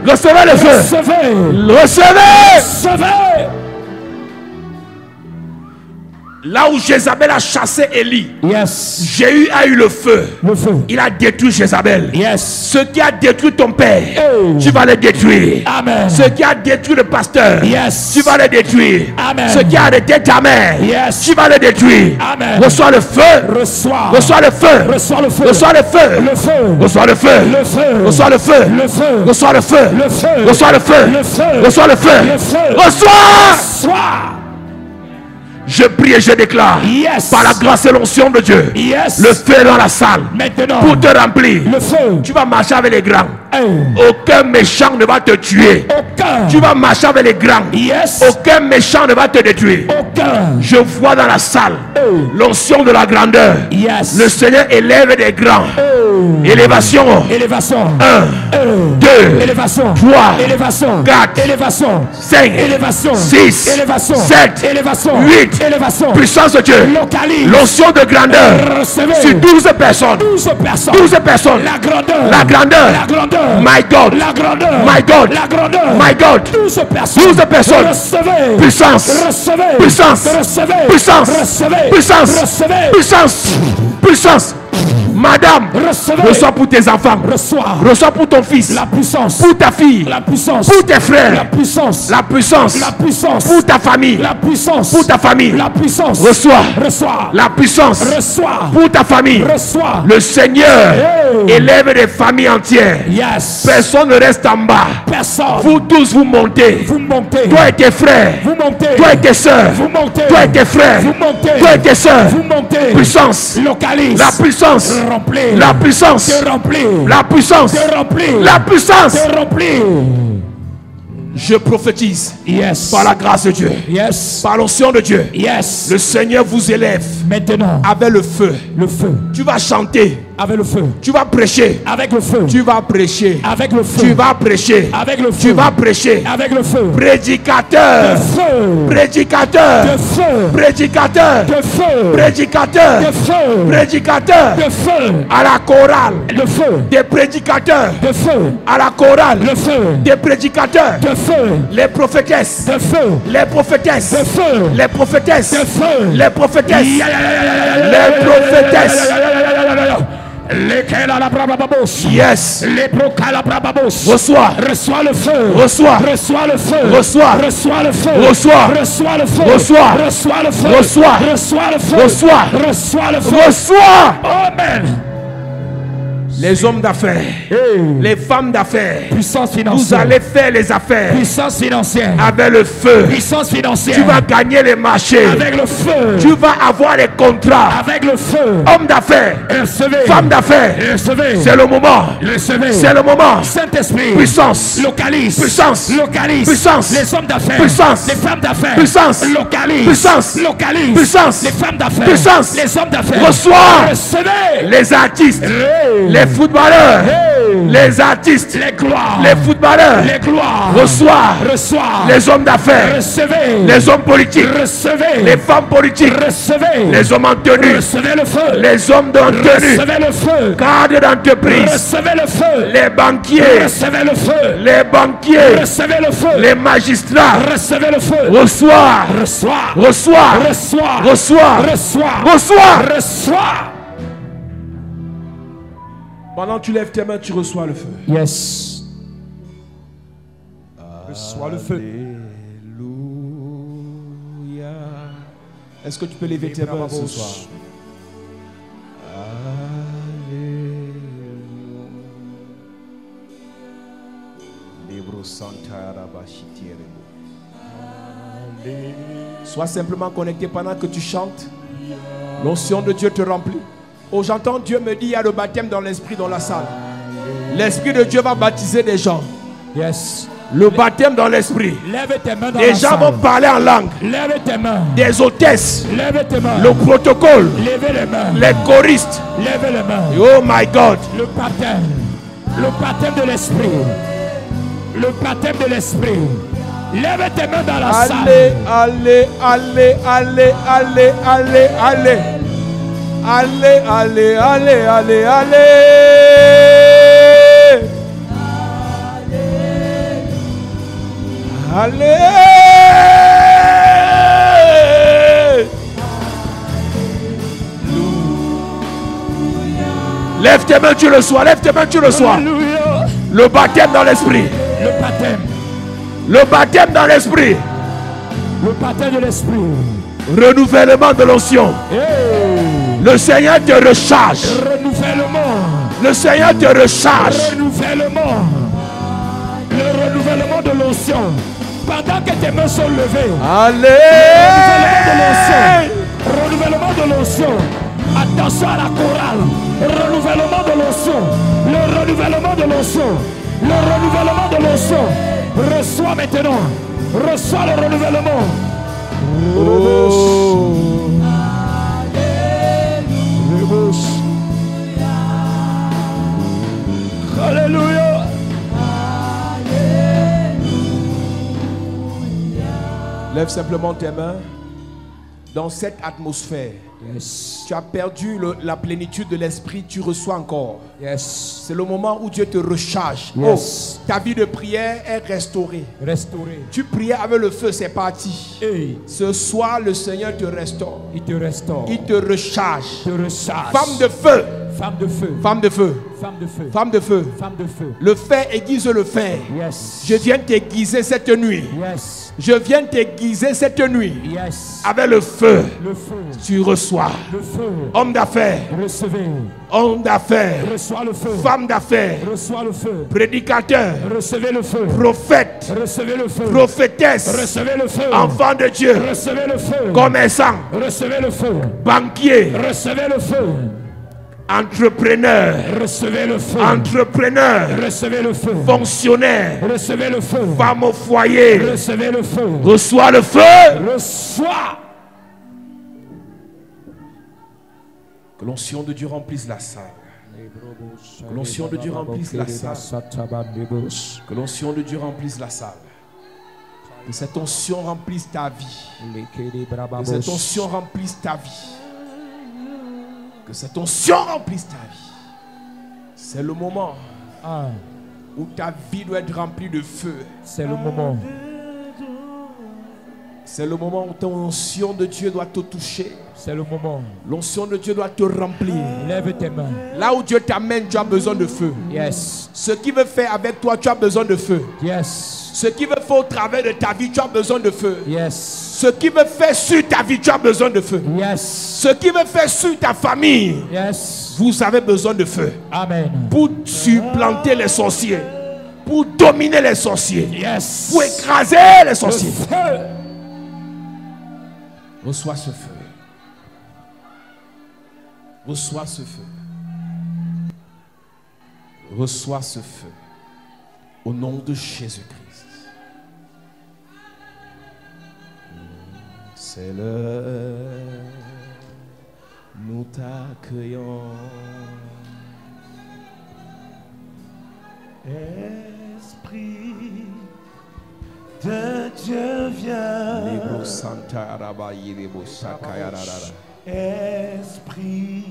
[SPEAKER 3] Recevez le feu.
[SPEAKER 5] Recevez.
[SPEAKER 3] Recevez.
[SPEAKER 5] Recevez.
[SPEAKER 3] Là où Jézabel a chassé Élie,
[SPEAKER 5] Yes.
[SPEAKER 3] Jéhu a eu le feu.
[SPEAKER 5] Le feu.
[SPEAKER 3] Il a détruit Jézabel.
[SPEAKER 5] Yes.
[SPEAKER 3] Ce qui a détruit ton père,
[SPEAKER 5] Oh.
[SPEAKER 3] tu vas le détruire.
[SPEAKER 5] Amen.
[SPEAKER 3] Ce qui a détruit le pasteur,
[SPEAKER 5] Yes.
[SPEAKER 3] tu vas le détruire.
[SPEAKER 5] Amen.
[SPEAKER 3] Ce qui a arrêté ta mère,
[SPEAKER 5] Yes.
[SPEAKER 3] tu vas le détruire.
[SPEAKER 5] Amen.
[SPEAKER 3] Reçois le feu.
[SPEAKER 5] Reçois.
[SPEAKER 3] Reçois le feu.
[SPEAKER 5] Reçois le feu.
[SPEAKER 3] Reçois le feu.
[SPEAKER 5] Le feu.
[SPEAKER 3] Reçois le feu.
[SPEAKER 5] Le feu.
[SPEAKER 3] Reçois le feu.
[SPEAKER 5] Le feu.
[SPEAKER 3] Reçois le feu.
[SPEAKER 5] Le feu.
[SPEAKER 3] Reçois le feu.
[SPEAKER 5] Le feu.
[SPEAKER 3] Reçois le feu.
[SPEAKER 5] Le feu.
[SPEAKER 3] Reçois.
[SPEAKER 5] Reçois.
[SPEAKER 3] Je prie et je déclare,
[SPEAKER 5] Yes.
[SPEAKER 3] par la grâce et l'onction de Dieu,
[SPEAKER 5] Yes.
[SPEAKER 3] le feu est dans la salle
[SPEAKER 5] Maintenant.
[SPEAKER 3] pour te remplir.
[SPEAKER 5] Le feu.
[SPEAKER 3] Tu vas marcher avec les grands.
[SPEAKER 5] Oh.
[SPEAKER 3] Aucun méchant ne va te tuer.
[SPEAKER 5] Aucun.
[SPEAKER 3] Tu vas marcher avec les grands.
[SPEAKER 5] Yes.
[SPEAKER 3] Aucun méchant ne va te détruire.
[SPEAKER 5] Aucun.
[SPEAKER 3] Je vois dans la salle
[SPEAKER 5] Oh.
[SPEAKER 3] l'onction de la grandeur.
[SPEAKER 5] Yes.
[SPEAKER 3] Le Seigneur élève des grands.
[SPEAKER 5] Oh.
[SPEAKER 3] Élévation.
[SPEAKER 5] Élévation.
[SPEAKER 3] 1,
[SPEAKER 5] Oh.
[SPEAKER 3] 2,
[SPEAKER 5] Élévation.
[SPEAKER 3] 3,
[SPEAKER 5] Élévation.
[SPEAKER 3] 4,
[SPEAKER 5] Élévation.
[SPEAKER 3] 5,
[SPEAKER 5] Élévation.
[SPEAKER 3] 6,
[SPEAKER 5] Élévation.
[SPEAKER 3] 7,
[SPEAKER 5] Élévation.
[SPEAKER 3] 8.
[SPEAKER 5] Élévation.
[SPEAKER 3] Puissance de Dieu.
[SPEAKER 5] Localise.
[SPEAKER 3] L'onction de grandeur.
[SPEAKER 5] Recevez.
[SPEAKER 3] Sur 12 personnes.
[SPEAKER 5] 12 personnes.
[SPEAKER 3] 12 personnes.
[SPEAKER 5] La grandeur.
[SPEAKER 3] La grandeur.
[SPEAKER 5] La grandeur.
[SPEAKER 3] My God.
[SPEAKER 5] La grandeur.
[SPEAKER 3] My God.
[SPEAKER 5] La grandeur.
[SPEAKER 3] My God.
[SPEAKER 5] 12 personnes.
[SPEAKER 3] 12 personnes.
[SPEAKER 5] Recevez.
[SPEAKER 3] Puissance.
[SPEAKER 5] Recevez.
[SPEAKER 3] Puissance.
[SPEAKER 5] Recevez.
[SPEAKER 3] Puissance.
[SPEAKER 5] Recevez.
[SPEAKER 3] Puissance.
[SPEAKER 5] Recevez.
[SPEAKER 3] Puissance. Puissance.
[SPEAKER 2] Madame,
[SPEAKER 5] recevez.
[SPEAKER 2] reçois pour tes enfants.
[SPEAKER 5] Reçois.
[SPEAKER 2] Reçois pour ton fils.
[SPEAKER 5] La puissance.
[SPEAKER 2] Pour ta fille.
[SPEAKER 5] La puissance.
[SPEAKER 2] Pour tes frères.
[SPEAKER 5] La puissance.
[SPEAKER 2] La puissance.
[SPEAKER 5] La puissance.
[SPEAKER 2] Pour ta famille.
[SPEAKER 5] La puissance.
[SPEAKER 2] Pour ta famille.
[SPEAKER 5] La puissance.
[SPEAKER 2] Reçois.
[SPEAKER 5] Reçois.
[SPEAKER 2] La puissance.
[SPEAKER 5] Reçois.
[SPEAKER 2] Pour ta famille.
[SPEAKER 5] Reçois.
[SPEAKER 2] Le Seigneur
[SPEAKER 5] Hey.
[SPEAKER 2] élève des familles entières.
[SPEAKER 5] Yes.
[SPEAKER 2] Personne ne reste en bas.
[SPEAKER 5] Personne.
[SPEAKER 2] Vous tous, vous montez.
[SPEAKER 5] Vous montez.
[SPEAKER 2] Toi et tes frères.
[SPEAKER 5] Vous montez.
[SPEAKER 2] Toi et tes soeurs.
[SPEAKER 5] Vous montez.
[SPEAKER 2] Toi et tes frères.
[SPEAKER 5] Vous montez.
[SPEAKER 2] Toi et tes soeurs.
[SPEAKER 5] Vous montez.
[SPEAKER 2] Puissance.
[SPEAKER 5] Localise.
[SPEAKER 2] La puissance.
[SPEAKER 5] Remplis.
[SPEAKER 2] La puissance.
[SPEAKER 5] Te remplis.
[SPEAKER 2] La puissance.
[SPEAKER 5] Te remplis.
[SPEAKER 2] La puissance.
[SPEAKER 5] Te remplis.
[SPEAKER 2] Je prophétise
[SPEAKER 5] Yes.
[SPEAKER 2] par la grâce de Dieu,
[SPEAKER 5] Yes.
[SPEAKER 2] par l'onction de Dieu.
[SPEAKER 5] Yes.
[SPEAKER 2] Le Seigneur vous élève
[SPEAKER 5] Maintenant.
[SPEAKER 2] avec le feu.
[SPEAKER 5] Le feu.
[SPEAKER 2] Tu vas chanter.
[SPEAKER 5] Avec le feu.
[SPEAKER 2] Tu vas prêcher.
[SPEAKER 5] Avec le feu.
[SPEAKER 2] Tu vas prêcher.
[SPEAKER 5] Avec le feu.
[SPEAKER 2] Tu vas prêcher.
[SPEAKER 5] Avec le feu.
[SPEAKER 2] Tu vas prêcher.
[SPEAKER 5] Avec le feu.
[SPEAKER 2] Prédicateur.
[SPEAKER 5] De feu.
[SPEAKER 2] Prédicateur.
[SPEAKER 5] De feu.
[SPEAKER 2] Prédicateur.
[SPEAKER 5] De feu.
[SPEAKER 2] Prédicateur.
[SPEAKER 5] De feu.
[SPEAKER 2] Prédicateur.
[SPEAKER 5] De feu.
[SPEAKER 2] À la chorale.
[SPEAKER 5] Le feu.
[SPEAKER 2] Des prédicateurs.
[SPEAKER 5] De feu.
[SPEAKER 2] À la chorale.
[SPEAKER 5] Le feu.
[SPEAKER 2] Des prédicateurs.
[SPEAKER 5] De feu.
[SPEAKER 2] Les prophétesses.
[SPEAKER 5] De feu.
[SPEAKER 2] Les prophétesses.
[SPEAKER 5] De feu.
[SPEAKER 2] Les prophétesses.
[SPEAKER 5] De feu.
[SPEAKER 2] Les prophétesses.
[SPEAKER 5] Les
[SPEAKER 2] prophétesses.
[SPEAKER 5] Lesquels à la brababos.
[SPEAKER 2] Yes.
[SPEAKER 5] Les procalabrababos.
[SPEAKER 2] Reçois.
[SPEAKER 5] Reçois le feu.
[SPEAKER 2] Reçois.
[SPEAKER 5] Reçois le feu.
[SPEAKER 2] Reçois.
[SPEAKER 5] Reçois le feu.
[SPEAKER 2] Reçois.
[SPEAKER 5] Reçois le feu.
[SPEAKER 2] Reçois.
[SPEAKER 5] Reçois le feu.
[SPEAKER 2] Reçois.
[SPEAKER 5] Reçois le feu.
[SPEAKER 2] Reçois.
[SPEAKER 5] Reçois le feu.
[SPEAKER 2] Reçois.
[SPEAKER 5] Amen.
[SPEAKER 2] Les hommes d'affaires. Les femmes d'affaires.
[SPEAKER 5] Puissance
[SPEAKER 2] Vous
[SPEAKER 5] financière.
[SPEAKER 2] allez faire les affaires
[SPEAKER 5] Puissance financière.
[SPEAKER 2] avec le feu.
[SPEAKER 5] Puissance financière.
[SPEAKER 2] Tu vas gagner les marchés.
[SPEAKER 5] Avec le feu.
[SPEAKER 2] Tu vas avoir les contrats.
[SPEAKER 5] Avec le feu.
[SPEAKER 2] Hommes d'affaires.
[SPEAKER 5] Recevez.
[SPEAKER 2] Femmes d'affaires.
[SPEAKER 5] Recevez.
[SPEAKER 2] C'est le moment.
[SPEAKER 5] Recevez.
[SPEAKER 2] C'est le moment.
[SPEAKER 5] Saint-Esprit.
[SPEAKER 2] Puissance.
[SPEAKER 5] Localise.
[SPEAKER 2] Puissance.
[SPEAKER 5] Localise.
[SPEAKER 2] Puissance.
[SPEAKER 5] Les hommes d'affaires.
[SPEAKER 2] Puissance.
[SPEAKER 5] Les femmes d'affaires.
[SPEAKER 2] Puissance.
[SPEAKER 5] Localise.
[SPEAKER 2] Puissance.
[SPEAKER 5] Localise.
[SPEAKER 2] Puissance.
[SPEAKER 5] Les femmes d'affaires.
[SPEAKER 2] Puissance.
[SPEAKER 5] Les hommes d'affaires.
[SPEAKER 2] Reçois.
[SPEAKER 5] Recevez.
[SPEAKER 2] Les artistes.
[SPEAKER 5] Hey.
[SPEAKER 2] Les footballeurs.
[SPEAKER 5] Hey.
[SPEAKER 2] Les artistes.
[SPEAKER 5] Les gloires.
[SPEAKER 2] Les footballeurs.
[SPEAKER 5] Les gloires.
[SPEAKER 2] Reçois.
[SPEAKER 5] Reçois.
[SPEAKER 2] Les hommes d'affaires.
[SPEAKER 5] Recevez.
[SPEAKER 2] Les hommes politiques.
[SPEAKER 5] Recevez.
[SPEAKER 2] Les femmes politiques.
[SPEAKER 5] Recevez.
[SPEAKER 2] Les hommes en tenue.
[SPEAKER 5] Recevez le feu.
[SPEAKER 2] Les hommes en tenue.
[SPEAKER 5] Recevez le feu.
[SPEAKER 2] Cadres d'entreprise.
[SPEAKER 5] Recevez le feu.
[SPEAKER 2] Les banquiers.
[SPEAKER 5] Recevez le feu.
[SPEAKER 2] Les banquiers.
[SPEAKER 5] Recevez le feu.
[SPEAKER 2] Les magistrats.
[SPEAKER 5] Recevez le feu.
[SPEAKER 2] Reçois.
[SPEAKER 5] Reçois.
[SPEAKER 2] Reçois.
[SPEAKER 5] Reçois.
[SPEAKER 2] Reçois.
[SPEAKER 5] Reçois.
[SPEAKER 2] Reçois.
[SPEAKER 5] Reçois.
[SPEAKER 2] Pendant que tu lèves tes mains, tu reçois le feu.
[SPEAKER 5] Yes.
[SPEAKER 2] Reçois le feu. Alléluia. Est-ce que tu peux lever tes mains ce soir? Sois simplement connecté pendant que tu chantes. L'onction de Dieu te remplit. Oh, j'entends Dieu me dire, il y a le baptême dans l'esprit dans la salle. L'esprit de Dieu va baptiser des gens.
[SPEAKER 5] Yes.
[SPEAKER 2] Le baptême dans l'esprit.
[SPEAKER 5] Lève tes mains dans
[SPEAKER 2] Les
[SPEAKER 5] la
[SPEAKER 2] gens
[SPEAKER 5] salle.
[SPEAKER 2] vont parler en langue.
[SPEAKER 5] Lève tes mains.
[SPEAKER 2] Des hôtesses.
[SPEAKER 5] Lève tes mains.
[SPEAKER 2] Le protocole.
[SPEAKER 5] Lève les mains.
[SPEAKER 2] Les choristes.
[SPEAKER 5] Lève les mains.
[SPEAKER 2] Oh my God.
[SPEAKER 5] Le baptême. Le baptême de l'esprit. Le baptême de l'esprit. Lève tes mains dans la salle.
[SPEAKER 2] Allez, allez, allez, allez, allez, allez. Allez, allez, allez, allez, allez. Allez. Lève tes mains, tu le reçois. Lève tes mains, tu le reçois.
[SPEAKER 5] Alléluia.
[SPEAKER 2] Le baptême dans l'esprit.
[SPEAKER 5] Le baptême.
[SPEAKER 2] Le baptême dans l'esprit.
[SPEAKER 5] Le baptême de l'esprit.
[SPEAKER 2] Renouvellement de l'onction.
[SPEAKER 5] Hey.
[SPEAKER 2] Le Seigneur te recharge.
[SPEAKER 5] Renouvellement.
[SPEAKER 2] Le Seigneur te recharge.
[SPEAKER 5] Renouvellement. Le renouvellement de l'onction. Pendant que tes mains sont levées.
[SPEAKER 2] Allez.
[SPEAKER 5] Renouvellement de l'onction. Attention à la chorale. Renouvellement de l'onction. Le renouvellement de l'onction. Le renouvellement de l'onction. Reçois maintenant. Reçois le renouvellement. Alléluia.
[SPEAKER 2] Lève simplement tes mains. Dans cette atmosphère,
[SPEAKER 5] Yes.
[SPEAKER 2] tu as perdu la plénitude de l'esprit, tu reçois encore.
[SPEAKER 5] Yes.
[SPEAKER 2] C'est le moment où Dieu te recharge.
[SPEAKER 5] Yes.
[SPEAKER 2] Oh, ta vie de prière est restaurée.
[SPEAKER 5] Restaurer.
[SPEAKER 2] Tu priais avec le feu, c'est parti.
[SPEAKER 5] Hey.
[SPEAKER 2] Ce soir, le Seigneur te restaure.
[SPEAKER 5] Il te restaure.
[SPEAKER 2] Il te recharge.
[SPEAKER 5] te recharge.
[SPEAKER 2] Femme de feu.
[SPEAKER 5] Femme de feu.
[SPEAKER 2] Femme de feu.
[SPEAKER 5] Femme de feu.
[SPEAKER 2] Femme de feu.
[SPEAKER 5] Femme de feu.
[SPEAKER 2] Le fer aiguise le fer.
[SPEAKER 5] Yes.
[SPEAKER 2] Je viens t'aiguiser cette nuit.
[SPEAKER 5] Yes.
[SPEAKER 2] Je viens t'aiguiser cette nuit.
[SPEAKER 5] Yes.
[SPEAKER 2] Avec le feu,
[SPEAKER 5] Le feu.
[SPEAKER 2] tu reçois.
[SPEAKER 5] Le feu.
[SPEAKER 2] Homme d'affaires.
[SPEAKER 5] Recevez.
[SPEAKER 2] Homme d'affaires.
[SPEAKER 5] Reçois le feu.
[SPEAKER 2] Femme d'affaires.
[SPEAKER 5] Reçois le feu.
[SPEAKER 2] Prédicateur.
[SPEAKER 5] Recevez le feu.
[SPEAKER 2] Prophète.
[SPEAKER 5] Recevez le feu.
[SPEAKER 2] Prophétesse.
[SPEAKER 5] Recevez le feu.
[SPEAKER 2] Enfant de Dieu.
[SPEAKER 5] Recevez le feu.
[SPEAKER 2] Commerçant.
[SPEAKER 5] Recevez le feu.
[SPEAKER 2] Banquier.
[SPEAKER 5] Recevez le feu.
[SPEAKER 2] Entrepreneur.
[SPEAKER 5] Recevez le feu.
[SPEAKER 2] Entrepreneur.
[SPEAKER 5] Recevez le feu.
[SPEAKER 2] Fonctionnaire.
[SPEAKER 5] Recevez le feu.
[SPEAKER 2] Femme au foyer.
[SPEAKER 5] Recevez le feu.
[SPEAKER 2] Reçois le feu.
[SPEAKER 5] Reçois.
[SPEAKER 2] Que l'onction de Dieu remplisse la salle. Que l'onction de Dieu remplisse la salle. Que l'onction de Dieu remplisse la salle. Que cette onction remplisse ta vie. Que cette onction remplisse ta vie. Que cette onction remplisse ta vie. C'est le moment où ta vie doit être remplie de feu.
[SPEAKER 5] C'est le moment.
[SPEAKER 2] C'est le moment où ton onction de Dieu doit te toucher.
[SPEAKER 5] C'est le moment.
[SPEAKER 2] L'onction de Dieu doit te remplir.
[SPEAKER 5] Lève tes mains.
[SPEAKER 2] Là où Dieu t'amène, tu as besoin de feu.
[SPEAKER 5] Yes.
[SPEAKER 2] Ce qu'il veut faire avec toi, tu as besoin de feu.
[SPEAKER 5] Yes.
[SPEAKER 2] Ce qu'il veut faire au travers de ta vie, tu as besoin de feu.
[SPEAKER 5] Yes.
[SPEAKER 2] Ce qu'il veut faire sur ta vie, tu as besoin de feu.
[SPEAKER 5] Yes.
[SPEAKER 2] Ce qu'il veut faire sur ta famille,
[SPEAKER 5] Yes.
[SPEAKER 2] vous avez besoin de feu.
[SPEAKER 5] Amen.
[SPEAKER 2] Pour supplanter les sorciers. Pour dominer les sorciers.
[SPEAKER 5] Yes.
[SPEAKER 2] Pour écraser les sorciers.
[SPEAKER 5] Le feu.
[SPEAKER 2] Reçois ce feu. Reçois ce feu. Reçois ce feu. Au nom de Jésus-Christ. C'est l'heure. Nous t'accueillons.
[SPEAKER 4] Esprit de Dieu viens.
[SPEAKER 2] Libro Santa Araba Yirebo Sakayarara.
[SPEAKER 4] Esprit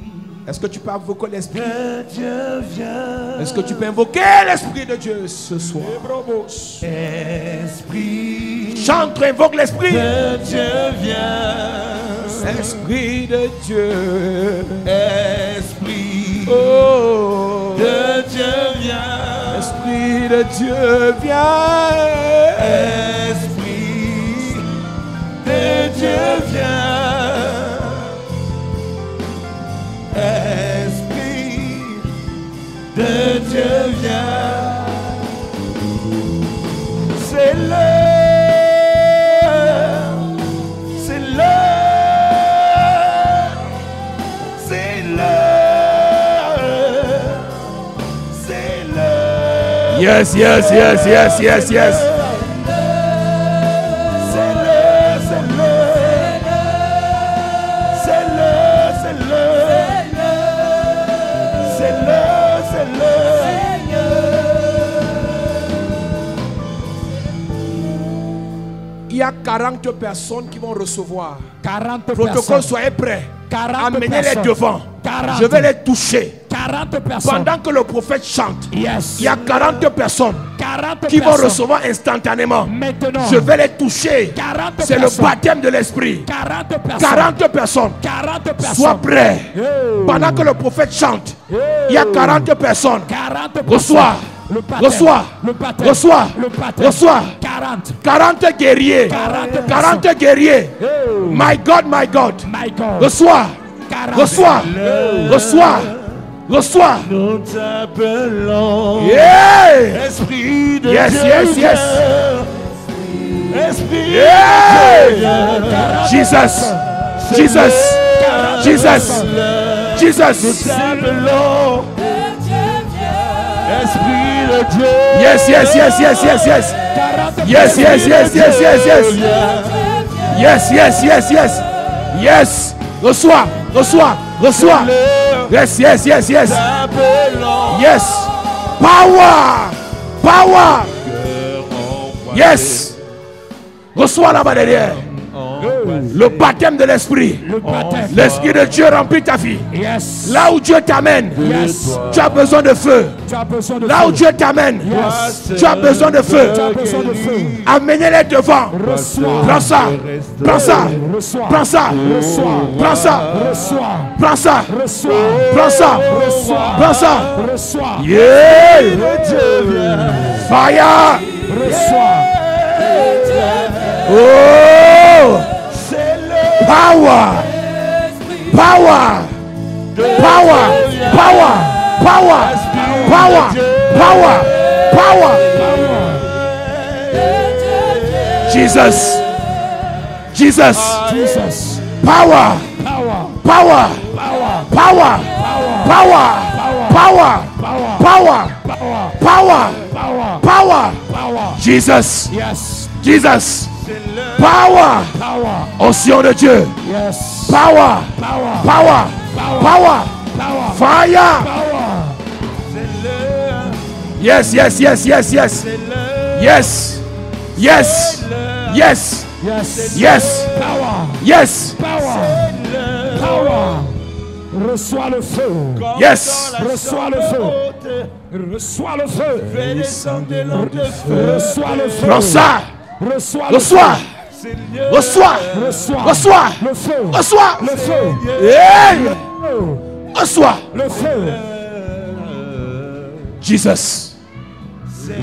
[SPEAKER 2] Est-ce que tu peux invoquer l'Esprit?
[SPEAKER 4] de Dieu viens.
[SPEAKER 2] Est-ce que tu peux invoquer l'Esprit de Dieu ce soir?
[SPEAKER 4] Esprit
[SPEAKER 2] Chante, invoque l'Esprit.
[SPEAKER 4] de Dieu viens.
[SPEAKER 2] Esprit de Dieu.
[SPEAKER 4] Esprit
[SPEAKER 2] Oh.
[SPEAKER 4] de Dieu viens.
[SPEAKER 2] Esprit de Dieu, viens.
[SPEAKER 4] Esprit de Dieu viens. Esprit de Dieu viens. C'est l'heure, c'est l'heure, c'est l'heure, c'est l'heure.
[SPEAKER 2] Yes, yes, yes, yes, yes, yes.
[SPEAKER 4] C'est l'heure, c'est l'heure, c'est l'heure, c'est l'heure, c'est l'heure, c'est l'heure.
[SPEAKER 2] Il y a 40 personnes qui vont recevoir.
[SPEAKER 5] 40
[SPEAKER 2] Protocole,
[SPEAKER 5] personnes.
[SPEAKER 2] soyez prêts.
[SPEAKER 5] 40
[SPEAKER 2] Amenez-les
[SPEAKER 5] personnes.
[SPEAKER 2] devant.
[SPEAKER 5] 40.
[SPEAKER 2] Je vais les toucher.
[SPEAKER 5] 40 personnes.
[SPEAKER 2] Pendant que le prophète chante,
[SPEAKER 5] Yes.
[SPEAKER 2] il y a 40 personnes
[SPEAKER 5] 40
[SPEAKER 2] qui vont
[SPEAKER 5] personnes.
[SPEAKER 2] recevoir instantanément.
[SPEAKER 5] Maintenant.
[SPEAKER 2] Je vais les toucher.
[SPEAKER 5] 40
[SPEAKER 2] C'est le
[SPEAKER 5] personnes.
[SPEAKER 2] baptême de l'esprit.
[SPEAKER 5] 40 personnes.
[SPEAKER 2] 40 personnes.
[SPEAKER 5] 40 personnes.
[SPEAKER 2] Sois prêt.
[SPEAKER 5] Yo.
[SPEAKER 2] Pendant que le prophète chante, il y a 40 personnes.
[SPEAKER 5] 40 personnes.
[SPEAKER 2] Reçois.
[SPEAKER 5] Le baptême.
[SPEAKER 2] Reçois.
[SPEAKER 5] Le baptême.
[SPEAKER 2] Reçois.
[SPEAKER 5] Le baptême.
[SPEAKER 2] Reçois.
[SPEAKER 5] 40.
[SPEAKER 2] 40 guerriers.
[SPEAKER 5] 40
[SPEAKER 2] 40 guerriers.
[SPEAKER 5] Yo.
[SPEAKER 2] My God, my God.
[SPEAKER 5] My God.
[SPEAKER 2] Reçois.
[SPEAKER 5] 40.
[SPEAKER 2] Reçois. Reçois. Reçois.
[SPEAKER 4] Nous t'appelons.
[SPEAKER 2] Yeah.
[SPEAKER 4] Esprit de
[SPEAKER 2] Yes,
[SPEAKER 4] Dieu
[SPEAKER 2] yes, yes.
[SPEAKER 4] viens. Esprit
[SPEAKER 2] Yeah.
[SPEAKER 4] de Dieu viens.
[SPEAKER 2] Jesus. Jesus. Jesus. Jesus.
[SPEAKER 4] T'appelons. Esprit de Dieu.
[SPEAKER 2] Yes, yes, yes, yes, yes, yes.
[SPEAKER 5] 40
[SPEAKER 2] Yes, yes, yes, yes, yes, yes. Yes, yes, yes, yes. Yes. Reçois, reçois, reçois. Yes, yes, yes, yes.
[SPEAKER 4] T'appelons.
[SPEAKER 2] Yes. Power. Power. Yes. Reçois là-bas derrière. Le baptême de l'esprit.
[SPEAKER 5] Le baptême.
[SPEAKER 2] L'esprit de Dieu remplit ta vie.
[SPEAKER 5] Yes.
[SPEAKER 2] Là où Dieu t'amène,
[SPEAKER 5] Yes.
[SPEAKER 2] tu as besoin de feu.
[SPEAKER 5] Tu as besoin de
[SPEAKER 2] Là
[SPEAKER 5] feu.
[SPEAKER 2] où Dieu t'amène,
[SPEAKER 5] Yes.
[SPEAKER 2] tu as besoin de feu.
[SPEAKER 5] Tu as besoin de feu.
[SPEAKER 2] Amenez-les devant.
[SPEAKER 5] Reçois.
[SPEAKER 2] Prends ça. Prends ça.
[SPEAKER 5] Reçois.
[SPEAKER 2] Prends ça.
[SPEAKER 5] Reçois.
[SPEAKER 2] Prends ça.
[SPEAKER 5] Reçois.
[SPEAKER 2] Prends ça.
[SPEAKER 5] Reçois.
[SPEAKER 2] Prends ça.
[SPEAKER 5] Reçois.
[SPEAKER 2] Prends ça.
[SPEAKER 5] Reçois.
[SPEAKER 2] Yeah. Fire.
[SPEAKER 5] Reçois.
[SPEAKER 2] Oh. Power. Power. Power. Power. Power. Power. Power. Power. Jesus. Jesus.
[SPEAKER 5] Jesus.
[SPEAKER 2] Power.
[SPEAKER 5] Power.
[SPEAKER 2] Power.
[SPEAKER 5] Power.
[SPEAKER 2] Power. Power. Power. Power. Power.
[SPEAKER 5] Power.
[SPEAKER 2] Power.
[SPEAKER 5] Power.
[SPEAKER 2] Jesus.
[SPEAKER 5] Yes.
[SPEAKER 2] Jesus. Power.
[SPEAKER 5] Power.
[SPEAKER 2] Onction de Dieu.
[SPEAKER 5] Yes.
[SPEAKER 2] Power.
[SPEAKER 5] Power.
[SPEAKER 2] Power. Power.
[SPEAKER 5] Power.
[SPEAKER 2] Fire.
[SPEAKER 5] Power.
[SPEAKER 2] Yes, yes, yes, yes, yes. Yes. Yes. Yes.
[SPEAKER 5] Yes.
[SPEAKER 2] Yes.
[SPEAKER 5] Power.
[SPEAKER 2] Yes.
[SPEAKER 5] Power. Power. Reçois le feu.
[SPEAKER 2] Yes.
[SPEAKER 5] Reçois le feu. Reçois le feu. Reçois le feu.
[SPEAKER 2] Prends ça.
[SPEAKER 5] Reçois le
[SPEAKER 2] Reçois. Reçois.
[SPEAKER 5] Reçois.
[SPEAKER 2] Reçois.
[SPEAKER 5] Le feu.
[SPEAKER 2] Reçois.
[SPEAKER 5] Le feu.
[SPEAKER 2] Hey. Reçois.
[SPEAKER 5] Le feu.
[SPEAKER 2] Jesus.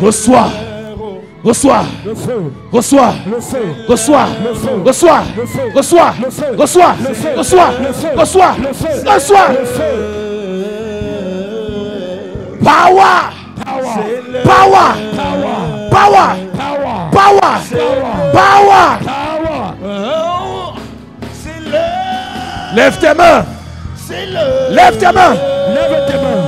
[SPEAKER 2] Reçois. Reçois.
[SPEAKER 5] Le feu.
[SPEAKER 2] Reçois.
[SPEAKER 5] Le feu.
[SPEAKER 2] Reçois.
[SPEAKER 5] Le feu.
[SPEAKER 2] Reçois.
[SPEAKER 5] Le feu.
[SPEAKER 2] Reçois.
[SPEAKER 5] Le feu.
[SPEAKER 2] Reçois.
[SPEAKER 5] Le feu.
[SPEAKER 2] Reçois.
[SPEAKER 5] Le feu.
[SPEAKER 2] Reçois.
[SPEAKER 5] Le feu.
[SPEAKER 2] Reçois.
[SPEAKER 5] Le feu.
[SPEAKER 2] Power.
[SPEAKER 5] Power.
[SPEAKER 2] Power.
[SPEAKER 5] Power.
[SPEAKER 2] Power.
[SPEAKER 5] Power.
[SPEAKER 2] Power. Power.
[SPEAKER 5] Power.
[SPEAKER 2] Lève tes mains. Lève tes mains.
[SPEAKER 5] Lève tes mains.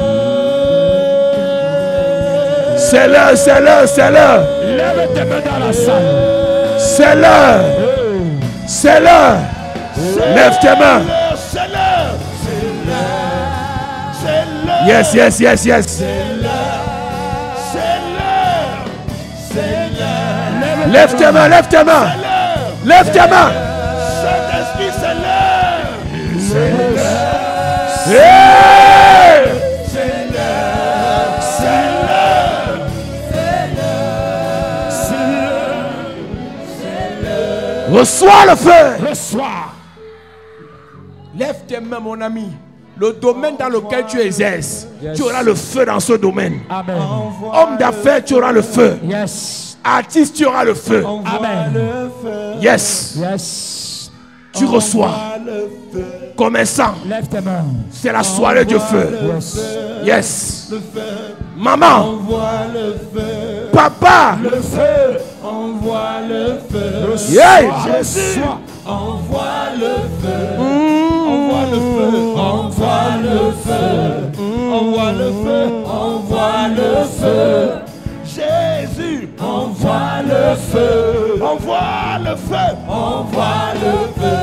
[SPEAKER 2] C'est l'heure, c'est l'heure, c'est l'heure.
[SPEAKER 5] Lève tes mains dans la salle.
[SPEAKER 2] C'est l'heure. C'est l'heure. Lève tes mains. Yes, yes, yes, yes. Lève tes mains, lève tes mains. Lève tes mains. Hey! Reçois le feu.
[SPEAKER 5] Reçois.
[SPEAKER 2] Lève tes mains, mon ami. Le domaine dans lequel tu exerces, tu auras le feu dans ce domaine.
[SPEAKER 5] Amen.
[SPEAKER 2] Homme d'affaires, tu auras le feu.
[SPEAKER 5] Yes.
[SPEAKER 2] Artiste, tu auras le feu.
[SPEAKER 5] Amen.
[SPEAKER 2] Yes.
[SPEAKER 5] Yes.
[SPEAKER 2] Tu reçois. Commerçant,
[SPEAKER 5] Lève tes mains.
[SPEAKER 2] c'est la soirée du feu.
[SPEAKER 5] Yes.
[SPEAKER 2] Yes. Maman. Papa.
[SPEAKER 5] Le feu. Envoie le feu.
[SPEAKER 2] Yeah.
[SPEAKER 5] Reçois.
[SPEAKER 4] Envoie le feu. Envoie le feu. Envoie le feu. Envoie le feu. Envoie le feu. Jésus, envoie le feu. Envoie le feu. Envoie le feu.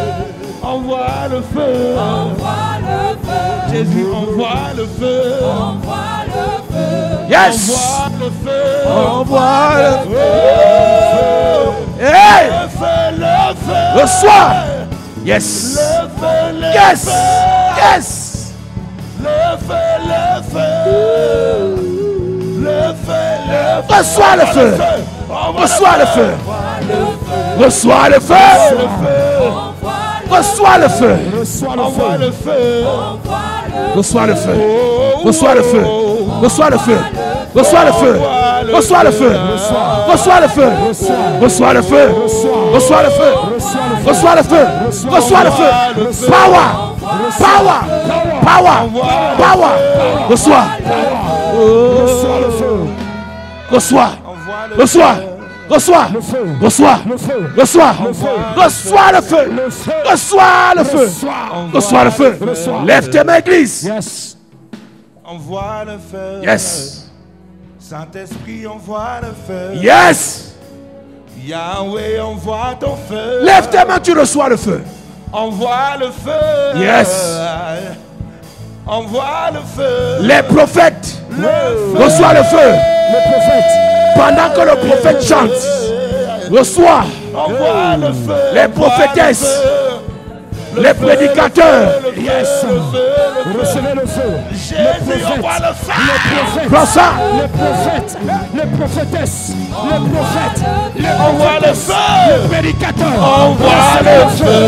[SPEAKER 4] Envoie le feu. Envoie le feu. Jésus, envoie le feu. Envoie le feu.
[SPEAKER 2] Yes.
[SPEAKER 4] Envoie le feu.
[SPEAKER 2] Envoie le
[SPEAKER 4] feu.
[SPEAKER 2] Hey.
[SPEAKER 4] Le feu, le feu.
[SPEAKER 2] Reçois. Yes.
[SPEAKER 4] Le feu, le
[SPEAKER 2] Yes.
[SPEAKER 4] feu.
[SPEAKER 2] Yes.
[SPEAKER 4] Le feu, le feu. Le feu, le feu.
[SPEAKER 2] Reçois le feu. Reçois le feu. Reçois le feu. Reçois le feu.
[SPEAKER 5] Reçois le
[SPEAKER 4] Envoie
[SPEAKER 5] feu.
[SPEAKER 4] le feu.
[SPEAKER 2] Reçois le feu. Reçois le feu. Reçois le feu. Reçois le feu. Reçois le feu. Reçois le feu. Reçois le feu. Reçois le feu. Reçois le feu. Reçois le feu. Power. Power. Power. Power. Reçois.
[SPEAKER 5] Reçois le feu.
[SPEAKER 2] Reçois. Reçois. Reçois. Reçois.
[SPEAKER 5] Le feu.
[SPEAKER 2] Reçois. Reçois le feu.
[SPEAKER 5] Le feu.
[SPEAKER 2] Reçois le feu. Reçois le feu. Lève tes mains, église.
[SPEAKER 5] Yes.
[SPEAKER 4] Envoie le feu.
[SPEAKER 2] Yes.
[SPEAKER 4] Saint-Esprit, envoie le feu.
[SPEAKER 2] Yes.
[SPEAKER 4] Yahweh, envoie ton feu.
[SPEAKER 2] Lève tes mains, tu reçois le feu.
[SPEAKER 4] Envoie le feu.
[SPEAKER 2] Yes.
[SPEAKER 4] Envoie le feu.
[SPEAKER 2] Les prophètes
[SPEAKER 4] Le feu.
[SPEAKER 2] reçoivent le feu.
[SPEAKER 5] Le prophète.
[SPEAKER 2] Pendant que le prophète chante, Reçois
[SPEAKER 3] Envoie le feu.
[SPEAKER 2] les prophétesses, les prédicateurs.
[SPEAKER 5] Yes. Recevez le feu.
[SPEAKER 3] Jésus, envoie le feu.
[SPEAKER 2] Prends ça.
[SPEAKER 5] Les prophètes, les prophétesses, les prophètes,
[SPEAKER 3] Envoie le feu.
[SPEAKER 5] les prédicateurs.
[SPEAKER 3] Envoie le feu.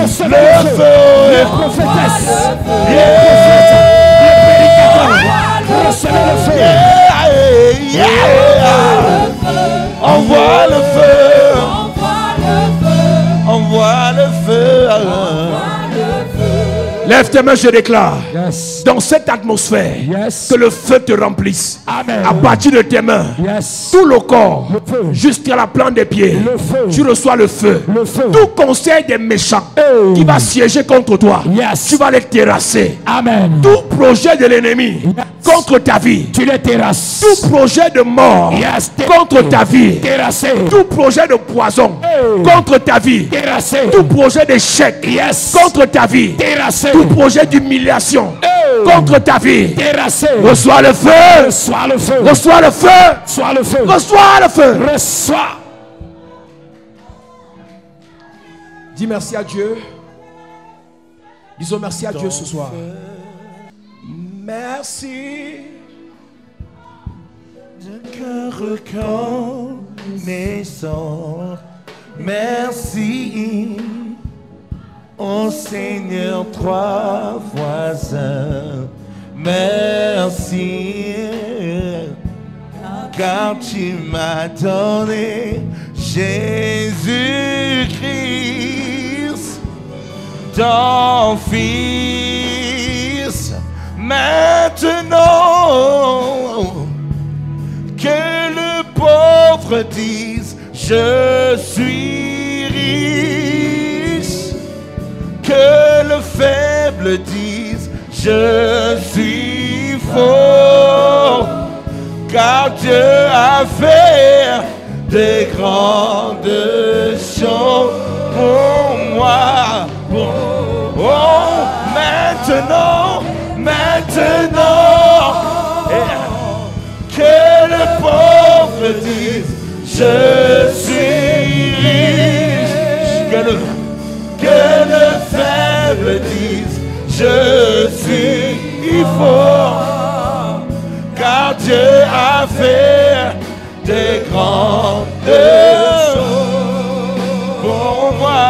[SPEAKER 5] Recevez
[SPEAKER 3] Le
[SPEAKER 5] le feu.
[SPEAKER 3] feu.
[SPEAKER 5] Les prophétesses,
[SPEAKER 3] Yeah.
[SPEAKER 5] les prédicateurs. Recevez le feu.
[SPEAKER 3] Yeah. Envoie le feu. Envoie le feu.
[SPEAKER 2] Lève tes mains, je déclare.
[SPEAKER 5] Yes.
[SPEAKER 2] Dans cette atmosphère,
[SPEAKER 5] Yes.
[SPEAKER 2] que le feu te remplisse.
[SPEAKER 5] Amen.
[SPEAKER 2] À partir de tes mains,
[SPEAKER 5] Yes.
[SPEAKER 2] tout le corps,
[SPEAKER 5] Le feu.
[SPEAKER 2] jusqu'à la plante des pieds,
[SPEAKER 5] Le feu.
[SPEAKER 2] tu reçois le feu.
[SPEAKER 5] Le feu.
[SPEAKER 2] Tout conseil des méchants
[SPEAKER 5] Hey.
[SPEAKER 2] qui va siéger contre toi,
[SPEAKER 5] Yes.
[SPEAKER 2] tu vas les terrasser.
[SPEAKER 5] Amen.
[SPEAKER 2] Tout projet de l'ennemi contre ta vie,
[SPEAKER 5] Tu les terrasses.
[SPEAKER 2] tout projet de mort
[SPEAKER 5] Yes.
[SPEAKER 2] contre ta vie,
[SPEAKER 5] Terrassé.
[SPEAKER 2] tout projet de poison
[SPEAKER 5] Hey.
[SPEAKER 2] contre ta vie,
[SPEAKER 5] Terrassé.
[SPEAKER 2] tout projet d'échec
[SPEAKER 5] Yes.
[SPEAKER 2] contre ta vie,
[SPEAKER 5] Terrassé.
[SPEAKER 2] tout projet d'humiliation
[SPEAKER 5] Hey.
[SPEAKER 2] contre ta vie.
[SPEAKER 5] Terrassé.
[SPEAKER 2] Reçois le feu.
[SPEAKER 5] Reçois le feu.
[SPEAKER 2] Reçois le feu.
[SPEAKER 5] Reçois le feu.
[SPEAKER 2] Reçois le feu.
[SPEAKER 5] Reçois.
[SPEAKER 2] Dis merci à Dieu. Disons merci à Dieu ce soir. Merci.
[SPEAKER 3] De cœur reconnaissant, merci, ô Seigneur, trois fois saint. Merci, car tu m'as donné Jésus-Christ, ton Fils. Maintenant, que le pauvre dise, je suis riche. Que le faible dise, je suis fort. Car Dieu a fait de grandes choses pour moi. Oh, maintenant, que le pauvre dise, je suis riche. Que le faible dise, je suis fort. Car Dieu a fait des grandes choses pour moi.